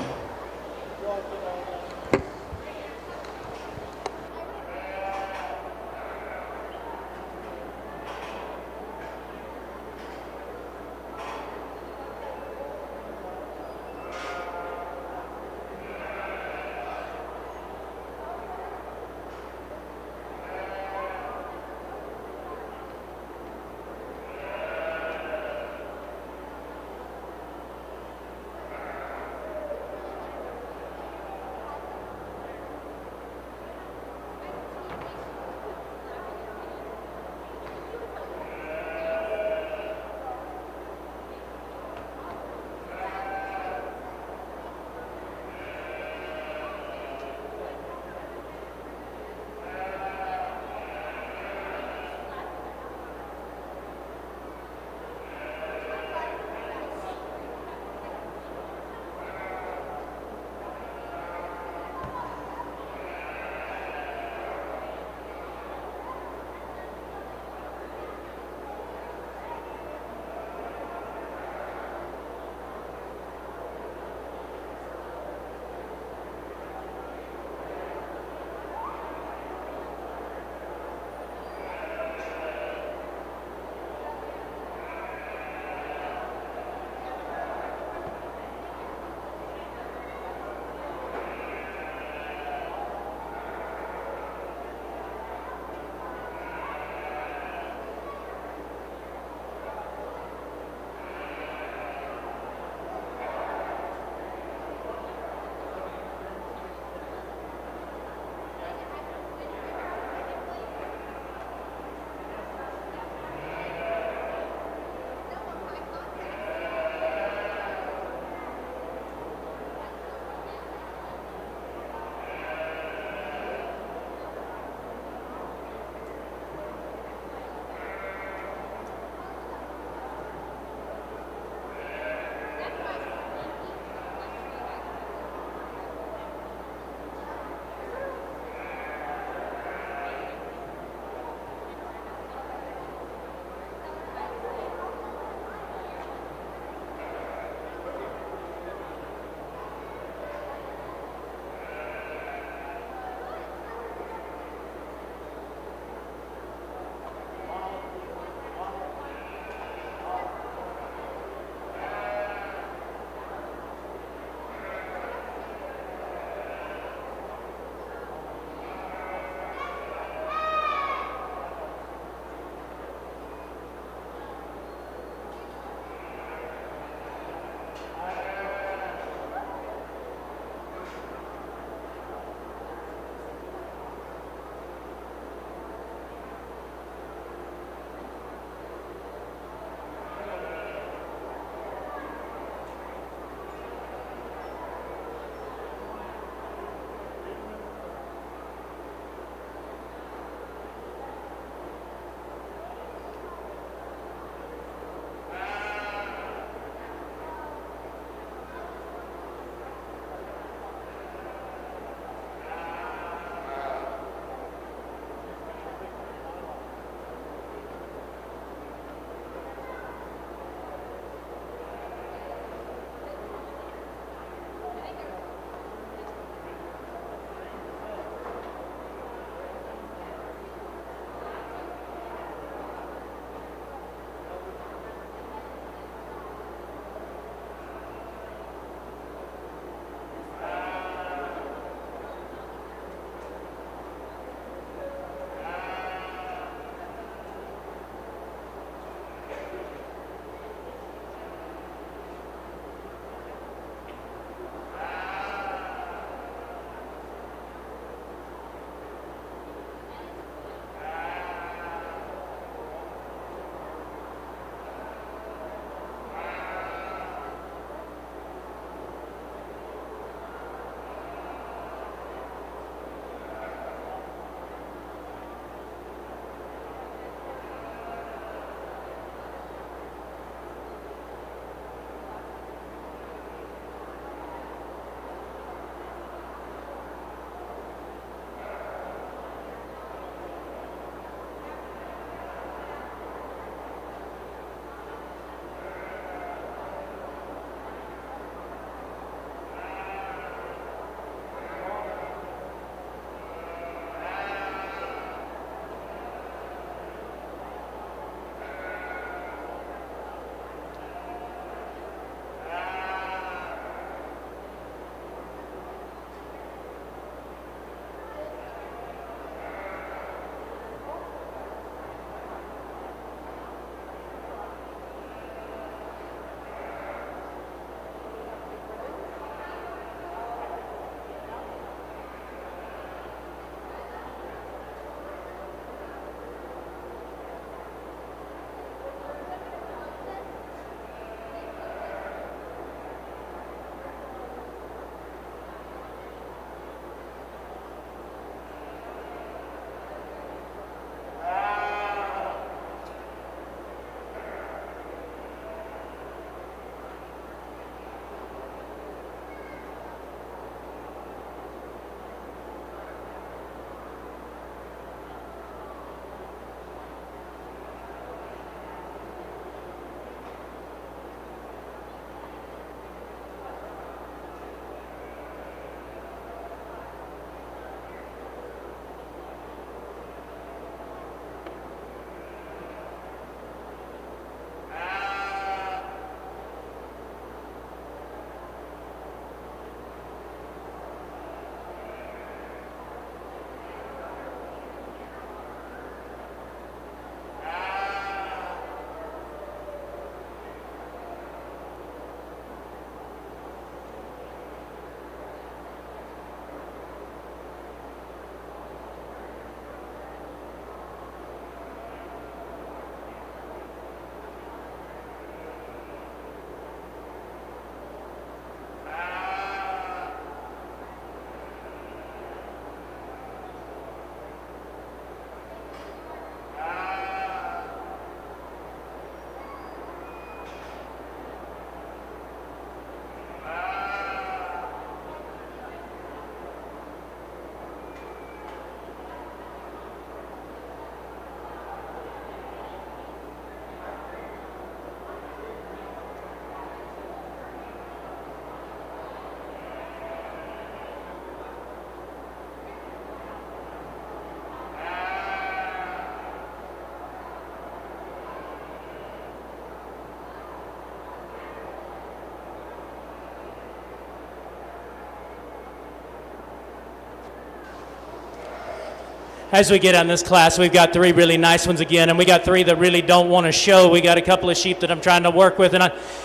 As we get on this class, we've got 3 really nice ones again, and we got 3 that really don't want to show. We got a couple of sheep that I'm trying to work with, and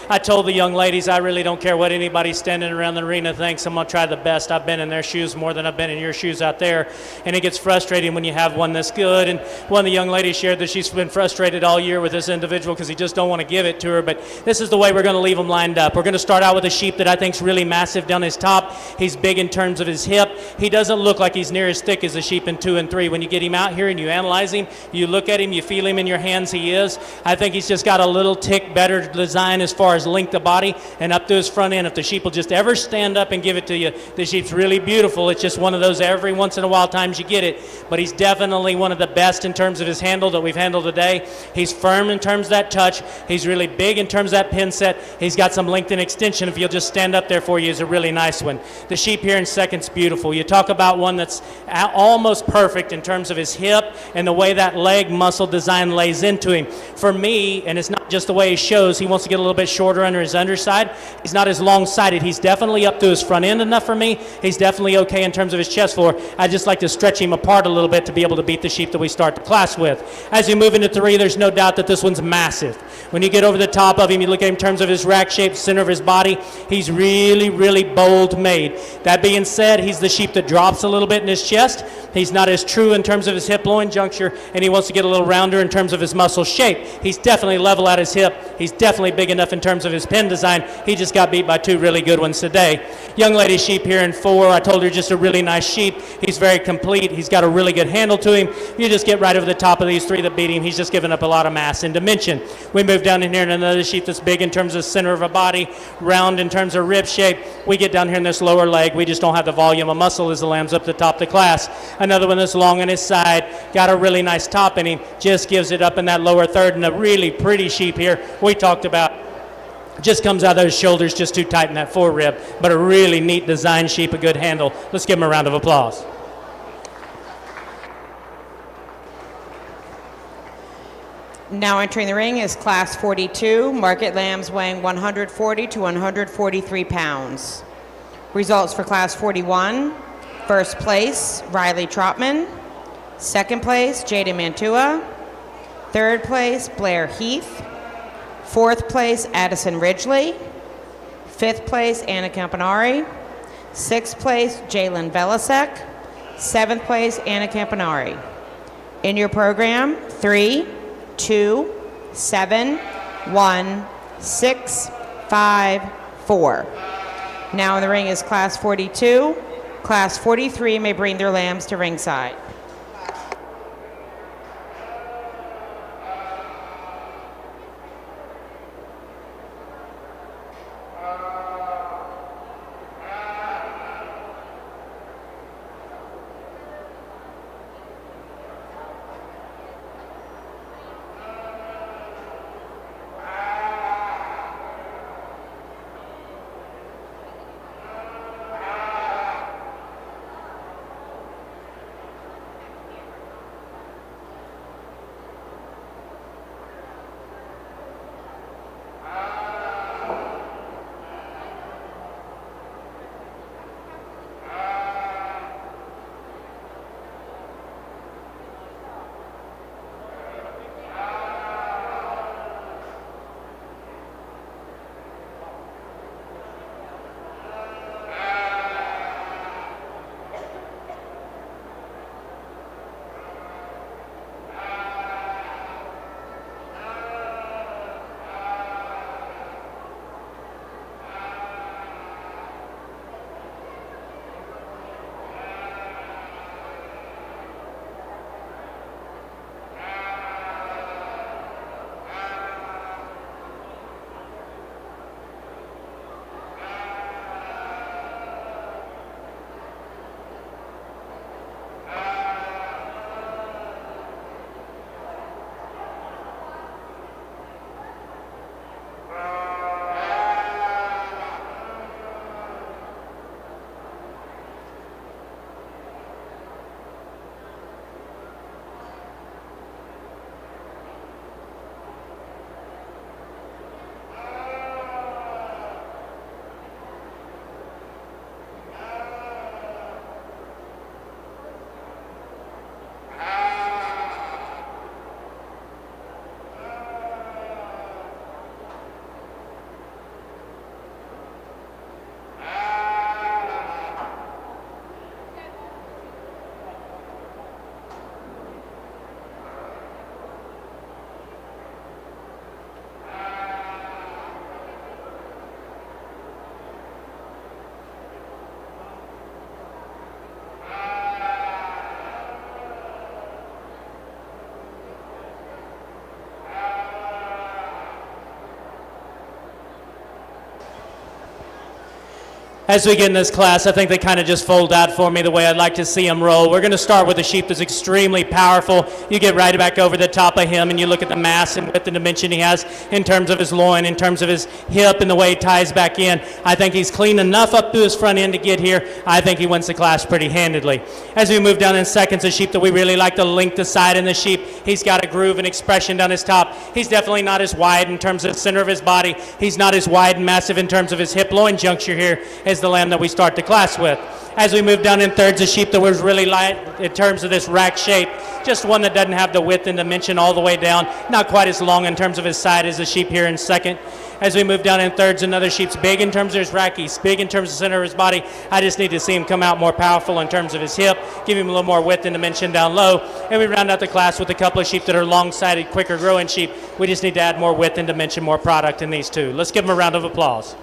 I told the young ladies I really don't care what anybody standing around the arena thinks. I'm going to try the best. I've been in their shoes more than I've been in your shoes out there, and it gets frustrating when you have one that's good. And one of the young ladies shared that she's been frustrated all year with this individual because he just don't want to give it to her, but this is the way we're going to leave them lined up. We're going to start out with a sheep that I think is really massive down his top. He's big in terms of his hip. He doesn't look like he's near as thick as the sheep in 2 and 3. When you get him out here and you analyze him, you look at him, you feel him in your hands, he is. I think he's just got a little tick better design as far as length of body and up to his front end. If the sheep will just ever stand up and give it to you, the sheep's really beautiful. It's just one of those every once in a while times you get it, but he's definitely one of the best in terms of his handle that we've handled today. He's firm in terms of that touch. He's really big in terms of that pin set. He's got some length and extension. If you'll just stand up there for you, is a really nice one. The sheep here in second's beautiful. You talk about one that's almost perfect in terms of his hip and the way that leg muscle design lays into him. For me, and it's not just the way he shows, he wants to get a little bit shorter under his underside. He's not as long-sided. He's definitely up to his front end enough for me. He's definitely okay in terms of his chest floor. I just like to stretch him apart a little bit to be able to beat the sheep that we start the class with. As you move into 3, there's no doubt that this one's massive. When you get over the top of him, you look at him in terms of his rack shape, center of his body, he's really, really bold made. That being said, he's the sheep that drops a little bit in his chest. He's not as true in terms of his hip-loin juncture, and he wants to get a little rounder in terms of his muscle shape. He's definitely level at his hip. He's definitely big enough in terms of his pin design. He just got beat by 2 really good ones today. Young lady sheep here in 4, I told her just a really nice sheep. He's very complete. He's got a really good handle to him. You just get right over the top of these 3 that beat him. He's just given up a lot of mass and dimension. We move down in here in another sheep that's big in terms of center of a body, round in terms of rib shape. We get down here in this lower leg. We just don't have the volume of muscle as the lambs up the top of the class. Another one that's long on his side, got a really nice top in him, just gives it up in that lower third. And a really pretty sheep here we talked about just comes out of those shoulders just too tight in that forerib, but a really neat design sheep, a good handle. Let's give him a round of applause. Now entering the ring is Class 42, market lambs weighing 140 to 143 pounds. Results for Class 41, first place, Riley Trotman. Second place, Jaden Mantua. Third place, Blair Heath. Fourth place, Addison Ridgely. Fifth place, Anna Campanari. Sixth place, Jalen Velasek. Seventh place, Anna Campanari. In your program, 3, 2, 7, 1, 6, 5, 4. Now in the ring is Class 42. Class 43 may bring their lambs to ringside. As we get in this class, I think they kind of just fold out for me the way I'd like to see them roll. We're going to start with a sheep that's extremely powerful. You get right back over the top of him and you look at the mass and width and dimension he has in terms of his loin, in terms of his hip and the way he ties back in. I think he's clean enough up to his front end to get here. I think he wins the class pretty handedly. As we move down in seconds, a sheep that we really like to link the side in the sheep. He's got a groove and expression down his top. He's definitely not as wide in terms of the center of his body. He's not as wide and massive in terms of his hip loin juncture here as the lamb that we start the class with. As we move down in thirds, a sheep that was really light in terms of this rack shape, just one that doesn't have the width and dimension all the way down, not quite as long in terms of his side as the sheep here in second. As we move down in thirds, another sheep's big in terms of his rack, he's big in terms of the center of his body. I just need to see him come out more powerful in terms of his hip, give him a little more width and dimension down low, and we round out the class with a couple of sheep that are long-sided, quicker growing sheep. We just need to add more width and dimension, more product in these two. Let's give them a round of applause.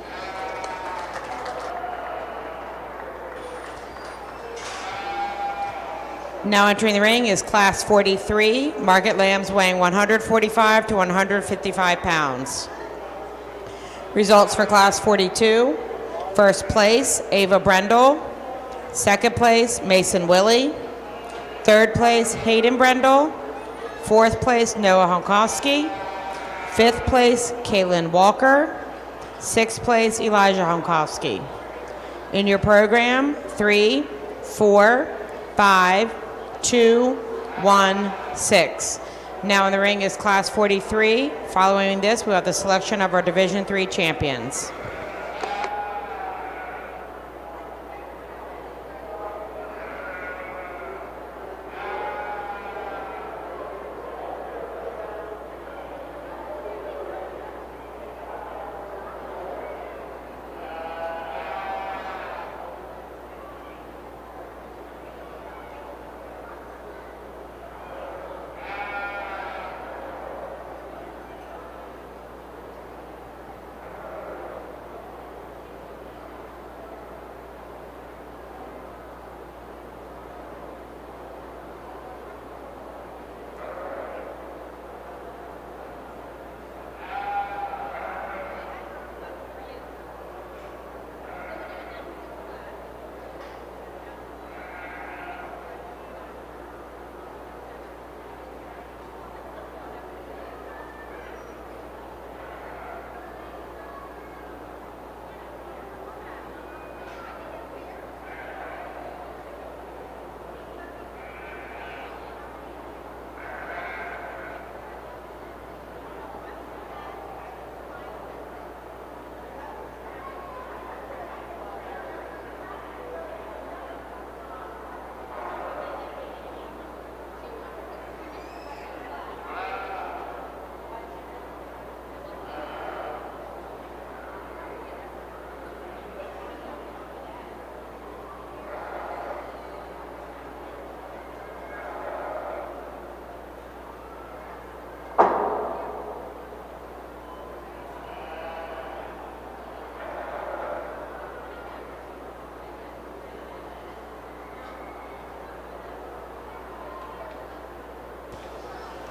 Now entering the ring is Class 43, market lambs weighing 145 to 155 pounds. Results for Class 42, first place, Ava Brendel. Second place, Mason Willie. Third place, Hayden Brendel. Fourth place, Noah Honkowski. Fifth place, Kaylin Walker. Sixth place, Elijah Honkowski. In your program, 3, 4, 5, 2, 1, 6. Now in the ring is Class 43. Following this, we have the selection of our Division III champions.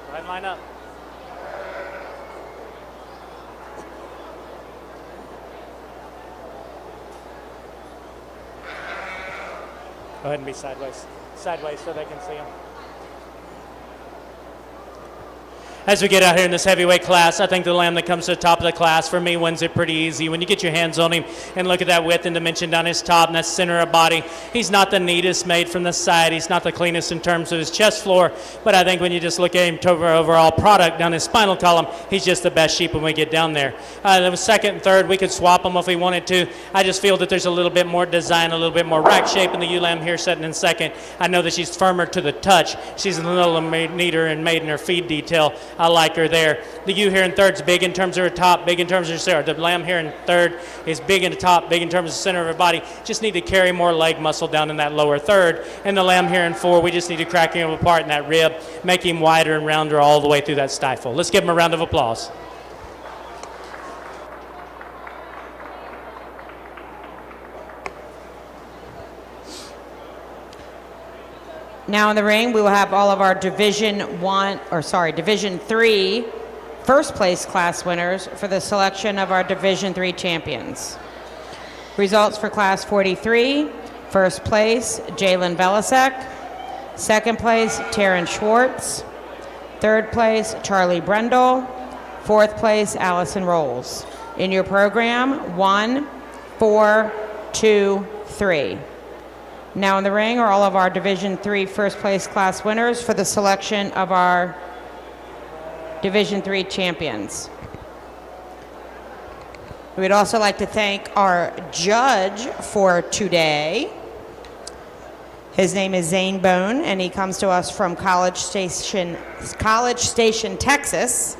Go ahead and line up. Go ahead and be sideways. Sideways so they can see them. As we get out here in this heavyweight class, I think the lamb that comes to the top of the class for me wins it pretty easy. When you get your hands on him and look at that width and dimension down his top and that center of body, he's not the neatest made from the side. He's not the cleanest in terms of his chest floor, but I think when you just look at him to overall product down his spinal column, he's just the best sheep when we get down there. The second and third, we could swap them if we wanted to. I just feel that there's a little bit more design, a little bit more rack shape in the ewe lamb here sitting in second. I know that she's firmer to the touch. She's a little neater and made in her feed detail. I like her there. The ewe here in third is big in terms of her top, big in terms of her center. The lamb here in third is big in the top, big in terms of the center of her body. Just need to carry more leg muscle down in that lower third. And the lamb here in four, we just need to crack him apart in that rib, make him wider and rounder all the way through that stifle. Let's give him a round of applause. Now in the ring, we will have all of our Division III first place class winners for the selection of our Division III champions. Results for Class 43. First place, Jalen Velasek. Second place, Taryn Schwartz. Third place, Charlie Brendel. Fourth place, Allison Rolls. In your program, 1, 4, 2, 3. Now in the ring are all of our Division III first place class winners for the selection of our Division III champions. We'd also like to thank our judge for today. His name is Zane Bone, and he comes to us from College Station, Texas.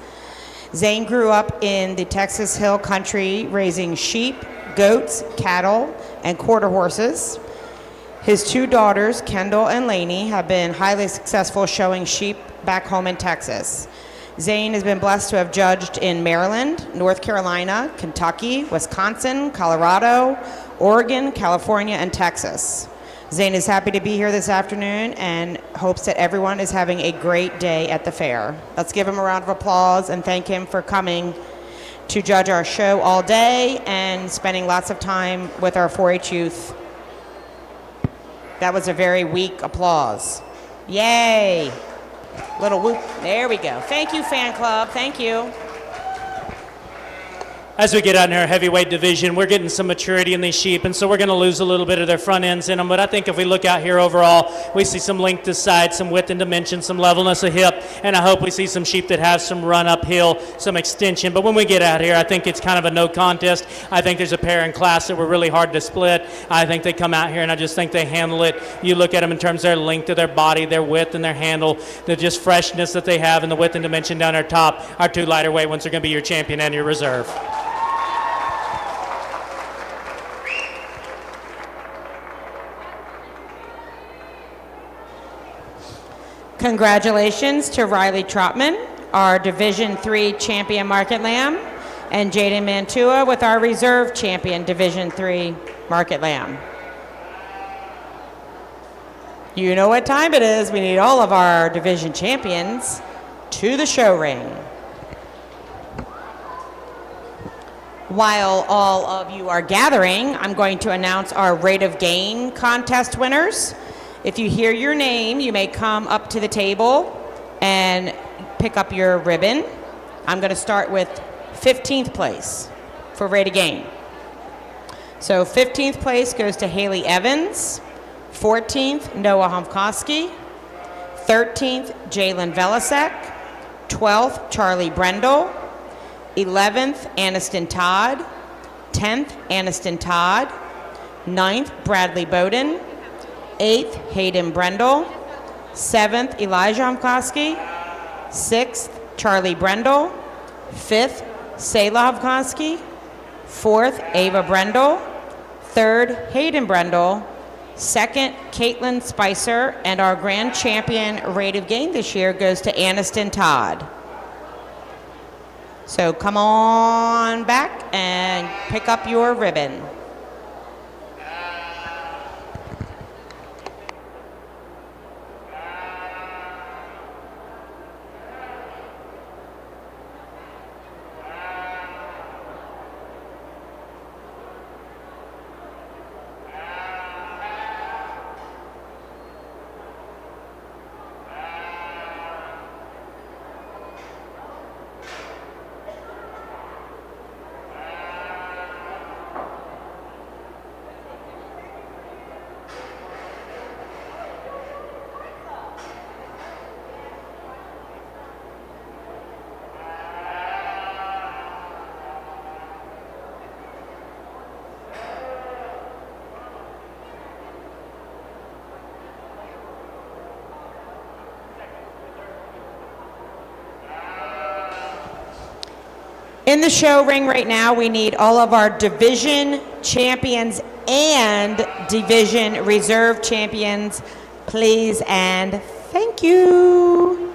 Zane grew up in the Texas Hill Country raising sheep, goats, cattle, and quarter horses. His two daughters, Kendall and Lainey, have been highly successful showing sheep back home in Texas. Zane has been blessed to have judged in Maryland, North Carolina, Kentucky, Wisconsin, Colorado, Oregon, California, and Texas. Zane is happy to be here this afternoon and hopes that everyone is having a great day at the fair. Let's give him a round of applause and thank him for coming to judge our show all day and spending lots of time with our 4-H youth. That was a very weak applause. Yay! Little whoop. There we go. Thank you, fan club. Thank you. As we get out in our heavyweight division, we're getting some maturity in these sheep, and so we're going to lose a little bit of their front ends in them. But I think if we look out here overall, we see some length to side, some width and dimension, some levelness of hip, and I hope we see some sheep that have some run uphill, some extension. But when we get out here, I think it's kind of a no contest. I think there's a pair in class that were really hard to split. I think they come out here, and I just think they handle it. You look at them in terms of their length of their body, their width, and their handle, the just freshness that they have, and the width and dimension down their top. Our two lighter weight ones are going to be your champion and your reserve. Congratulations to Riley Trotman, our Division III champion market lamb, and Jaden Mantua with our reserve champion Division III market lamb. You know what time it is. We need all of our division champions to the show ring. While all of you are gathering, I'm going to announce our rate of gain contest winners. If you hear your name, you may come up to the table and pick up your ribbon. I'm going to start with 15th place for rate of gain. So 15th place goes to Haley Evans, 14th, Noah Humkowski, 13th, Jalen Velasek, 12th, Charlie Brendel, 11th, Aniston Todd, 10th, Aniston Todd, 9th, Bradley Bowden, 8th, Hayden Brendel, 7th, Elijah Humkowski, 6th, Charlie Brendel, 5th, Selah Humkowski, 4th, Ava Brendel, 3rd, Hayden Brendel, 2nd, Caitlin Spicer, and our grand champion rate of gain this year goes to Aniston Todd. So come on back and pick up your ribbon. In the show ring right now, we need all of our division champions and division reserve champions, please and thank you.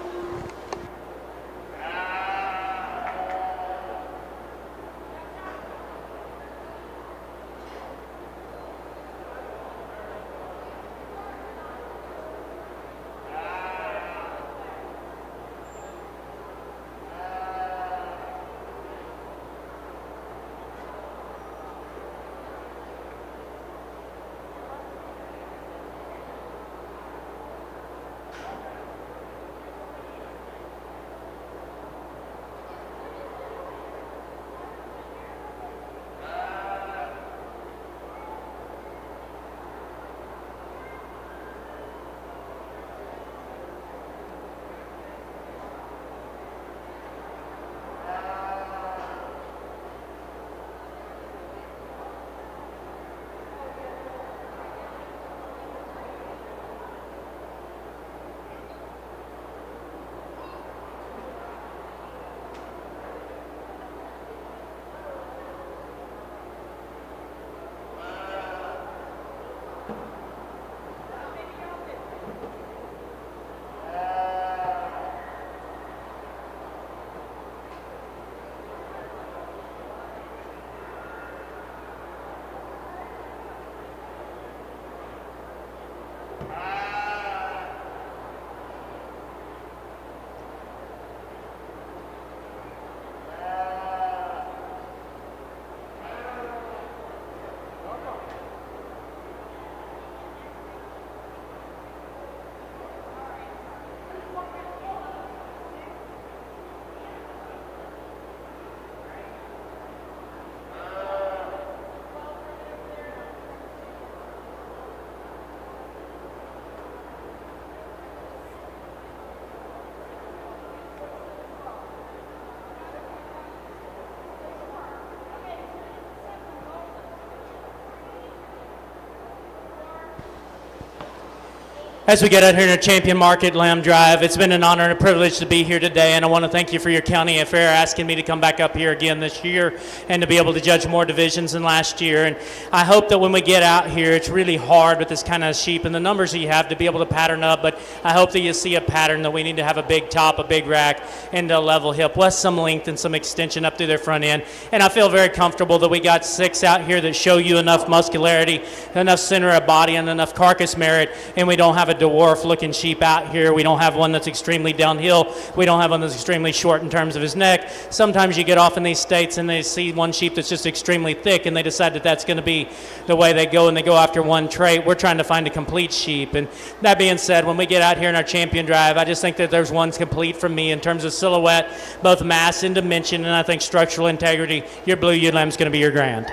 As we get out here in our Champion Market Lamb Drive, it's been an honor and a privilege to be here today, and I want to thank you for your county affair asking me to come back up here again this year and to be able to judge more divisions than last year. And I hope that when we get out here, it's really hard with this kind of sheep and the numbers that you have to be able to pattern up, but I hope that you see a pattern that we need to have a big top, a big rack, and a level hip with some length and some extension up through their front end. And I feel very comfortable that we got 6 out here that show you enough muscularity, enough center of body, and enough carcass merit, and we don't have a dwarf looking sheep out here. We don't have one that's extremely downhill. We don't have one that's extremely short in terms of his neck. Sometimes you get off in these states and they see one sheep that's just extremely thick and they decide that that's going to be the way they go, and they go after one trait. We're trying to find a complete sheep. And that being said, when we get out here in our Champion Drive, I just think that there's one complete from me in terms of silhouette, both mass and dimension, and I think structural integrity. Your blue ewe lamb is going to be your grand.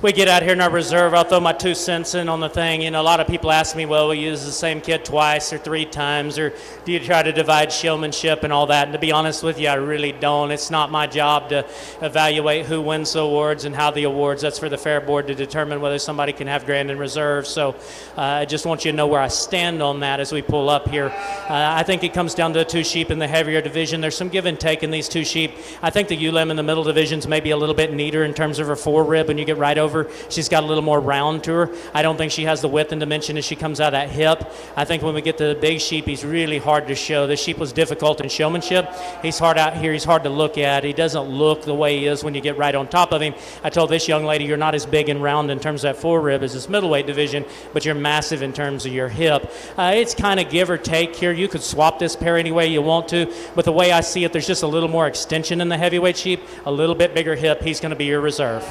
We get out here in our reserve, I'll throw my 2 cents in on the thing. You know, a lot of people ask me, well, we use the same kid twice or 3 times, or do you try to divide showmanship and all that? And to be honest with you, I really don't. It's not my job to evaluate who wins the awards and how the awards. That's for the fair board to determine whether somebody can have grand in reserve. So I just want you to know where I stand on that as we pull up here. I think it comes down to the 2 sheep in the heavier division. There's some give and take in these 2 sheep. I think the ewe lamb in the middle division's maybe a little bit neater in terms of her forerib. When you get right over, she's got a little more round to her. I don't think she has the width and dimension as she comes out of that hip. I think when we get to the big sheep, he's really hard to show. This sheep was difficult in showmanship. He's hard out here. He's hard to look at. He doesn't look the way he is when you get right on top of him. I told this young lady, you're not as big and round in terms of that forerib as this middleweight division, but you're massive in terms of your hip. It's kind of give or take here. You could swap this pair any way you want to, but the way I see it, there's just a little more extension in the heavyweight sheep, a little bit bigger hip. He's going to be your reserve.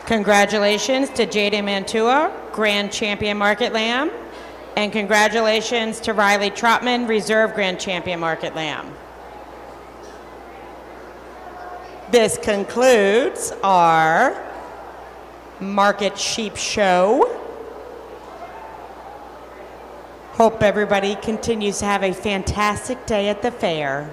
Congratulations to Jada Mantua, Grand Champion Market Lamb, and congratulations to Riley Trotman, Reserve Grand Champion Market Lamb. This concludes our Market Sheep Show. Hope everybody continues to have a fantastic day at the fair.